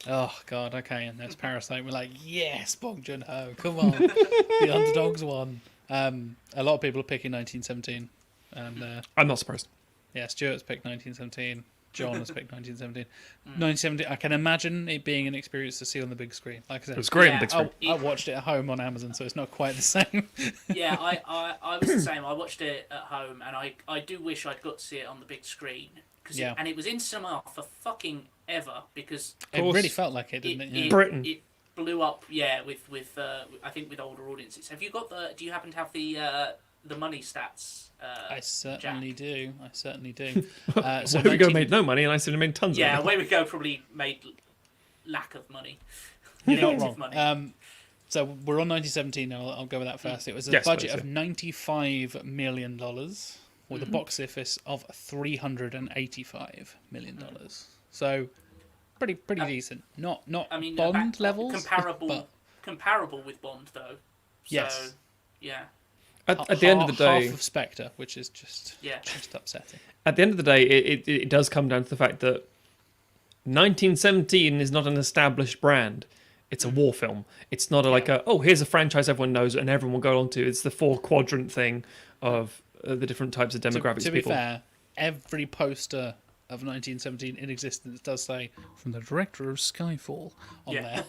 oh god, okay. And that's Parasite. We're like, yes, Bong Joon-ho, come on, the underdogs won. A lot of people are picking 1917, and I'm not surprised. yeah, Stuart's picked 1917. John has picked 1917. 1917. I can imagine it being an experience to see on the big screen. Like I said, It was great on Yeah. the big screen. I watched it at home on Amazon, so it's not quite the same. Yeah, I was the same. I watched it at home, and I do wish I'd got to see it on the big screen. Yeah. And it was in cinema for fucking ever, because It course. really felt like it, didn't it? Yeah. Britain. It blew up, yeah, with I think with older audiences. Have you got do you happen to have the money stats? I certainly Jack? do. I certainly do. So Away We Go made no money, and I said it made tons Yeah, of money. Away We Go probably made lack of money. You're not Negative wrong. money. So we're on 1917 now. I'll go with that first. It was a Yes, budget please, of $95 million with a box office of $385 million. So pretty decent. Not I mean, Bond levels, comparable but comparable with Bond, though. So, Yes. yeah. At the end of the day, half of Spectre, which is just upsetting. at the end of the day, it does come down to the fact that 1917 is not an established brand. It's a war film. It's not here's a franchise everyone knows and everyone will go along to. It's the 4-quadrant thing of the different types of demographics. To be people. fair, every poster of 1917 in existence does say from the director of Skyfall on there.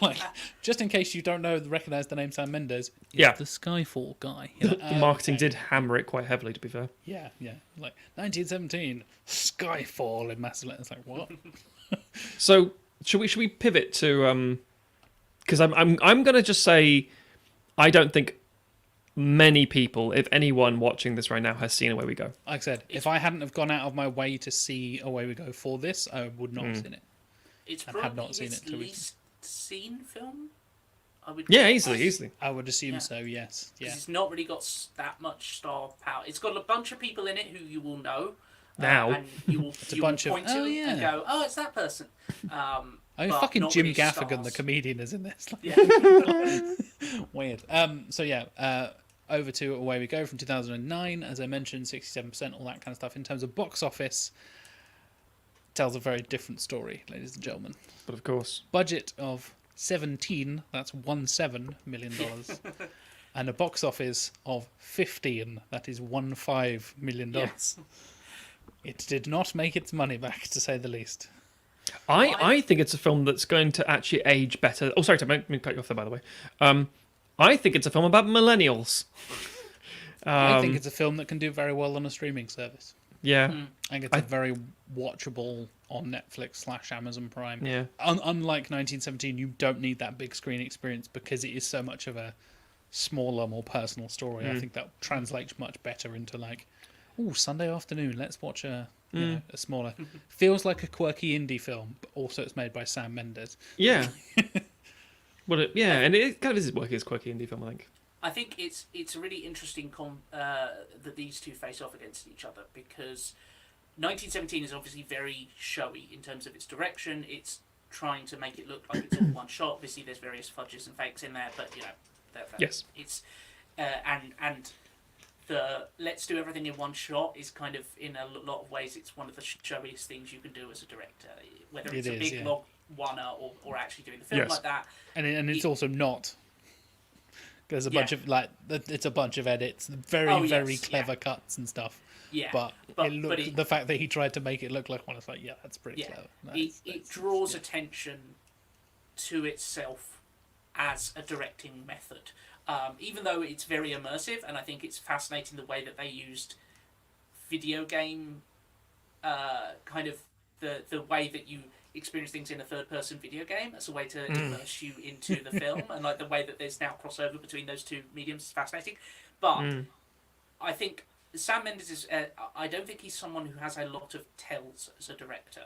Like, just in case you don't recognize the name Sam Mendes, it's the Skyfall guy. The marketing did hammer it quite heavily, to be fair. Yeah. Like 1917 Skyfall in massive letters. Like what? So should we pivot to because I'm gonna just say I don't think many people, if anyone watching this right now, has seen Away We Go. Like I said, if I hadn't have gone out of my way to see Away We Go for this, I would not have seen it. It's and had not seen his it till least seen film. I would easily. I would assume so. Yes. Yeah. It's not really got that much star power. It's got a bunch of people in it who you will know. Now. And you will, It's a bunch point of, to and go, oh, it's that person. Fucking Jim really Gaffigan, stars. the comedian, is in this. Like, Yeah. weird. Over to Away We Go from 2009. As I mentioned, 67%, all that kind of stuff. In terms of box office, tells a very different story, ladies and gentlemen. But of course. Budget of 17, that's $17 million. And a box office of 15, that is $15 million. Yes. It did not make its money back, to say the least. I think it's a film that's going to actually age better. Oh, sorry, let me cut you off there, by the way. I think it's a film about millennials. I think it's a film that can do very well on a streaming service. Yeah. I think it's very watchable on Netflix / Amazon Prime. Yeah. Unlike 1917, you don't need that big screen experience because it is so much of a smaller, more personal story. I think that translates much better into like, Sunday afternoon, let's watch a smaller... Feels like a quirky indie film, but also it's made by Sam Mendes. Yeah. And it kind of is working as a quirky indie film, I think. I think it's a really interesting that these two face off against each other because 1917 is obviously very showy in terms of its direction. It's trying to make it look like it's all one shot. Obviously, there's various fudges and fakes in there, but yes, it's and the let's do everything in one shot is kind of in a lot of ways it's one of the showiest things you can do as a director, whether it's a big log one-er or actually doing the film like that. And it's also not. There's a bunch of it's a bunch of edits, very clever cuts and stuff. Yeah, but the fact that he tried to make it look like one, it's like that's pretty clever. It draws attention to itself as a directing method, even though it's very immersive, and I think it's fascinating the way that they used video game, kind of the way that you experience things in a third-person video game as a way to immerse you into the film, and like the way that there's now crossover between those two mediums is fascinating. But I think Sam Mendes is. I don't think he's someone who has a lot of tells as a director.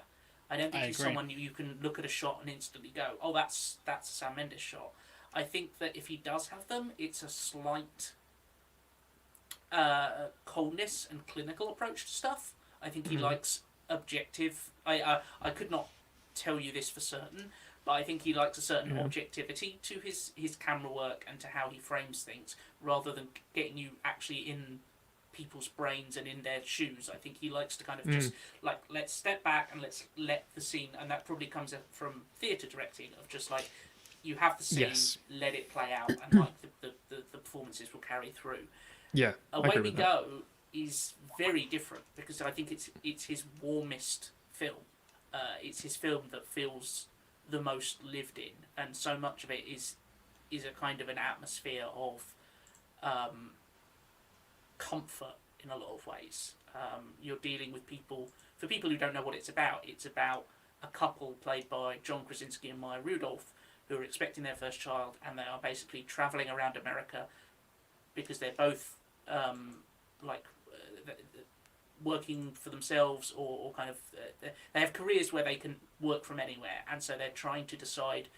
I don't think he's someone you can look at a shot and instantly go, "Oh, that's a Sam Mendes shot." I think that if he does have them, it's a slight coldness and clinical approach to stuff. I think he likes objective. I could not tell you this for certain, but I think he likes a certain objectivity to his camera work and to how he frames things, rather than getting you actually in people's brains and in their shoes. I think he likes to kind of just like, let's step back and let's let the scene, and that probably comes from theatre directing of just like, you have the scene, let it play out, and like the performances will carry through. Yeah, Away We Go is very different because I think it's his warmest film. It's his film that feels the most lived in, and so much of it is a kind of an atmosphere of comfort in a lot of ways. You're dealing with people. For people who don't know what it's about a couple played by John Krasinski and Maya Rudolph who are expecting their first child, and they are basically travelling around America because they're both working for themselves or kind of they have careers where they can work from anywhere, and so they're trying to decide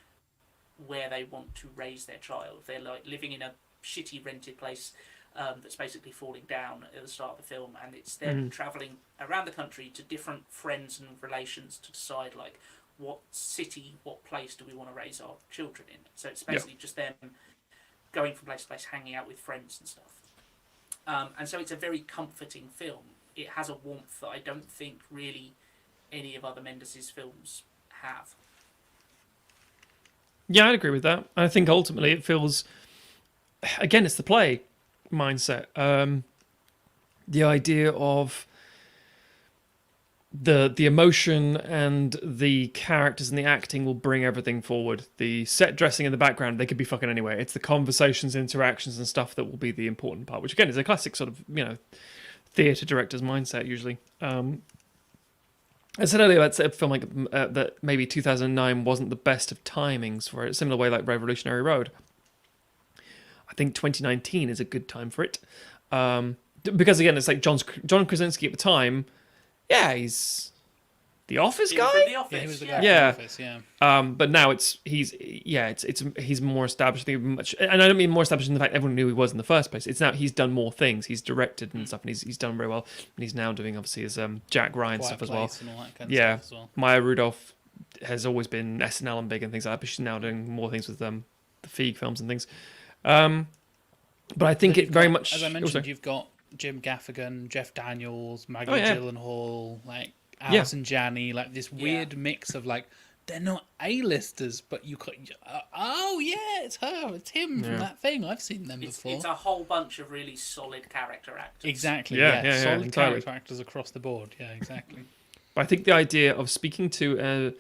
where they want to raise their child. They're like living in a shitty rented place that's basically falling down at the start of the film, and it's them travelling around the country to different friends and relations to decide like what city, what place do we want to raise our children in? So it's basically just them going from place to place, hanging out with friends and stuff. And so it's a very comforting film. It has a warmth that I don't think really any of other Mendes' films have. Yeah, I'd agree with that. I think ultimately it feels, again, it's the play mindset. The idea of the emotion and the characters and the acting will bring everything forward. The set dressing in the background, they could be fucking anywhere. It's the conversations, interactions, and stuff that will be the important part, which again is a classic sort of, theatre director's mindset usually. I said earlier that's a film that maybe 2009 wasn't the best of timings for it, similar way like Revolutionary Road. I think 2019 is a good time for it. Because again, it's like John Krasinski at the time. Yeah, he's the Office guy. The Office, Yeah, he was the guy Yeah. from the Office, yeah. But now he's more established. And I don't mean more established in the fact everyone knew he was in the first place. It's now he's done more things. He's directed and stuff, and he's done very well. And he's now doing obviously his Jack Ryan Quiet stuff as well. Place and all that kind of Yeah, stuff as well. Maya Rudolph has always been SNL and big and things like that, but she's now doing more things with the Feig films and things. But I think Then it you've very got, much. as I mentioned, also, you've got Jim Gaffigan, Jeff Daniels, Maggie yeah. Gyllenhaal, like Alison Janney, like this weird mix of like they're not A-listers, but you could it's her, it's him from that thing. I've seen them before. It's a whole bunch of really solid character actors. Exactly. Yeah, Solid entirely. character actors across the board. Yeah, exactly. But I think the idea of speaking to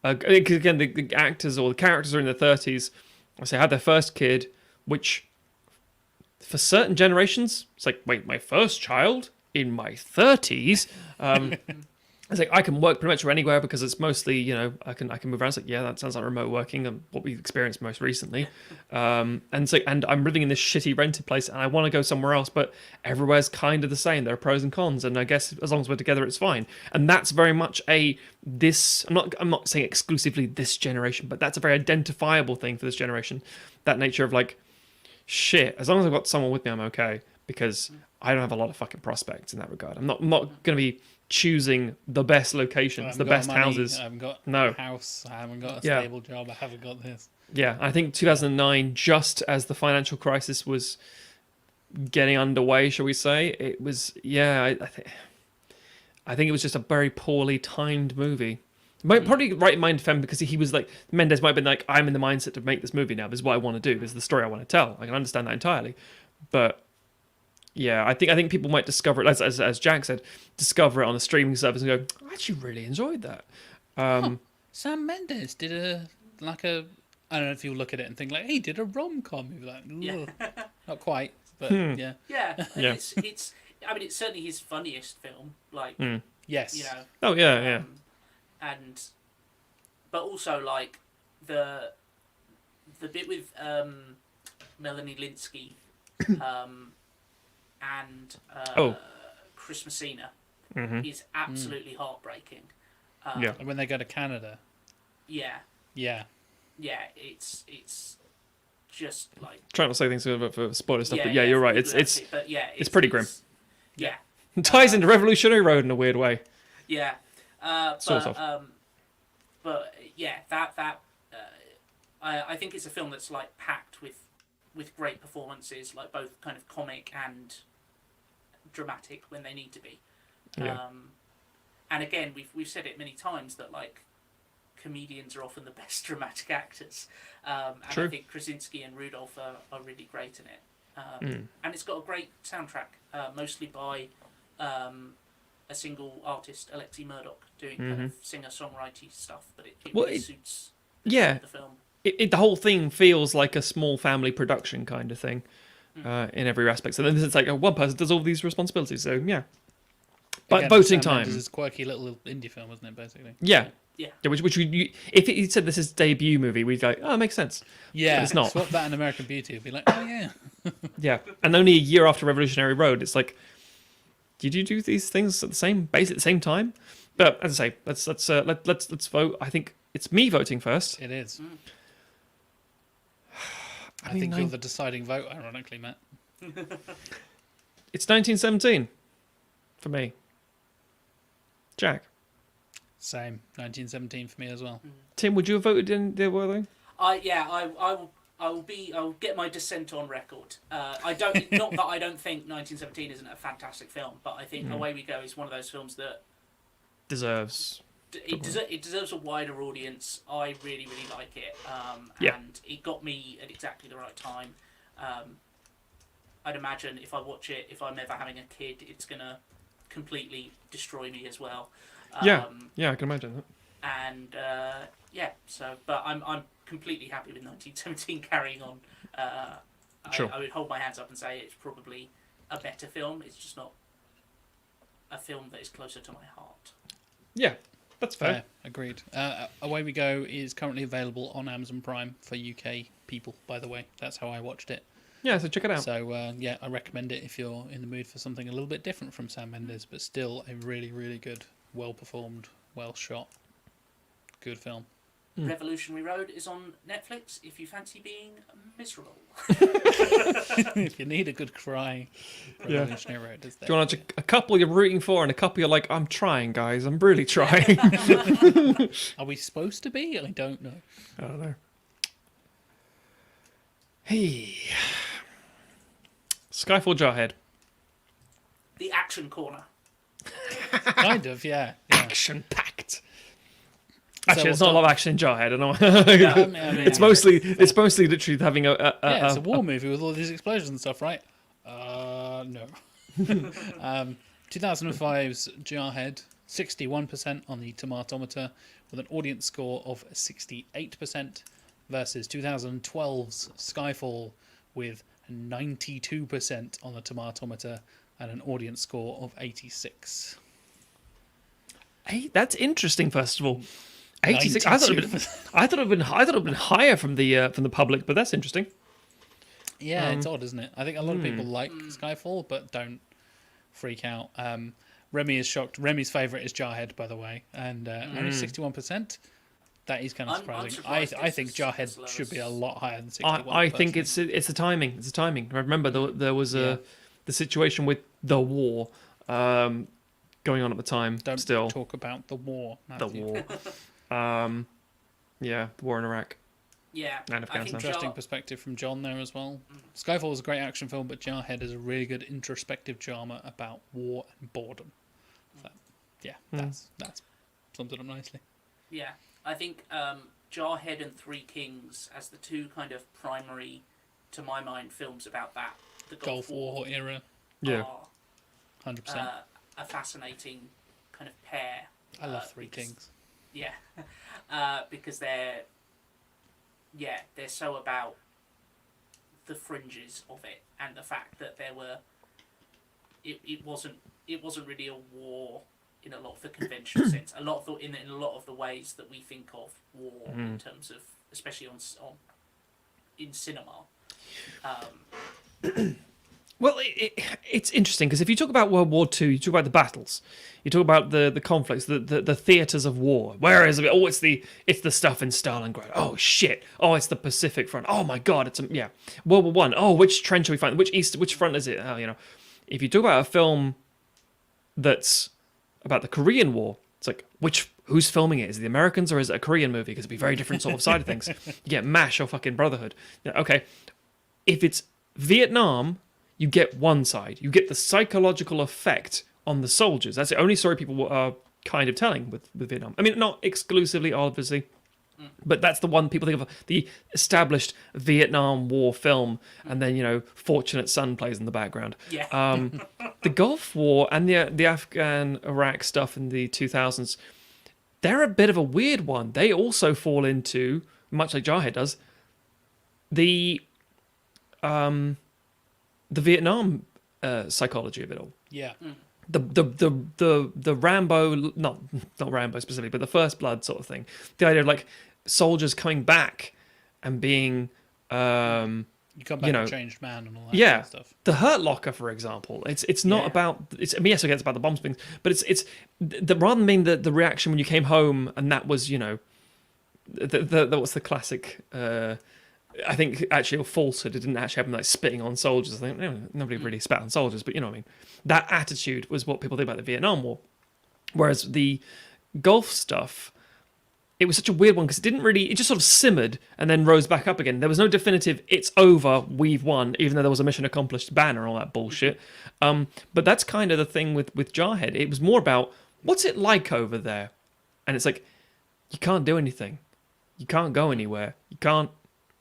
because again the actors or the characters are in their 30s. I say had their first kid, which for certain generations, it's like, wait, my first child in my 30s. It's like I can work pretty much anywhere because it's mostly, I can move around. It's like, yeah, that sounds like remote working and what we've experienced most recently. And I'm living in this shitty rented place and I want to go somewhere else, but everywhere's kind of the same. There are pros and cons, and I guess as long as we're together, it's fine. And that's very much I'm not saying exclusively this generation, but that's a very identifiable thing for this generation. That nature of like, shit, as long as I've got someone with me, I'm okay, because I don't have a lot of fucking prospects in that regard. I'm not going to be choosing the best locations, the best houses. I haven't got No. a house. I haven't got a stable job. I haven't got this. Yeah, I think 2009, just as the financial crisis was getting underway, shall we say, it was, I think it was just a very poorly timed movie. Probably right in mind for him because he was like, Mendes might have been like, I'm in the mindset to make this movie now. This is what I want to do. This is the story I want to tell. I can understand that entirely. But yeah, I think people might discover it, as Jack said, discover it on a streaming service and go, I actually really enjoyed that. Sam Mendes did I don't know if you look at it and think like, he did a rom-com. You're like, not quite, but yeah. Yeah, Yeah. it's. I mean, it's certainly his funniest film. Like, Yes. Oh yeah. But also like the bit with Melanie Linsky, and Chris Messina is absolutely heartbreaking. Yeah. And when they go to Canada. Yeah. Yeah. Yeah, it's just like Trying not to say things for spoiler stuff, but yeah, you're right. but It's pretty grim. Yeah. It ties into Revolutionary Road in a weird way. Yeah. Sort of. But yeah, that I think it's a film that's like packed with great performances, like both kind of comic and dramatic when they need to be. Yeah. And again, we've said it many times that like comedians are often the best dramatic actors. And True. I think Krasinski and Rudolph are really great in it. And it's got a great soundtrack, mostly by a single artist, Alexei Murdoch, doing kind of singer-songwriter stuff, but it really suits the film. The whole thing feels like a small family production kind of thing in every aspect. So then it's like one person does all these responsibilities. So yeah. But Again, voting Sam time. Mendes is a quirky little indie film, isn't it, basically? Yeah. Yeah. Which if he said this is debut movie, we'd go, oh, it makes sense. Yeah. But it's not. Swap that in American Beauty. It'd be like, oh yeah. Yeah. And only a year after Revolutionary Road, it's like, did you do these things at the same time? But as I say, let's vote. I think it's me voting first. It is. I mean, think you're the deciding vote, ironically, Matt. It's 1917 for me. Jack. Same. 1917 for me as well. Tim, would you have voted in the other thing? I will get my dissent on record. I don't not that I don't think 1917 isn't a fantastic film, but I think Away We Go is one of those films that Deserves. it deserves a wider audience. I really like it, Yeah. and it got me at exactly the right time. I'd imagine if I watch it, if I'm ever having a kid, it's gonna completely destroy me as well. Yeah, I can imagine that. And but I'm completely happy with 1917 carrying on. Sure. I would hold my hands up and say it's probably a better film. It's just not a film that is closer to my heart. Yeah, that's fair. Fair. Agreed. Away We Go is currently available on Amazon Prime for UK people, by the way. That's how I watched it. Yeah, so check it out. So, I recommend it if you're in the mood for something a little bit different from Sam Mendes, but still a really, really good, well-performed, well-shot, good film. Revolutionary Road is on Netflix if you fancy being miserable. If you need a good cry, Revolutionary Road is there. Do you want a couple you're rooting for and a couple you're like, I'm trying, guys. I'm really trying. Are we supposed to be? I don't know. I don't know. Hey. Skyfall Jarhead. The Action Corner. Kind of, yeah. Action-packed. Actually, So there's not a lot of action in Jarhead. I don't know. I mean, It's mostly literally having it's a war movie with all these explosions and stuff, right? No. 2005's Jarhead, 61% on the tomatometer, with an audience score of 68%, versus 2012's Skyfall, with 92% on the tomatometer and an audience score of 86. Hey, that's interesting. First of all, 86. I thought 92. it'd been higher from the public, but that's interesting. Yeah, it's odd, isn't it? I think a lot of people like Skyfall, but don't freak out. Remy is shocked. Remy's favourite is Jarhead, by the way, and only 61%. That is kind of I'm surprising. surprised I think it's as Jarhead low should be a as- lot higher than 61. I think personally. it's the timing. It's the timing. Remember, there was the situation with the war going on at the time. Don't still talk about the war. the Matthew. war. The war in Iraq. Yeah, And I think Afghanistan. Interesting perspective from John there as well. Skyfall is a great action film, but Jarhead is a really good introspective drama about war and boredom. So, yeah, that's sums it up nicely. Yeah, I think Jarhead and Three Kings as the two kind of primary, to my mind, films about that. The Gulf War era, Yeah. are 100%. a fascinating kind of pair. I love Three because- Kings. Yeah, because they're so about the fringes of it and the fact that there were. It wasn't really a war in a lot of the conventional sense. A lot of in a lot of the ways that we think of war in terms of, especially on in cinema. Well, it's interesting because if you talk about World War II, you talk about the battles, you talk about the conflicts, the theatres of war. Whereas, it's the stuff in Stalingrad. Oh shit! Oh, it's the Pacific Front. Oh my god! World War One. Oh, which trench are we fighting? Which front is it? Oh, if you talk about a film that's about the Korean War, it's like who's filming it? Is it the Americans or is it a Korean movie? Because it'd be a very different sort of side of things. You get MASH or fucking Brotherhood. Okay, if it's Vietnam, you get one side. You get the psychological effect on the soldiers. That's the only story people are kind of telling with Vietnam. I mean, not exclusively, obviously, but that's the one people think of, the established Vietnam War film, and then, Fortunate Son plays in the background. Yeah. The Gulf War and the Afghan-Iraq stuff in the 2000s, they're a bit of a weird one. They also fall into, much like Jarhead does, the Vietnam psychology of it all. Yeah. The Rambo, not Rambo specifically, but the First Blood sort of thing. The idea of like soldiers coming back and being, You come back a changed man and all that kind of stuff. the Hurt Locker, for example. It's not about. Yes, okay, it's about the bombs things, but it's rather than being the reaction when you came home and that was that was the classic. I think actually a falsehood. It didn't actually happen like spitting on soldiers. I think nobody really spat on soldiers, but you know what I mean. That attitude was what people think about the Vietnam War, whereas the golf stuff, it was such a weird one because it just sort of simmered and then rose back up again. There was no definitive, it's over, we've won, even though there was a mission accomplished banner and all that bullshit. But that's kind of the thing with Jarhead. It was more about, what's it like over there? And it's like, you can't do anything. You can't go anywhere. You can't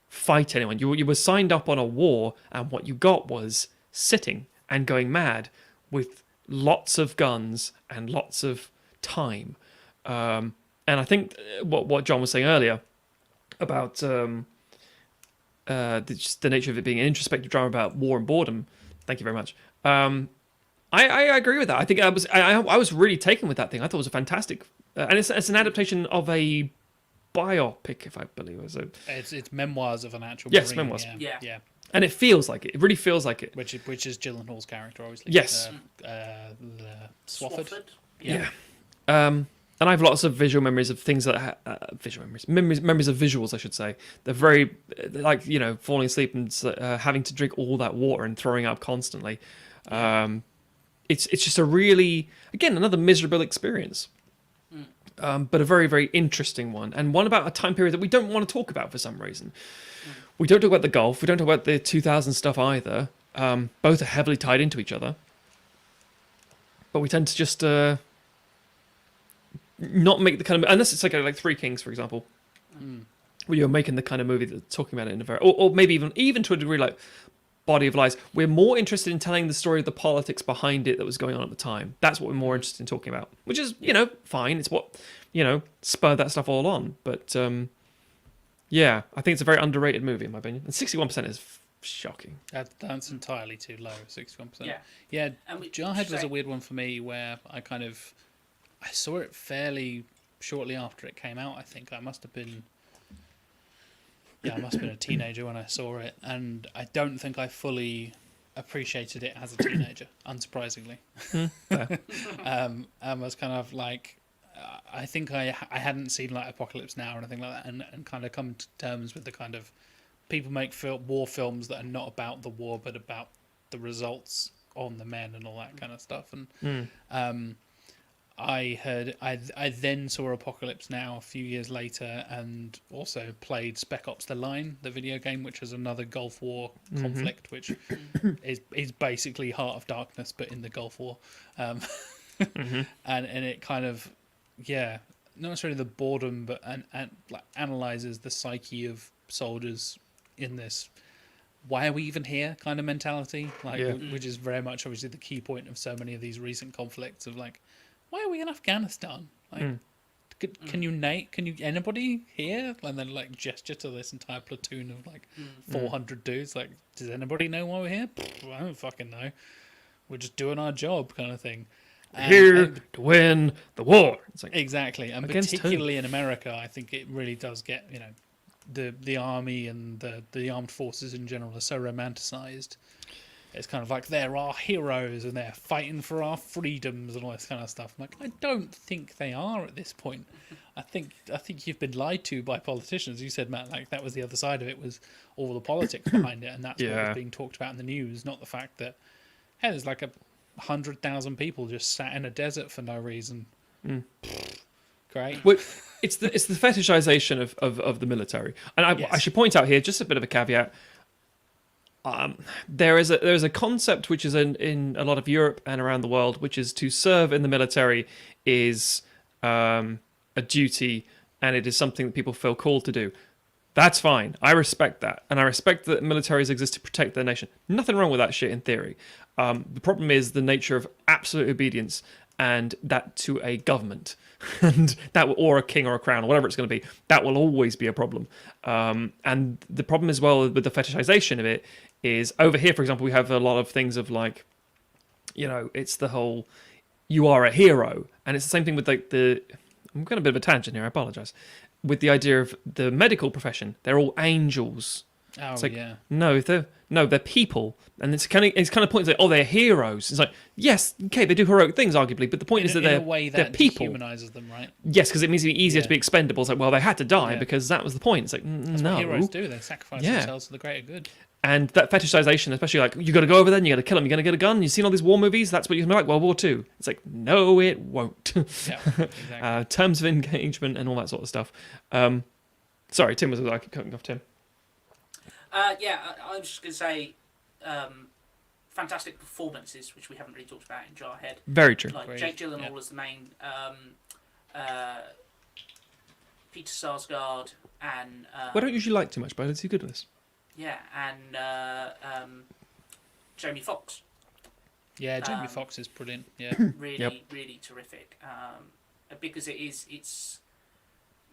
fight anyone. You were signed up on a war, and what you got was sitting and going mad with lots of guns and lots of time. And I think what John was saying earlier about just the nature of it being an introspective drama about war and boredom. Thank you very much. I agree with that. I think I was really taken with that thing. I thought it was a fantastic, and it's an adaptation of a biopic, if I believe it was. It's memoirs of an actual. Yes, Marine, memoirs. Yeah. And it feels like it. It really feels like it. Which is Gyllenhaal's character, obviously. Yes. The Swafford. Yeah. And I have lots of visual memories of things that memories of visuals, I should say. They're very like falling asleep and having to drink all that water and throwing up constantly. It's just a really, again, another miserable experience, but a very, very interesting one, and one about a time period that we don't want to talk about for some reason. We don't talk about the Gulf. We don't talk about the 2000 stuff either. Both are heavily tied into each other, but we tend to just not make the kind of, unless it's like Three Kings, for example, where you're making the kind of movie that's talking about it in a very, or maybe even to a degree like Body of Lies. We're more interested in telling the story of the politics behind it that was going on at the time. That's what we're more interested in talking about, which is fine. It's what spurred that stuff all on. But yeah, I think it's a very underrated movie in my opinion. And 61% is shocking. That's entirely too low. 61%. Yeah. Jarhead was a weird one for me, where I saw it fairly shortly after it came out. I think I must have been a teenager when I saw it, and I don't think I fully appreciated it as a teenager, unsurprisingly. I was kind of like, I think I hadn't seen like Apocalypse Now or anything like that, and kind of come to terms with the kind of people make war films that are not about the war but about the results on the men and all that kind of stuff. And I then saw Apocalypse Now a few years later, and also played Spec Ops: The Line, the video game, which is another Gulf War conflict, which is basically Heart of Darkness but in the Gulf War, and it kind of not necessarily the boredom, but and like analyzes the psyche of soldiers in this why are we even here kind of mentality, which is very much obviously the key point of so many of these recent conflicts of like, why are we in Afghanistan? Like, can you anybody here? And then like gesture to this entire platoon of like 400 dudes. Like, does anybody know why we're here? I don't fucking know. We're just doing our job, kind of thing. Here to win the war. It's like, exactly, and particularly in America, I think it really does get the army and the armed forces in general are so romanticized. It's kind of like they're our heroes and they're fighting for our freedoms and all this kind of stuff. I'm like, I don't think they are at this point. I think you've been lied to by politicians. You said, Matt, like that was the other side of it, was all the politics behind it, and that's what was being talked about in the news, not the fact that there's like 100,000 people just sat in a desert for no reason. Great. Well, it's the fetishization of the military, and I should point out here just a bit of a caveat. There is a concept which is in a lot of Europe and around the world, which is to serve in the military is a duty, and it is something that people feel called to do. That's fine. I respect that, and I respect that militaries exist to protect their nation. Nothing wrong with that shit in theory. The problem is the nature of absolute obedience, and that to a government, and or a king or a crown or whatever it's going to be. That will always be a problem. And the problem as well with the fetishization of it is over here, for example, we have a lot of things of like, it's the whole, you are a hero. And it's the same thing with like I'm going a bit of a tangent here, I apologize. With the idea of the medical profession, they're all angels. Oh, it's like, yeah. No, they're people. And it's kind of points like, they're heroes. It's like, yes, okay, they do heroic things, arguably, but the point is that they're in a way that people. Humanizes them, right? Yes, because it means it's easier to be expendable. It's like, well, they had to die because that was the point. It's like, That's no. what heroes do. They sacrifice themselves for the greater good. And that fetishization, especially like, you got to go over there and you got to kill him, you're going to get a gun, you've seen all these war movies, that's what you're going to be like, World War II. It's like, no, it won't. Yeah, exactly. Terms of engagement and all that sort of stuff. Sorry, Tim was like cutting off Tim. Yeah, I was just going to say, fantastic performances, which we haven't really talked about in Jarhead. Very true. Like Great. Jake Gyllenhaal as the main, Peter Sarsgaard, and I don't usually like too much, but it's too good at this. yeah, and Jamie Foxx. Yeah, Jamie Foxx is brilliant. Yeah. Really, really terrific. Because it's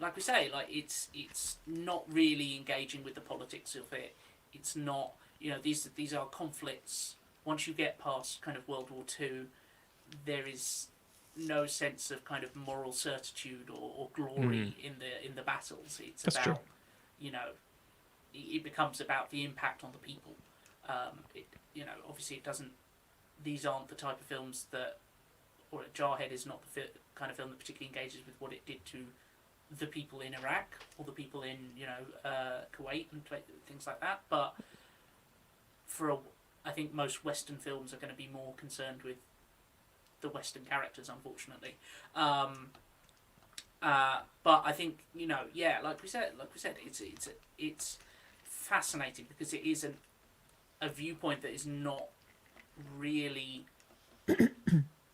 like we say, like it's not really engaging with the politics of it. It's not, these are conflicts. Once you get past kind of World War II, there is no sense of kind of moral certitude or glory in the battles. It's That's about, true. it becomes about the impact on the people. Obviously it doesn't. These aren't the type of films that, or Jarhead is not the kind of film that particularly engages with what it did to the people in Iraq or the people in Kuwait and things like that. But I think most Western films are going to be more concerned with the Western characters, unfortunately. But I think like we said, it's fascinating because it is a viewpoint that is not really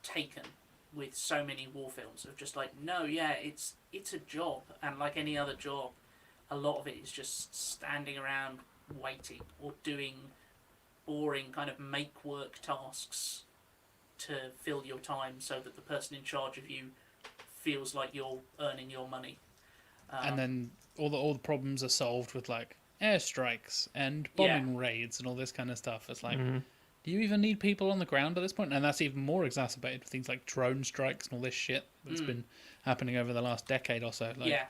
taken with so many war films of just like, no, yeah, it's a job, and like any other job, a lot of it is just standing around waiting or doing boring kind of make work tasks to fill your time so that the person in charge of you feels like you're earning your money. And then all the problems are solved with like airstrikes and bombing raids and all this kind of stuff. It's like, do you even need people on the ground at this point? And that's even more exacerbated with things like drone strikes and all this shit that's been happening over the last decade or so. Like,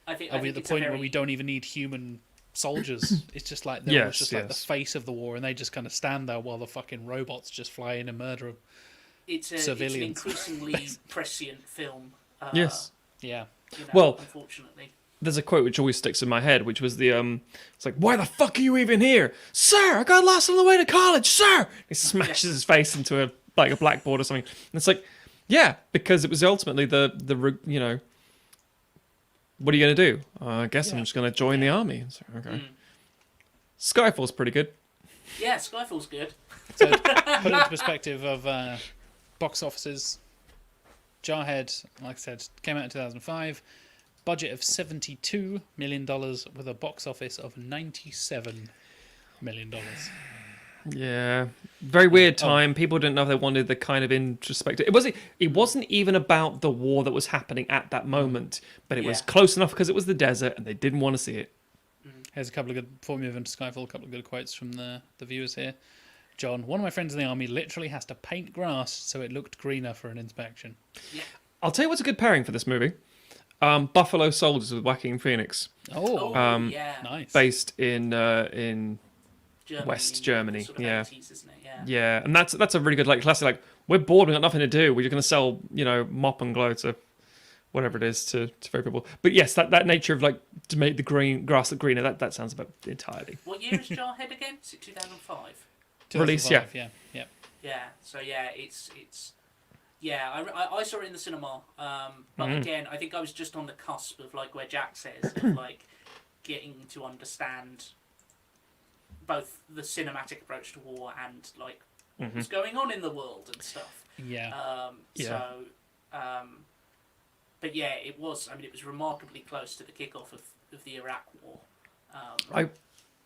I think are we at the point where we don't even need human soldiers? It's just like they're almost just like the face of the war, and they just kind of stand there while the fucking robots just fly in and murder civilians. It's an increasingly prescient film. Yes. Yeah. Well, unfortunately. There's a quote which always sticks in my head, which was it's like, why the fuck are you even here? Sir, I got lost on the way to college, sir! He smashes his face into a blackboard or something. And it's like, yeah, because it was ultimately the what are you going to do? I guess I'm just going to join the army. It's like, okay. Skyfall's pretty good. Yeah, Skyfall's good. So put into perspective of box offices, Jarhead, like I said, came out in 2005. Budget of $72 million with a box office of $97 million. Yeah, very weird time. People didn't know if they wanted the kind of introspective. It wasn't even about the war that was happening at that moment, but it was close enough because it was the desert and they didn't want to see it. Here's a couple of good, before we move into Skyfall, a couple of good quotes from the viewers here. John, one of my friends in the army literally has to paint grass so it looked greener for an inspection. Yeah. I'll tell you what's a good pairing for this movie. Buffalo Soldiers with Joaquin Phoenix. Yeah. Nice. Based in Germany, West Germany, sort of yeah. 80s, isn't it? Yeah, and that's a really good classic. We're bored, we've got nothing to do. We're just going to sell mop and glow to whatever it is to very people. But yes, that nature of to make the green grass look greener. That sounds about entirely. What year is Jarhead again? Is it 2005? Release, yeah. Yeah. So yeah, it's. Yeah, I saw it in the cinema, but again, I think I was just on the cusp of where Jack says of getting to understand both the cinematic approach to war and what's going on in the world and stuff. Yeah. But yeah, it was. I mean, it was remarkably close to the kickoff of the Iraq War.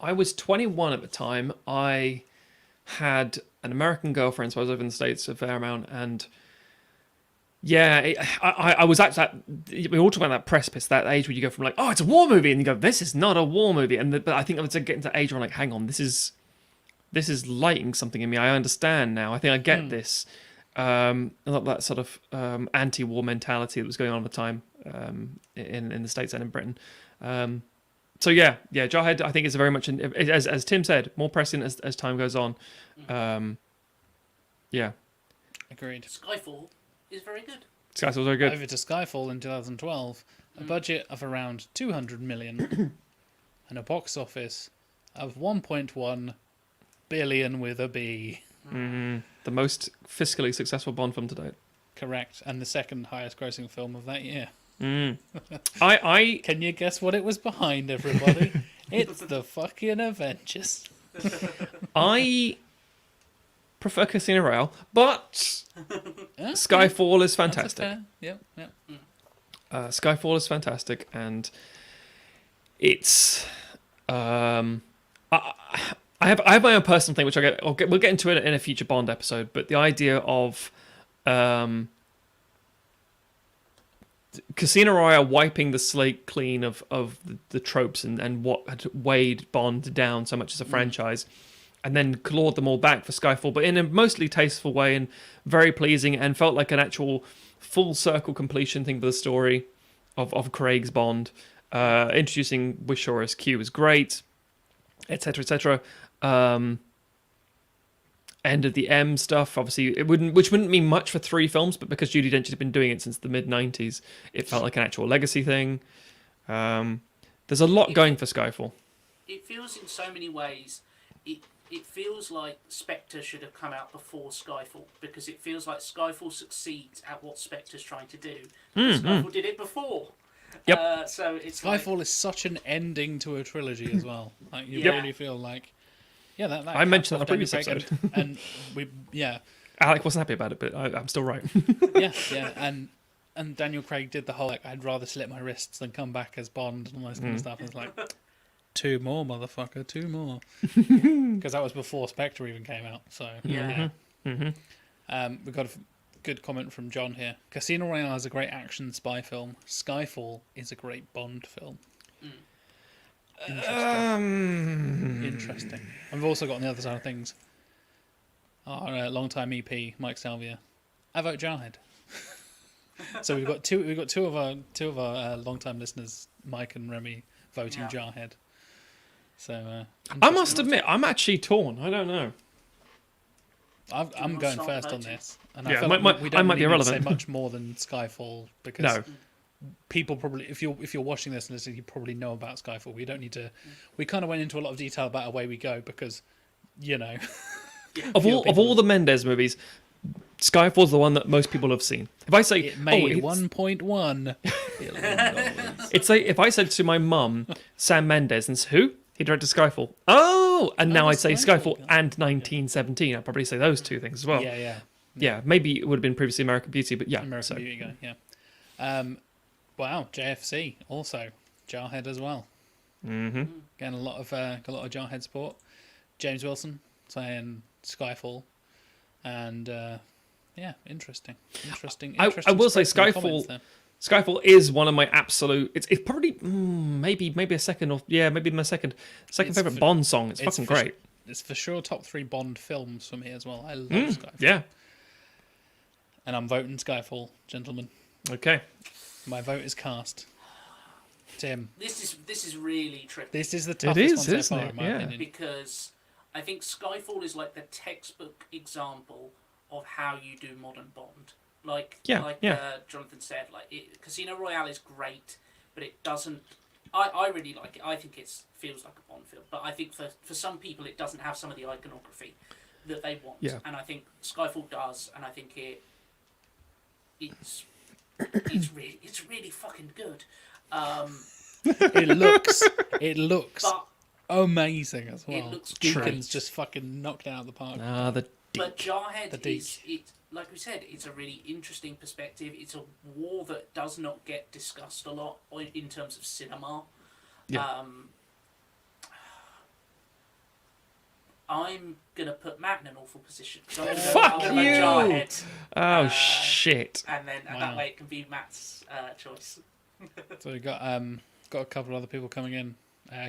I was 21 at the time. I had an American girlfriend, so I was over in the States a fair amount, and yeah, I was at that. We all talk about that precipice, that age where you go from oh, it's a war movie, and you go, this is not a war movie. But I think I was getting to that age where I'm hang on, this is lighting something in me. I understand now. I think I get this. That sort of anti-war mentality that was going on at the time in the States and in Britain. So yeah, Jarhead I think is very much as Tim said, more prescient as time goes on. Yeah, agreed. Skyfall is very good. Skyfall's very good. Over to Skyfall in 2012, a budget of around $200 million and a box office of $1.1 billion with a B. The most fiscally successful Bond film to date. Correct, and the second highest grossing film of that year. I Can you guess what it was behind, everybody? It's the fucking Avengers. I prefer Casino Royale, but Yeah, Skyfall is that's a fantastic. fair- Yep, yep. Skyfall is fantastic, and it's I have my own personal thing, which we'll get into it in a future Bond episode. But the idea of Casino Royale wiping the slate clean of the tropes and what had weighed Bond down so much as a franchise, and then clawed them all back for Skyfall, but in a mostly tasteful way and very pleasing, and felt like an actual full circle completion thing for the story of Craig's Bond. Introducing Wishaw as Q was great, etc., etc. End of the M stuff, obviously, which wouldn't mean much for 3 films, but because Judi Dench had been doing it since the mid '90s, it felt like an actual legacy thing. There's a lot going for Skyfall. It feels in so many ways. It feels like Spectre should have come out before Skyfall, because it feels like Skyfall succeeds at what Spectre's trying to do. Skyfall did it before. Yep. So it's Skyfall is such an ending to a trilogy as well. Like you Yeah. really feel like, that I mentioned that caps on a off previous Daniel Craig and we, Alec wasn't happy about it, but I'm still right. and Daniel Craig did the whole like, I'd rather slit my wrists than come back as Bond and all this kind of stuff. And it's like, 2 more, motherfucker, 2 more, because that was before Spectre even came out. So Yeah. we've got a good comment from John here. Casino Royale is a great action spy film. Skyfall is a great Bond film. Interesting. And we've also got on the other side of things our long-time EP Mike Salvia. I vote Jarhead. So we've got two of our long-time listeners, Mike and Remy, voting Jarhead. So I must admit, I'm actually torn. I don't know. I'm want to going start first on voting? this, and Yeah, I feel like we I don't might be really need to say irrelevant. much more than Skyfall because No. people probably, if you're watching this and listening, you probably know about Skyfall. We don't need to. We kind of went into a lot of detail about Away We Go because, Of all the Mendes movies, Skyfall's the one that most people have seen. If I say it made it's- $1.1 billion. It's like if I said to my mum, Sam Mendes, and who? He directed Skyfall. Oh, and now I'd say Skyfall. Skyfall and 1917. I'd probably say those 2 things as well. Yeah. Maybe it would have been previously American Beauty, but yeah. American so. Beauty guy. Yeah. Wow. JFC also Jarhead as well. Mm-hmm. Again, a lot of Jarhead support. James Wilson saying Skyfall, and interesting. I will say spread from the comments there. Skyfall is one of my absolute. It's probably maybe a second or maybe my second favorite for- Bond song. It's it's fucking for great. It's for sure top 3 Bond films for me as well. I love Skyfall. Yeah. And I'm voting Skyfall, gentlemen. Okay. My vote is cast. Tim, This is really tricky this is the It toughest is, one so isn't far, it? in my Yeah. opinion. because I think Skyfall is like the textbook example of how you do modern Bond. Like Jonathan said, Casino Royale is great, but it doesn't. I really like it. I think it feels like a Bond film, but I think for some people it doesn't have some of the iconography that they want. Yeah. And I think Skyfall does, and I think it's really fucking good. It looks But amazing as well. It looks Deacon's great. just fucking knocked it out of the park. But Jarhead The is, like we said, it's a really interesting perspective. It's a war that does not get discussed a lot in terms of cinema. Yeah. I'm gonna put Matt in an awful position. So I'm Fuck gonna you! vote Jarhead, Oh shit. and Wow. that way it can be Matt's choice. So we've got a couple of other people coming in.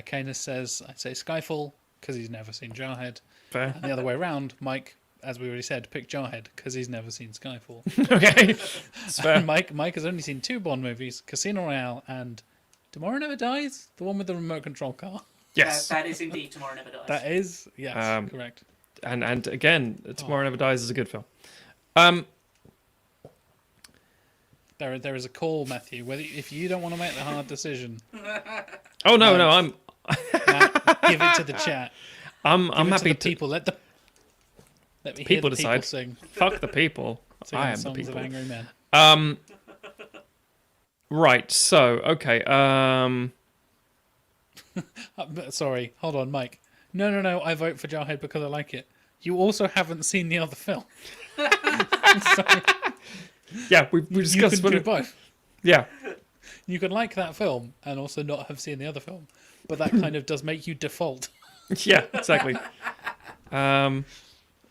Canis says, I'd say Skyfall, because he's never seen Jarhead. Fair. And the other way around, Mike, as we already said, picked Jarhead, because he's never seen Skyfall. Okay. It's fair. And Mike has only seen 2 Bond movies, Casino Royale and Tomorrow Never Dies, the one with the remote control car. Yes. That is indeed Tomorrow Never Dies. That is, yes, correct. And again, Tomorrow Never Dies is a good film. There is a call, Matthew. If you don't want to make the hard decision, Oh no, I'm Matt, give it to the chat. I'm Give it happy to to. the people. Let me People hear the decide. people sing. Fuck the people. Singing I am the songs of people. angry men. Right. So okay. Sorry, hold on, Mike. No. I vote for Jarhead because I like it. You also haven't seen the other film. So Yeah, we you discussed. can do both. Yeah. You can like that film and also not have seen the other film, but that kind of does make you default. Yeah. Exactly. Sorry,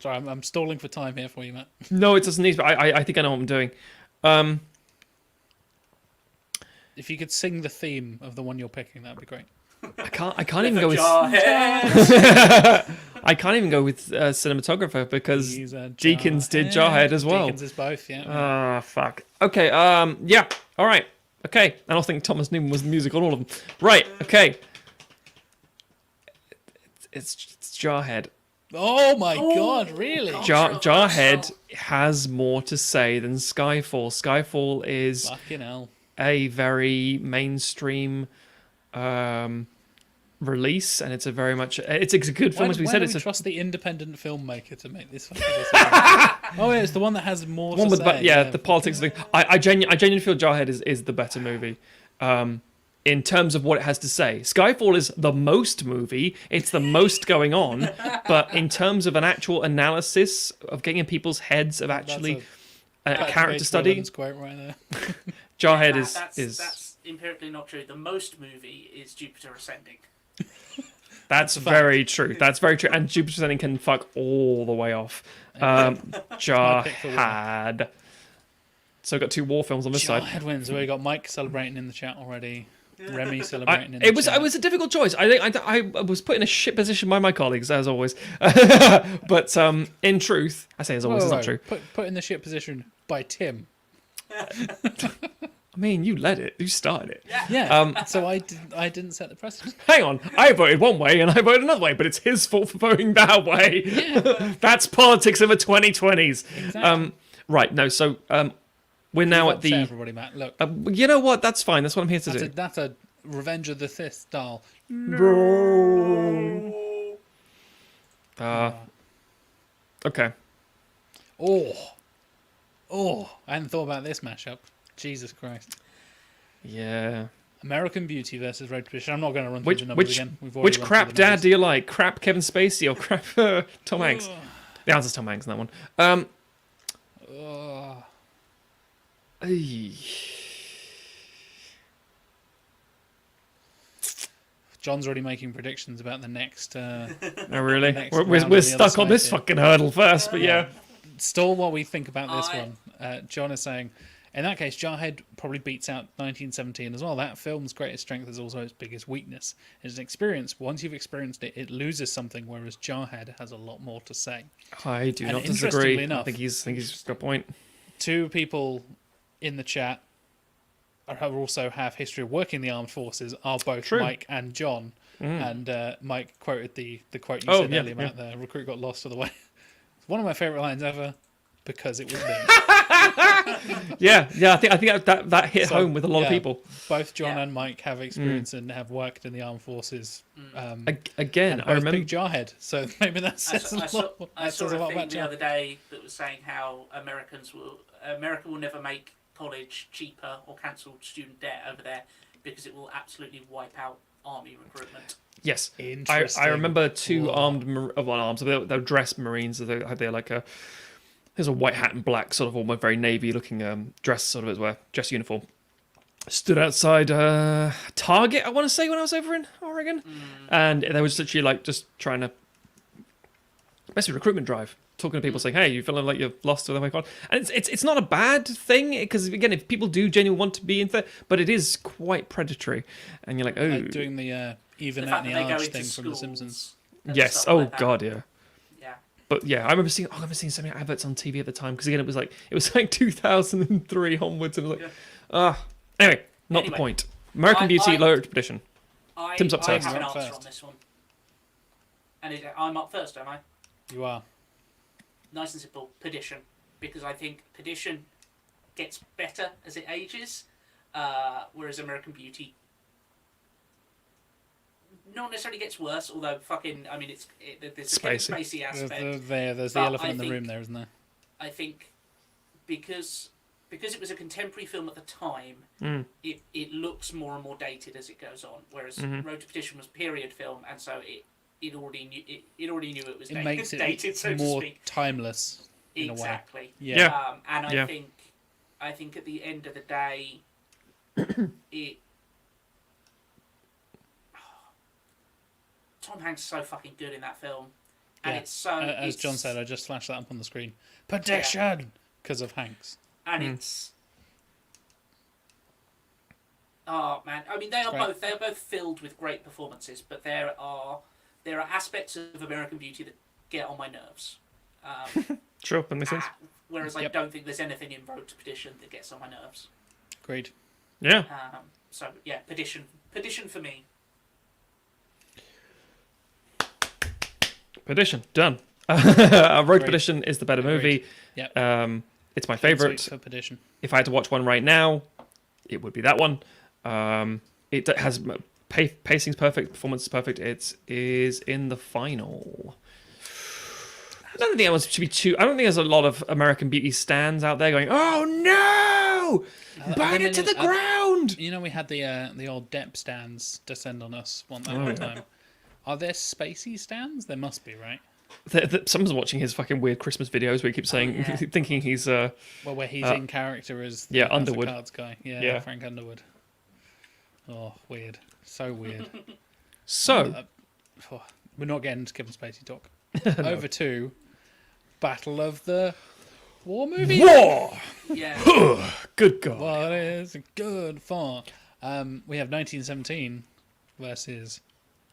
I'm stalling for time here for you, Matt. No, it doesn't need. But I think I know what I'm doing. If you could sing the theme of the one you're picking, that'd be great. I can't even go with. Jarhead. I can't even go with cinematographer because He's a Deakins did Jarhead as well. Deakins is both, yeah. Ah, fuck. Okay, yeah, all right. Okay, I don't think Thomas Newman was the music on all of them. Right, okay. It's Jarhead. Oh my god, really? Jarhead has more to say than Skyfall. Skyfall is Fucking hell. a very mainstream release, and it's a very much it's a good film. As we Why said, do it's we a trust the independent filmmaker to make this fucking decision? Oh, yeah, it's the one that has more one to with say. the politics thing. I genuinely feel Jarhead is the better movie. In terms of what it has to say, Skyfall is the most movie. It's the most going on, but in terms of an actual analysis of getting in people's heads of actually a character study, Quote right there. Jarhead That's empirically not true. The most movie is Jupiter Ascending. That's very true. That's very true. And Jupiter Ascending can fuck all the way off. Jarhead. So we've got 2 war films on this side. Jarhead wins. We got Mike celebrating in the chat already. Remy celebrating in the chat. It was a difficult choice. I was put in a shit position by my colleagues, as always. But in truth, I say as always, it's not true. Put in the shit position by Tim. I mean, you led it. You started it. Yeah. So I didn't set the precedent. Hang on. I voted one way and I voted another way, but it's his fault for voting that way. Yeah. That's politics of the 2020s. Exactly. Right. No. So we're now at the. Everybody, Matt. Look. You know what? That's fine. That's what I'm here to do. That's a Revenge of the Sith style. No. Okay. Oh, I hadn't thought about this mashup. Jesus Christ. Yeah. American Beauty versus Road to Perdition. I'm not going to run through the numbers again. Which crap dad do you like? Crap Kevin Spacey or crap Tom Hanks? The answer's Tom Hanks in that one. John's already making predictions about the next. Oh, really? next We're round on we're the stuck other on this side here. fucking hurdle first, but yeah. Still, what we think about this one. John is saying, in that case, Jarhead probably beats out 1917 as well. That film's greatest strength is also its biggest weakness. It's an experience. Once you've experienced it, it loses something, whereas Jarhead has a lot more to say. I do And not interestingly disagree. enough, I think he's got a point. 2 people in the chat who also have history of working in the armed forces are both True. Mike and John. And Mike quoted the quote you said earlier about the recruit got lost on the way. It's one of my favourite lines ever because it was me. Yeah. I think that hit home with a lot of people. Both John and Mike have experience and have worked in the armed forces. Again, I remember big Jarhead, so maybe that says a lot. I That saw says a a lot thing about the other Jarhead. day that was saying how America will never make college cheaper or cancel student debt over there because it will absolutely wipe out army recruitment. Yes, Interesting. I remember 2 arms. They're dressed Marines. They're like there's a white hat and black sort of almost very navy looking dress sort of as well, dress uniform. Stood outside Target, I want to say, when I was over in Oregon, and they was literally like just trying to basically recruitment drive, talking to people saying, "Hey, you feeling like you're lost or something?" And it's not a bad thing because again, if people do genuinely want to be in there, but it is quite predatory, and you're like, oh, Like doing the even The out fact the that they go arch into thing from The schools Simpsons. and yes, stuff oh like that. god, yeah. Yeah. But yeah, I remember seeing so many adverts on TV at the time because again, it was like 2003 onwards, and it was like, anyway, not the point. American Beauty, Lower Expedition. Tim's up I first. have an You're up answer first. on this one. And I'm up first, am I? You are. Nice and simple. Perdition. Because I think Perdition gets better as it ages, whereas American Beauty not necessarily gets worse, although fucking, I mean, there's a Spacey. Kevin Spacey aspect. There's the But elephant I in the think- room there, isn't there? I think because it was a contemporary film at the time, it looks more and more dated as it goes on. Whereas Road to Perdition was a period film, and so it already knew it was It makes it dated, so more to speak. timeless in a way. Exactly. Yeah. And Yeah. I think at the end of the day, it. Tom Hanks is so fucking good in that film, and Yeah. it's so. As John said, I just flashed that up on the screen. Perdition! Because of Hanks. and it's. Oh man! I mean, they are both filled with great performances, but there are aspects of American Beauty that get on my nerves. Sure, that makes sense. Whereas I Yep. don't think there's anything in Road to Perdition that gets on my nerves. Agreed. Yeah. So yeah, Perdition for me. Perdition, done. Road to Perdition is the better Agreed. movie. Yep. It's my Sweet favourite. for Perdition. If I had to watch one right now, it would be that one. It has pacing's perfect, performance is perfect. It is in the final. I don't think anyone should be too. I don't think there's a lot of American Beauty stans out there going, "Oh no, burn it to the ground." You know, we had the old Depp stands descend on us one time. Are there Spacey stands? There must be, right? Someone's watching his fucking weird Christmas videos where he keeps saying, thinking he's Well, where he's in character as Underwood. as a cards guy. Yeah. Frank Underwood. Oh, weird. So weird. so. We're not getting to Kevin Spacey talk. Over to Battle of the War movie. War. Yeah. Good God. What is good for? We have 1917 versus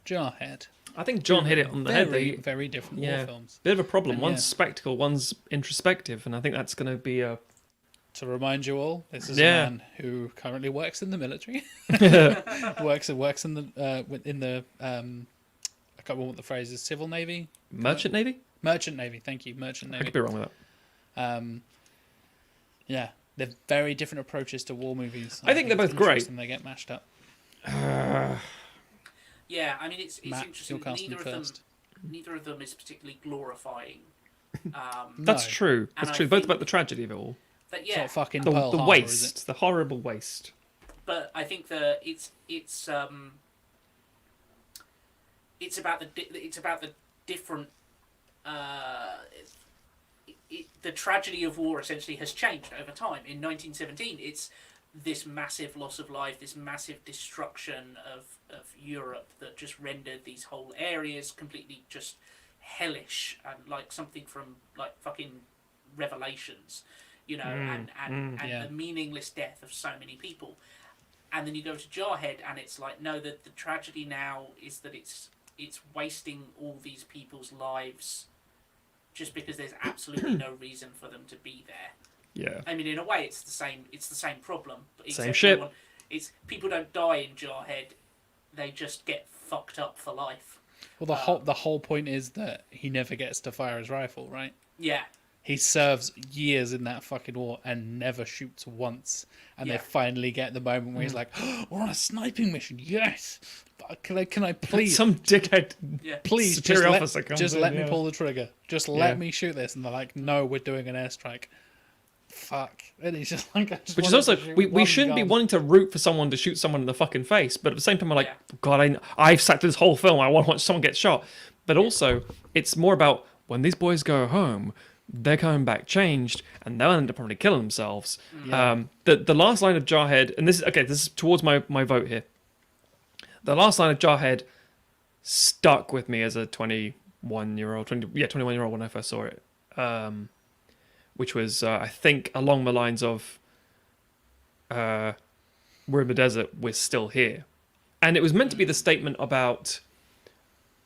Jarhead. I think John hit it on the head. Very, very different war films. Bit of a problem. And One's spectacle, one's introspective, and I think that's going to be a. To remind you all, this is Yeah. a man who currently works in the military. works in the I can't remember what the phrase is. Civil Navy, Merchant Navy. Merchant Navy. Thank you, Merchant I Navy. could be wrong with that. Yeah, they're very different approaches to war movies. I think they're both great. And they get mashed up. Yeah, I mean it's Matt, interesting. you'll cast them first. Neither of them is particularly glorifying. That's No. true. And That's I true. Both think- about the tragedy of it all. But It's yeah, not fucking The Pearl Harbor, is waste, the horrible waste. but I think it's about the different. The tragedy of war essentially has changed over time. In 1917, it's this massive loss of life, this massive destruction of Europe that just rendered these whole areas completely just hellish and like something from like fucking Revelations, you know, and yeah. the meaningless death of so many people. And then you go to Jarhead, and it's like, no, the tragedy now is that it's wasting all these people's lives just because there's absolutely no reason for them to be there. Yeah. I mean, in a way, it's the same problem. But Same except shit. It's people don't die in Jarhead; they just get fucked up for life. Well, the whole point is that he never gets to fire his rifle, right? Yeah, He serves years in that fucking war and never shoots once. And Yeah. they finally get the moment where he's like, oh, "We're on a sniping mission, yes! But can I please, Some dickhead. yeah. please superior officer comes just in, let me yeah. pull the trigger. Just Yeah. let me shoot this." And they're like, "No, we're doing an airstrike." Fuck. And he's just like, I just Which is wanted also to shoot we one shouldn't be gun. wanting to root for someone to shoot someone in the fucking face, but at the same time we're like, Yeah. God, I've sat through this whole film. I want to watch someone get shot. But also, it's more about when these boys go home, they're coming back changed, and they'll end up probably killing themselves. Yeah. The last line of Jarhead, and this is towards my vote here. The last line of Jarhead stuck with me as a 21-year-old when I first saw it. Which was, I think, along the lines of, we're in the desert, we're still here. And it was meant to be the statement about,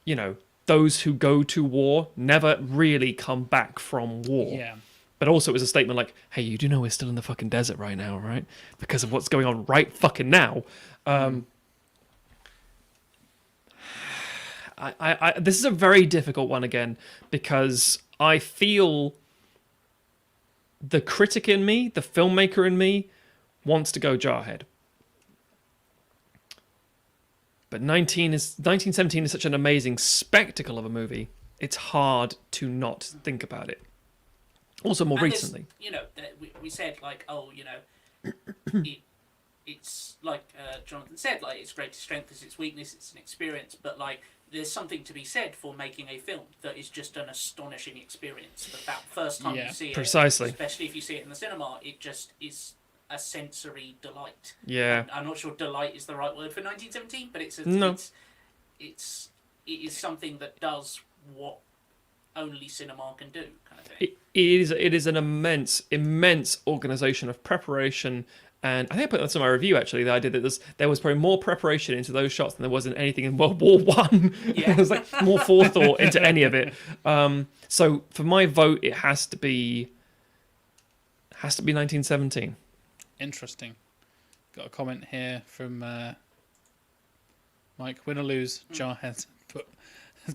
you know, those who go to war never really come back from war. Yeah. But also it was a statement like, hey, you do know we're still in the fucking desert right now, right? Because of what's going on right fucking now. This is a very difficult one again, because I feel the critic in me, the filmmaker in me, wants to go Jarhead. But 1917 is such an amazing spectacle of a movie. It's hard to not think about it. Also, more recently, we said like, it's like Jonathan said, like its greatest strength is its weakness. It's an experience, but like there's something to be said for making a film that is just an astonishing experience. But that first time you see precisely. it, especially if you see it in the cinema, it just is a sensory delight. Yeah, I'm not sure delight is the right word for 1917, but it is something that does what only cinema can do, kind of thing. It is an immense organisation of preparation, and I think I put that in my review actually. The idea that there was probably more preparation into those shots than there was in anything in World War One. Yeah. There's like more forethought into any of it. So for my vote, it has to be 1917. Interesting. Got a comment here from Mike. Win or lose, Jarhead. But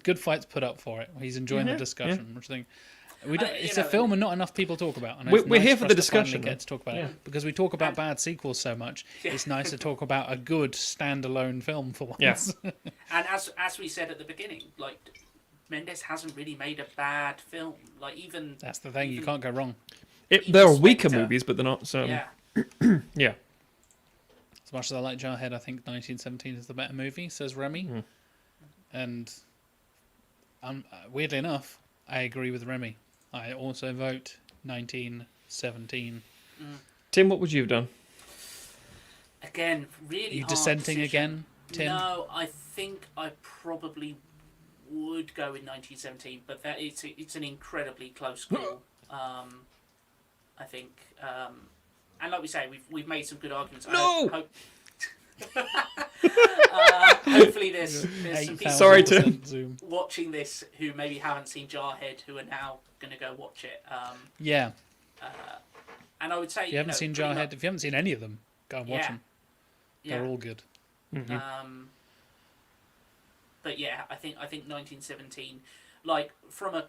good fights put up for it. He's enjoying the discussion, which I think it's a film and not enough people talk about. And we're here for the discussion. Get to talk about it because we talk about bad sequels so much. Yeah. It's nice to talk about a good standalone film for once. Yes. And as we said at the beginning, like Mendes hasn't really made a bad film. Like even that's the thing. You can't go wrong. There are weaker movies, but they're not. Yeah. Yeah. As much as I like Jarhead, I think 1917 is the better movie, says Remy. And weirdly enough, I agree with Remy. I also vote 1917. Tim, what would you have done? Again, really. Are you hard dissenting decision. Again, Tim? No, I think I probably would go with 1917, but it's an incredibly close call. I think, and like we say, we've made some good arguments. No. Hopefully there's some people Sorry, Tim. watching this who maybe haven't seen Jarhead who are now going to go watch it. Yeah. And I would say if you haven't seen Jarhead, if you haven't seen any of them, go and watch them. Yeah. They're all good. But yeah, I think 1917, like from a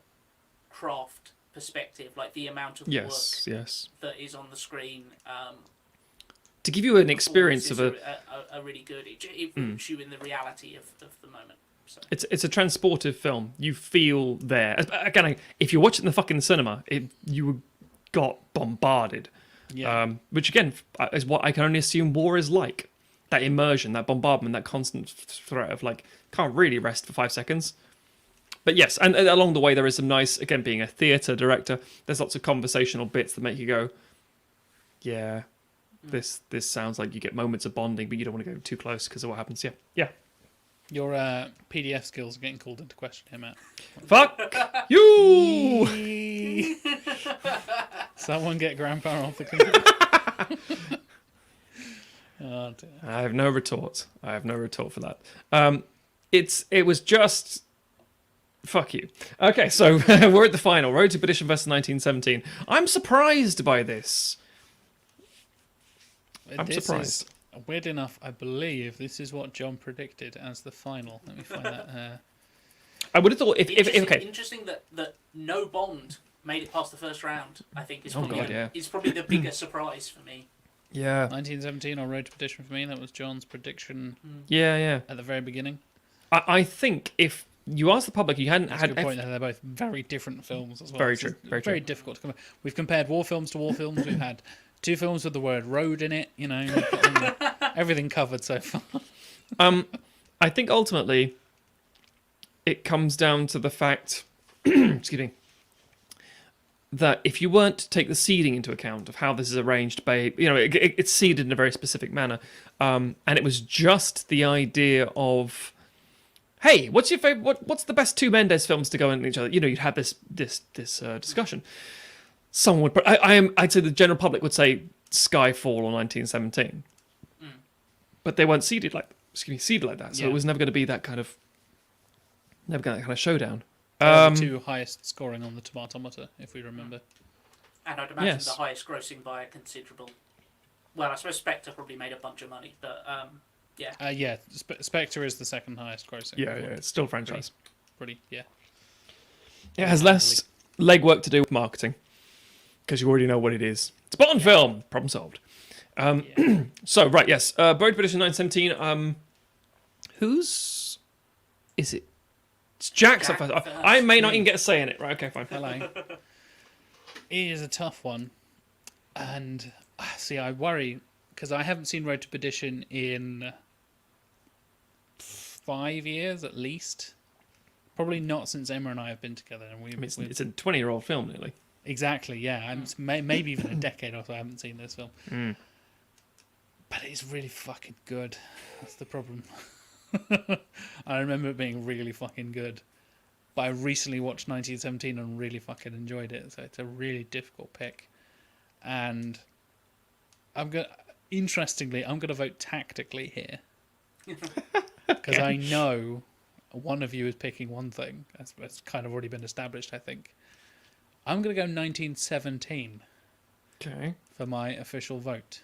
craft perspective, like the amount of work that is on the screen. To give you an experience of are really good. It roots you in the reality of the moment. So. It's a transportive film. You feel there. Again, if you watch it in the fucking cinema, you got bombarded. Yeah. Which again is what I can only assume war is like. That immersion, that bombardment, that constant threat of like can't really rest for 5 seconds. But yes, and along the way there is some nice, again being a theatre director, there's lots of conversational bits that make you go, yeah. This sounds like you get moments of bonding, but you don't want to go too close because of what happens. Yeah. Your PDF skills are getting called into question here, Matt. Fuck you! Someone get Grandpa off the computer. Oh, dear. I have no retort. For that. It was just fuck you. Okay, so we're at the final. Road to Perdition versus 1917. I'm surprised by this. I'm surprised. Weird enough, I believe this is what John predicted as the final. Let me find that. I would have thought if interesting that no Bond made it past the first round. I think is it's probably the bigger surprise for me. Yeah. 1917 or Road to Perdition for me. That was John's prediction. Yeah. At the very beginning. I think if you ask the public, you hadn't had. That's a good point. They're both very different films as well. Very true. Very difficult to compare. We've compared war films to war films. We've had 2 films with the word road in it. You know, we've got everything covered so far. I think ultimately it comes down to the fact, excuse me, that if you weren't to take the seeding into account of how this is arranged by, it's seeded in a very specific manner, and it was just the idea of, hey, what's your favorite? What's the best 2 Mendes films to go in each other? You'd have this discussion. Someone would, I'd say the general public would say Skyfall or 1917, but they weren't seeded like that. So it was never going to be that kind of showdown. The 2 highest scoring on the tomatometer, if we remember. And I'd imagine the highest grossing by a considerable. Well, I suppose Spectre probably made a bunch of money, but yeah. Spectre is the second highest grossing. Yeah, it's still a franchise. Pretty. It has less legwork to do with marketing because you already know what it is. It's a Bond film. Problem solved. So right, yes, Road to Perdition 1917. Who's... Is it... It's Jack's Jack up first. first. I may not even get a say in it. Right, okay, fine. Hello. It is a tough one. And, see, I worry, because I haven't seen Road to Perdition in 5 years at least. Probably not since Emma and I have been together. And I mean, it's a 20-year-old film, nearly. Exactly, yeah. And maybe even a decade or so I haven't seen this film. Mm. But it's really fucking good. That's the problem. I remember it being really fucking good. But I recently watched 1917 and really fucking enjoyed it. So it's a really difficult pick. And interestingly, I'm going to vote tactically here. Because I know one of you is picking one thing. That's kind of already been established, I think. I'm going to go 1917 Okay. for my official vote.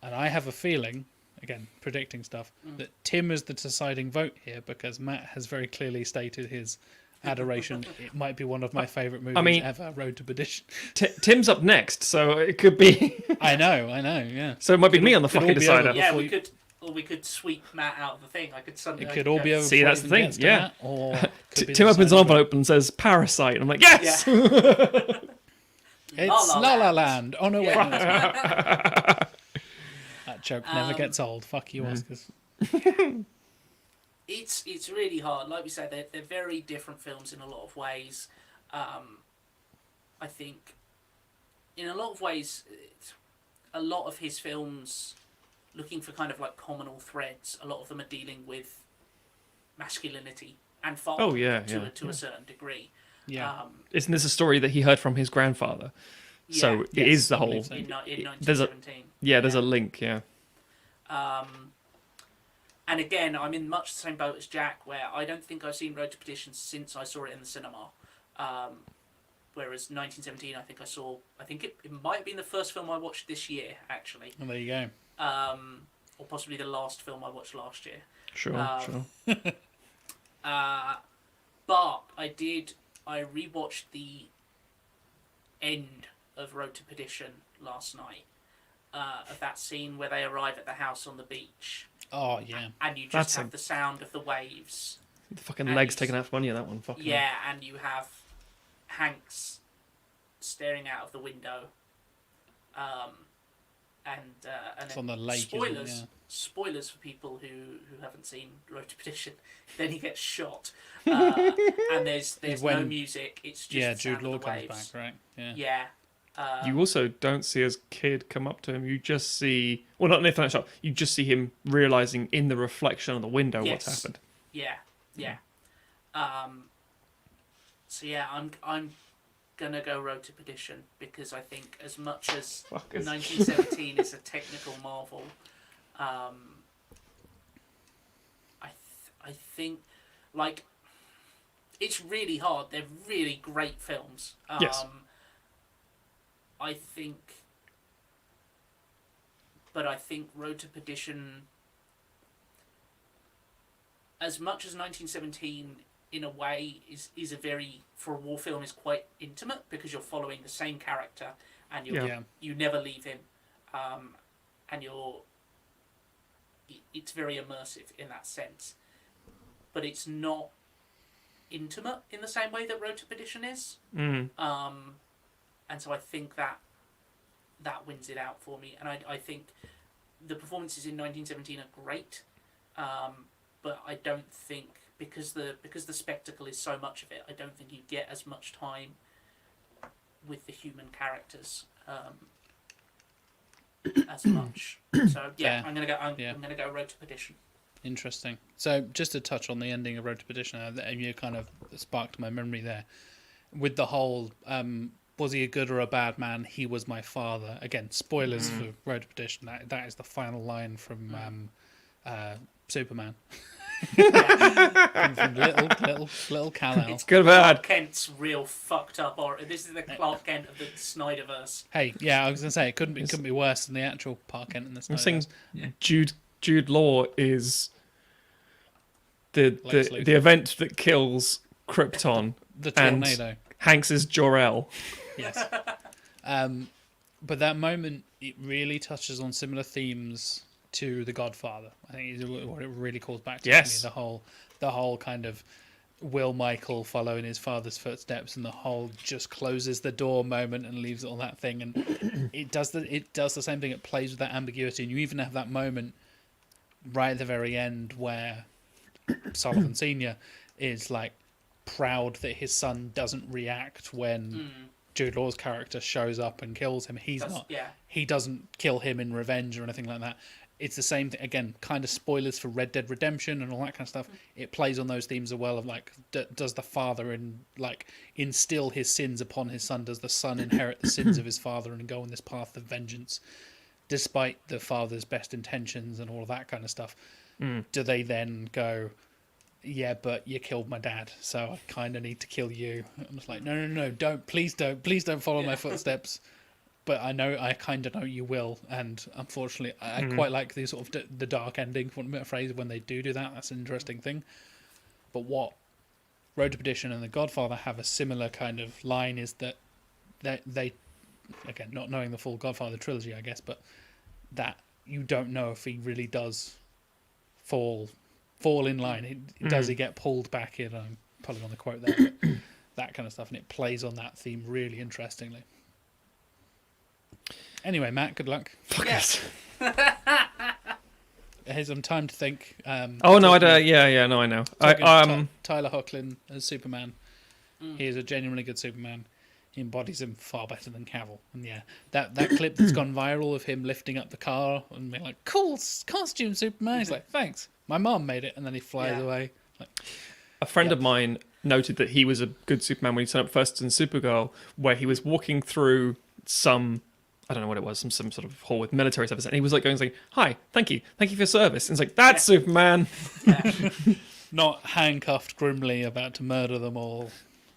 And I have a feeling, again, predicting stuff, that Tim is the deciding vote here because Matt has very clearly stated his adoration. It might be one of my favourite movies ever, Road to Perdition. Tim's up next, so it could be... I know, yeah. So it might be me on the could all fucking be decider. over. Yeah, Before we you- could, or we could sweep Matt out of the thing. I could suddenly. It could all be over. See, before that's it the even thing, gets to yeah. Matt, or could be Tim the opens an deciding vote. envelope and says Parasite. And I'm like, yes! Yeah. It's La La La La Land. Land. Oh no, wait. Yeah. No, it's not. That joke never gets old. Fuck you, Oscars. It's really hard. Like we said, they're very different films in a lot of ways. I think, in a lot of ways, a lot of his films, looking for kind of like communal threads, a lot of them are dealing with masculinity and fatherhood Oh, yeah, to a certain degree. Yeah. Isn't this a story that he heard from his grandfather? So it Yes, is the I whole... believe so. in There's a 1917. there's a link, yeah. And again, I'm in much the same boat as Jack, where I don't think I've seen Road to Perdition since I saw it in the cinema. Whereas 1917, I think it might have been the first film I watched this year, actually. Well, there you go. Or possibly the last film I watched last year. Sure. But I rewatched the end of Road to Perdition last night. Of that scene where they arrive at the house on the beach. Oh, yeah. And you just That's have the sound of the waves. The fucking And legs you- taken out from under you, that one. Fucking Yeah, and you have Hanks staring out of the window. And It's then on the lake, isn't it? spoilers. Yeah. Spoilers for people who haven't seen Road to Perdition. Then he gets shot, and there's When- no music. It's just Yeah, the Jude sound of Law the comes waves. back, right? Yeah. Yeah. You also don't see his kid come up to him. You just see... Well, not in the final shot. You just see him realising in the reflection of the window Yes. what's happened. Yeah. So yeah, I'm gonna go Road to Perdition because I think as much as Fuckers. 1917 is a technical marvel, I think like it's really hard. They're really great films. Yes. I think Road to Perdition, as much as 1917 in a way is a very, for a war film, is quite intimate because you're following the same character and Yeah. you never leave him, and it's very immersive in that sense, but it's not intimate in the same way that Road to Perdition is. Mm. And so I think that wins it out for me. And I think the performances in 1917 are great, but I don't think because the spectacle is so much of it, I don't think you get as much time with the human characters as much. So yeah, Fair. I'm gonna go. I'm Yeah. gonna go Road to Perdition. Interesting. So just to touch on the ending of Road to Perdition, you kind of sparked my memory there. With the whole, was he a good or a bad man? He was my father. Again, spoilers for Road to Perdition. That is the final line from Superman. from little Kal-El. It's Good Clark bad. Kent's real fucked up, or this is the Clark Kent of the Snyderverse. Hey, yeah, I was gonna say it couldn't be worse than the actual Park Kent in this. I'm saying Jude Law is the Lex Luthor. the event that kills Krypton. The and tornado. Hanks is Jor-El. Yes. But that moment, it really touches on similar themes to The Godfather. I think is what it really calls back to. Yes. To me. The whole kind of Will Michael following his father's footsteps, and the whole just closes the door moment and leaves all that thing, and it does the same thing. It plays with that ambiguity, and you even have that moment right at the very end where Sullivan Senior is like proud that his son doesn't react when Jude Law's character shows up and kills him. He doesn't kill him in revenge or anything like that. It's the same thing again, kind of spoilers for Red Dead Redemption and all that kind of stuff. It plays on those themes as well of like, does the father instill his sins upon his son? Does the son inherit the sins of his father and go on this path of vengeance, despite the father's best intentions and all of that kind of stuff? Do they then go, yeah, but you killed my dad, so I kind of need to kill you? I'm just like, no, please don't follow my footsteps. But I kind of know you will, and unfortunately, I quite like the sort of the dark ending, for a phrase, when they do that. That's an interesting thing. But what Road to Perdition and The Godfather have a similar kind of line is that they again, not knowing the full Godfather trilogy, I guess, but that you don't know if he really does fall in line. Does he get pulled back in? I'm pulling on the quote there, but that kind of stuff, and it plays on that theme really interestingly. Anyway, Matt, good luck. Yes. Here's some time to think. I know. Tyler Hoechlin as Superman. He is a genuinely good Superman. He embodies him far better than Cavill. And yeah, that clip that's gone viral of him lifting up the car and being like, "Cool costume, Superman." He's like, "Thanks, my mom made it," and then he flies away. Like, a friend of mine noted that he was a good Superman when he turned up first in Supergirl, where he was walking through some, I don't know what it was, some sort of hall with military service, and he was like going like, "Hi, thank you for your service." And it's like, that's Superman. Not handcuffed grimly about to murder them all.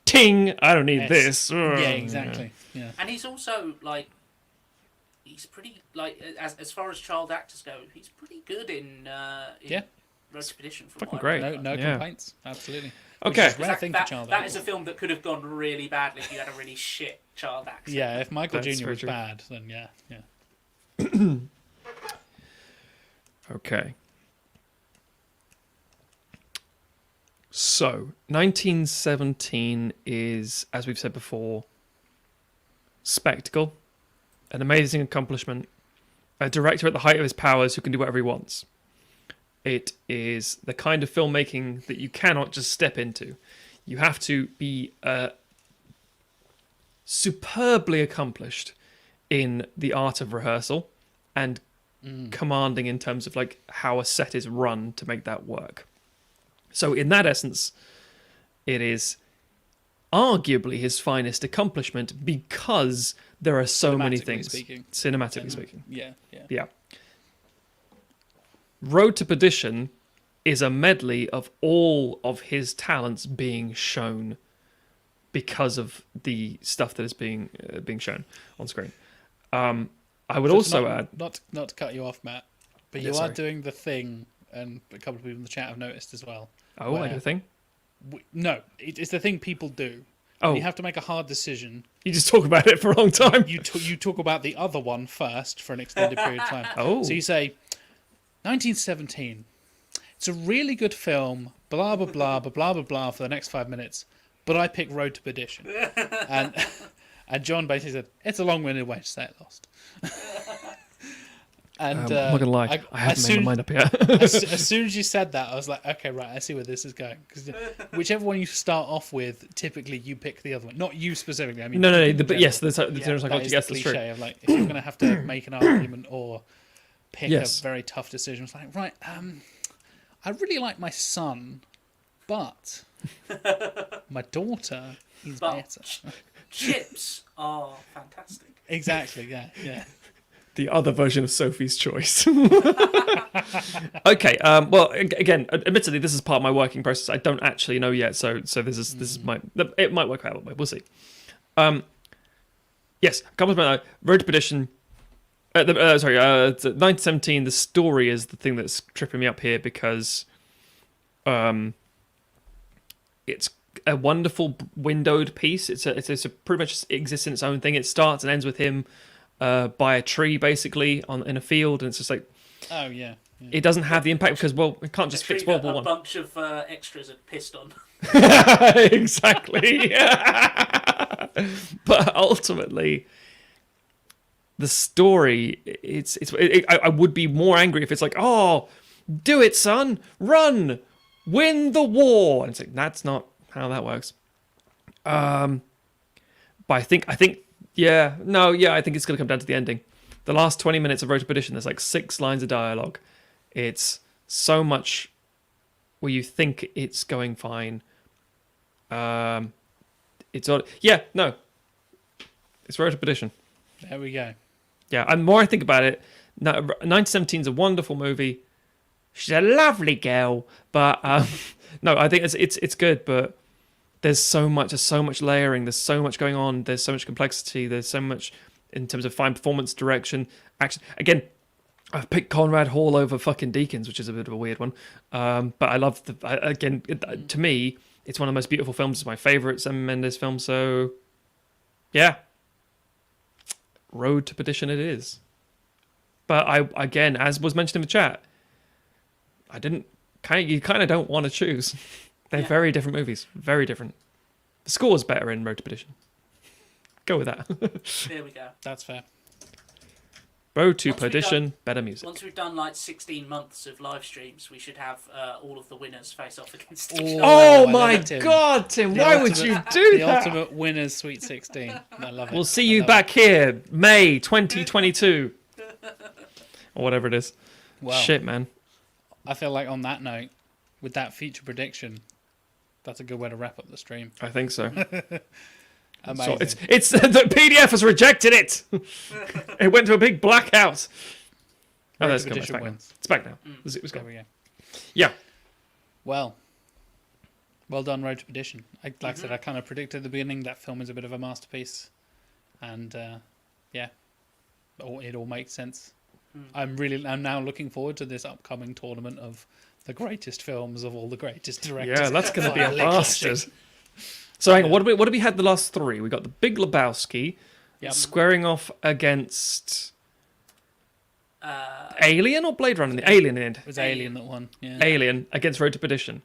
Ting! I don't need this. Yeah, exactly. Yeah. And he's also like, he's pretty like as far as child actors go, he's pretty good in Road to Perdition. Fucking great. No complaints. Absolutely. Okay. That is a film that could have gone really badly if you had a really shit child actor. Yeah, if Michael Jr. was bad, then yeah. Okay. So, 1917 is, as we've said before, spectacle, an amazing accomplishment, a director at the height of his powers who can do whatever he wants. It is the kind of filmmaking that you cannot just step into. You have to be superbly accomplished in the art of rehearsal and commanding in terms of like how a set is run to make that work. So in that essence, it is arguably his finest accomplishment because there are so many things. Cinematically speaking. Yeah. Road to Perdition is a medley of all of his talents being shown because of the stuff that is being shown on screen. I would also add... Not to cut you off, Matt, but you are doing the thing, and a couple of people in the chat have noticed as well. Oh, I do a thing? No, it's the thing people do. Oh. You have to make a hard decision. You just talk about it for a long time. You talk about the other one first for an extended period of time. Oh. So you say, 1917. It's a really good film, blah, blah, blah, blah, blah, blah, blah, for the next 5 minutes, but I pick Road to Perdition. And John basically said, it's a long-winded way to say it lost. And I'm not going to lie, I haven't made my mind up yet. as soon as you said that, I was like, okay, right, I see where this is going. Because whichever one you start off with, typically you pick the other one. Not you specifically. I mean, but yes, the general psychology, yes, that's true. Of like, if you're going to have to make an argument or pick a very tough decision, it's like, right, I really like my son, but my daughter is better. Chips are fantastic. Exactly, yeah. The other version of Sophie's Choice. Okay. Well, again, admittedly, this is part of my working process. I don't actually know yet, so this is it might work out. We'll see. Yes, accomplishment. Road to Perdition. 1917. The story is the thing that's tripping me up here because, it's a wonderful windowed piece. It's a pretty much exists in its own thing. It starts and ends with him by a tree, basically, in a field, and it's just like Oh yeah. it doesn't have the impact because, well, it can't just A fix tree World that War a One. bunch of extras had pissed on. Exactly. But ultimately, the story, I would be more angry if it's like, oh, do it, son, run, win the war. And it's like, that's not how that works. But I think, I think it's going to come down to the ending. The last 20 minutes of Road to Perdition, there's like 6 lines of dialogue. It's so much where you think it's going fine. It's Road to Perdition. There we go. Yeah, and the more I think about it, 1917 is a wonderful movie. She's a lovely girl, but no, I think it's good. But there's so much layering. There's so much going on. There's so much complexity. There's so much in terms of fine performance, direction, action. Again, I've picked Conrad Hall over fucking Deakins, which is a bit of a weird one. But I love to me, it's one of the most beautiful films. It's my favorite Sam Mendes film. So, yeah. Road to Perdition it is. But again, as was mentioned in the chat, you kind of don't want to choose. They're very different movies. Very different. The score's better in Road to Perdition. Go with that. There we go. That's fair. Road to Perdition, better music. Once we've done like 16 months of live streams, we should have all of the winners face off against each other. Oh I my love it, Tim. God, Tim! The Why would ultimate- you do The that? ultimate winners Sweet 16. I love it. We'll see I you love back here, May 2022, or whatever it is. it. Well, Shit, man. I feel like on that note, with that feature prediction, that's a good way to wrap up the stream. I think so. Amazing. So it's the PDF has rejected it. It went to a big blackout. Oh, Road that's to good. It's Perdition back now. wins. It's back now. It was There gone. we go. Yeah. Well done, Road to Perdition. Like I said, I kind of predicted at the beginning that film is a bit of a masterpiece, and it all makes sense. I'm now looking forward to this upcoming tournament of the greatest films of all the greatest directors. Yeah, that's going to be a Finally bastard. clashing. So hang on, what have we had the last 3? We got The Big Lebowski Yep. squaring off against Alien or Blade Runner? Alien in the end. It was Alien that won. Yeah. Alien against Road to Perdition.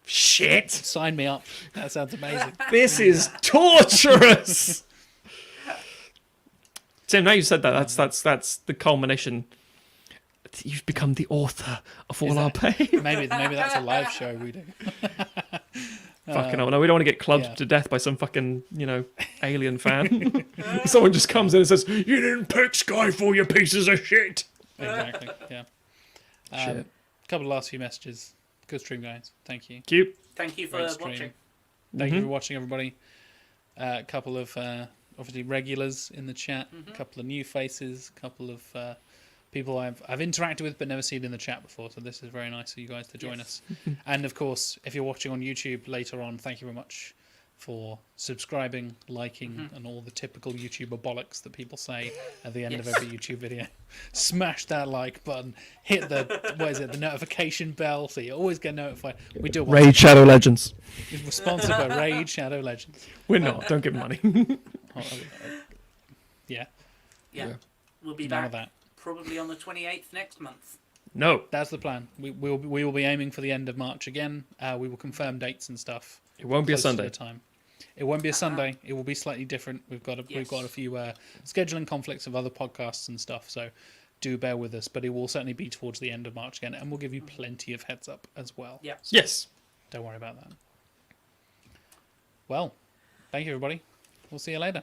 Shit! Sign me up. That sounds amazing. This is torturous. Tim, now you said that, that's the culmination. You've become the author of all our pain. Maybe that's a live show we do. Fucking hell, no, we don't want to get clubbed yeah. to death by some fucking, alien fan. Someone just comes in and says, "You didn't pick Skyfall, you pieces of shit." Exactly. Yeah. Shit. Couple of last few messages. Good stream, guys. Thank you. Cute. Thank you for Great stream. watching. Thank you for watching, everybody. A couple of obviously regulars in the chat. A couple of new faces. A couple of people I've interacted with but never seen in the chat before. So this is very nice of you guys to join us. And of course, if you're watching on YouTube later on, thank you very much for subscribing, liking, and all the typical YouTuber bollocks that people say at the end of every YouTube video. Smash that like button. Hit the notification bell so you always get notified. We do Raid Shadow Legends. We're sponsored by Raid Shadow Legends. We're not. Don't give them money. Yeah, Yeah. We'll be none of back that. probably on the 28th next month. No, That's the plan. We will be aiming for the end of March again. We will confirm dates and stuff. it won't be a closer to Sunday. the time. It won't be a Sunday. It will be slightly different. We've got a few scheduling conflicts of other podcasts and stuff. So do bear with us. But it will certainly be towards the end of March again, and we'll give you plenty of heads up as well. Yeah. So Yes. don't worry about that. Well, thank you, everybody. We'll see you later.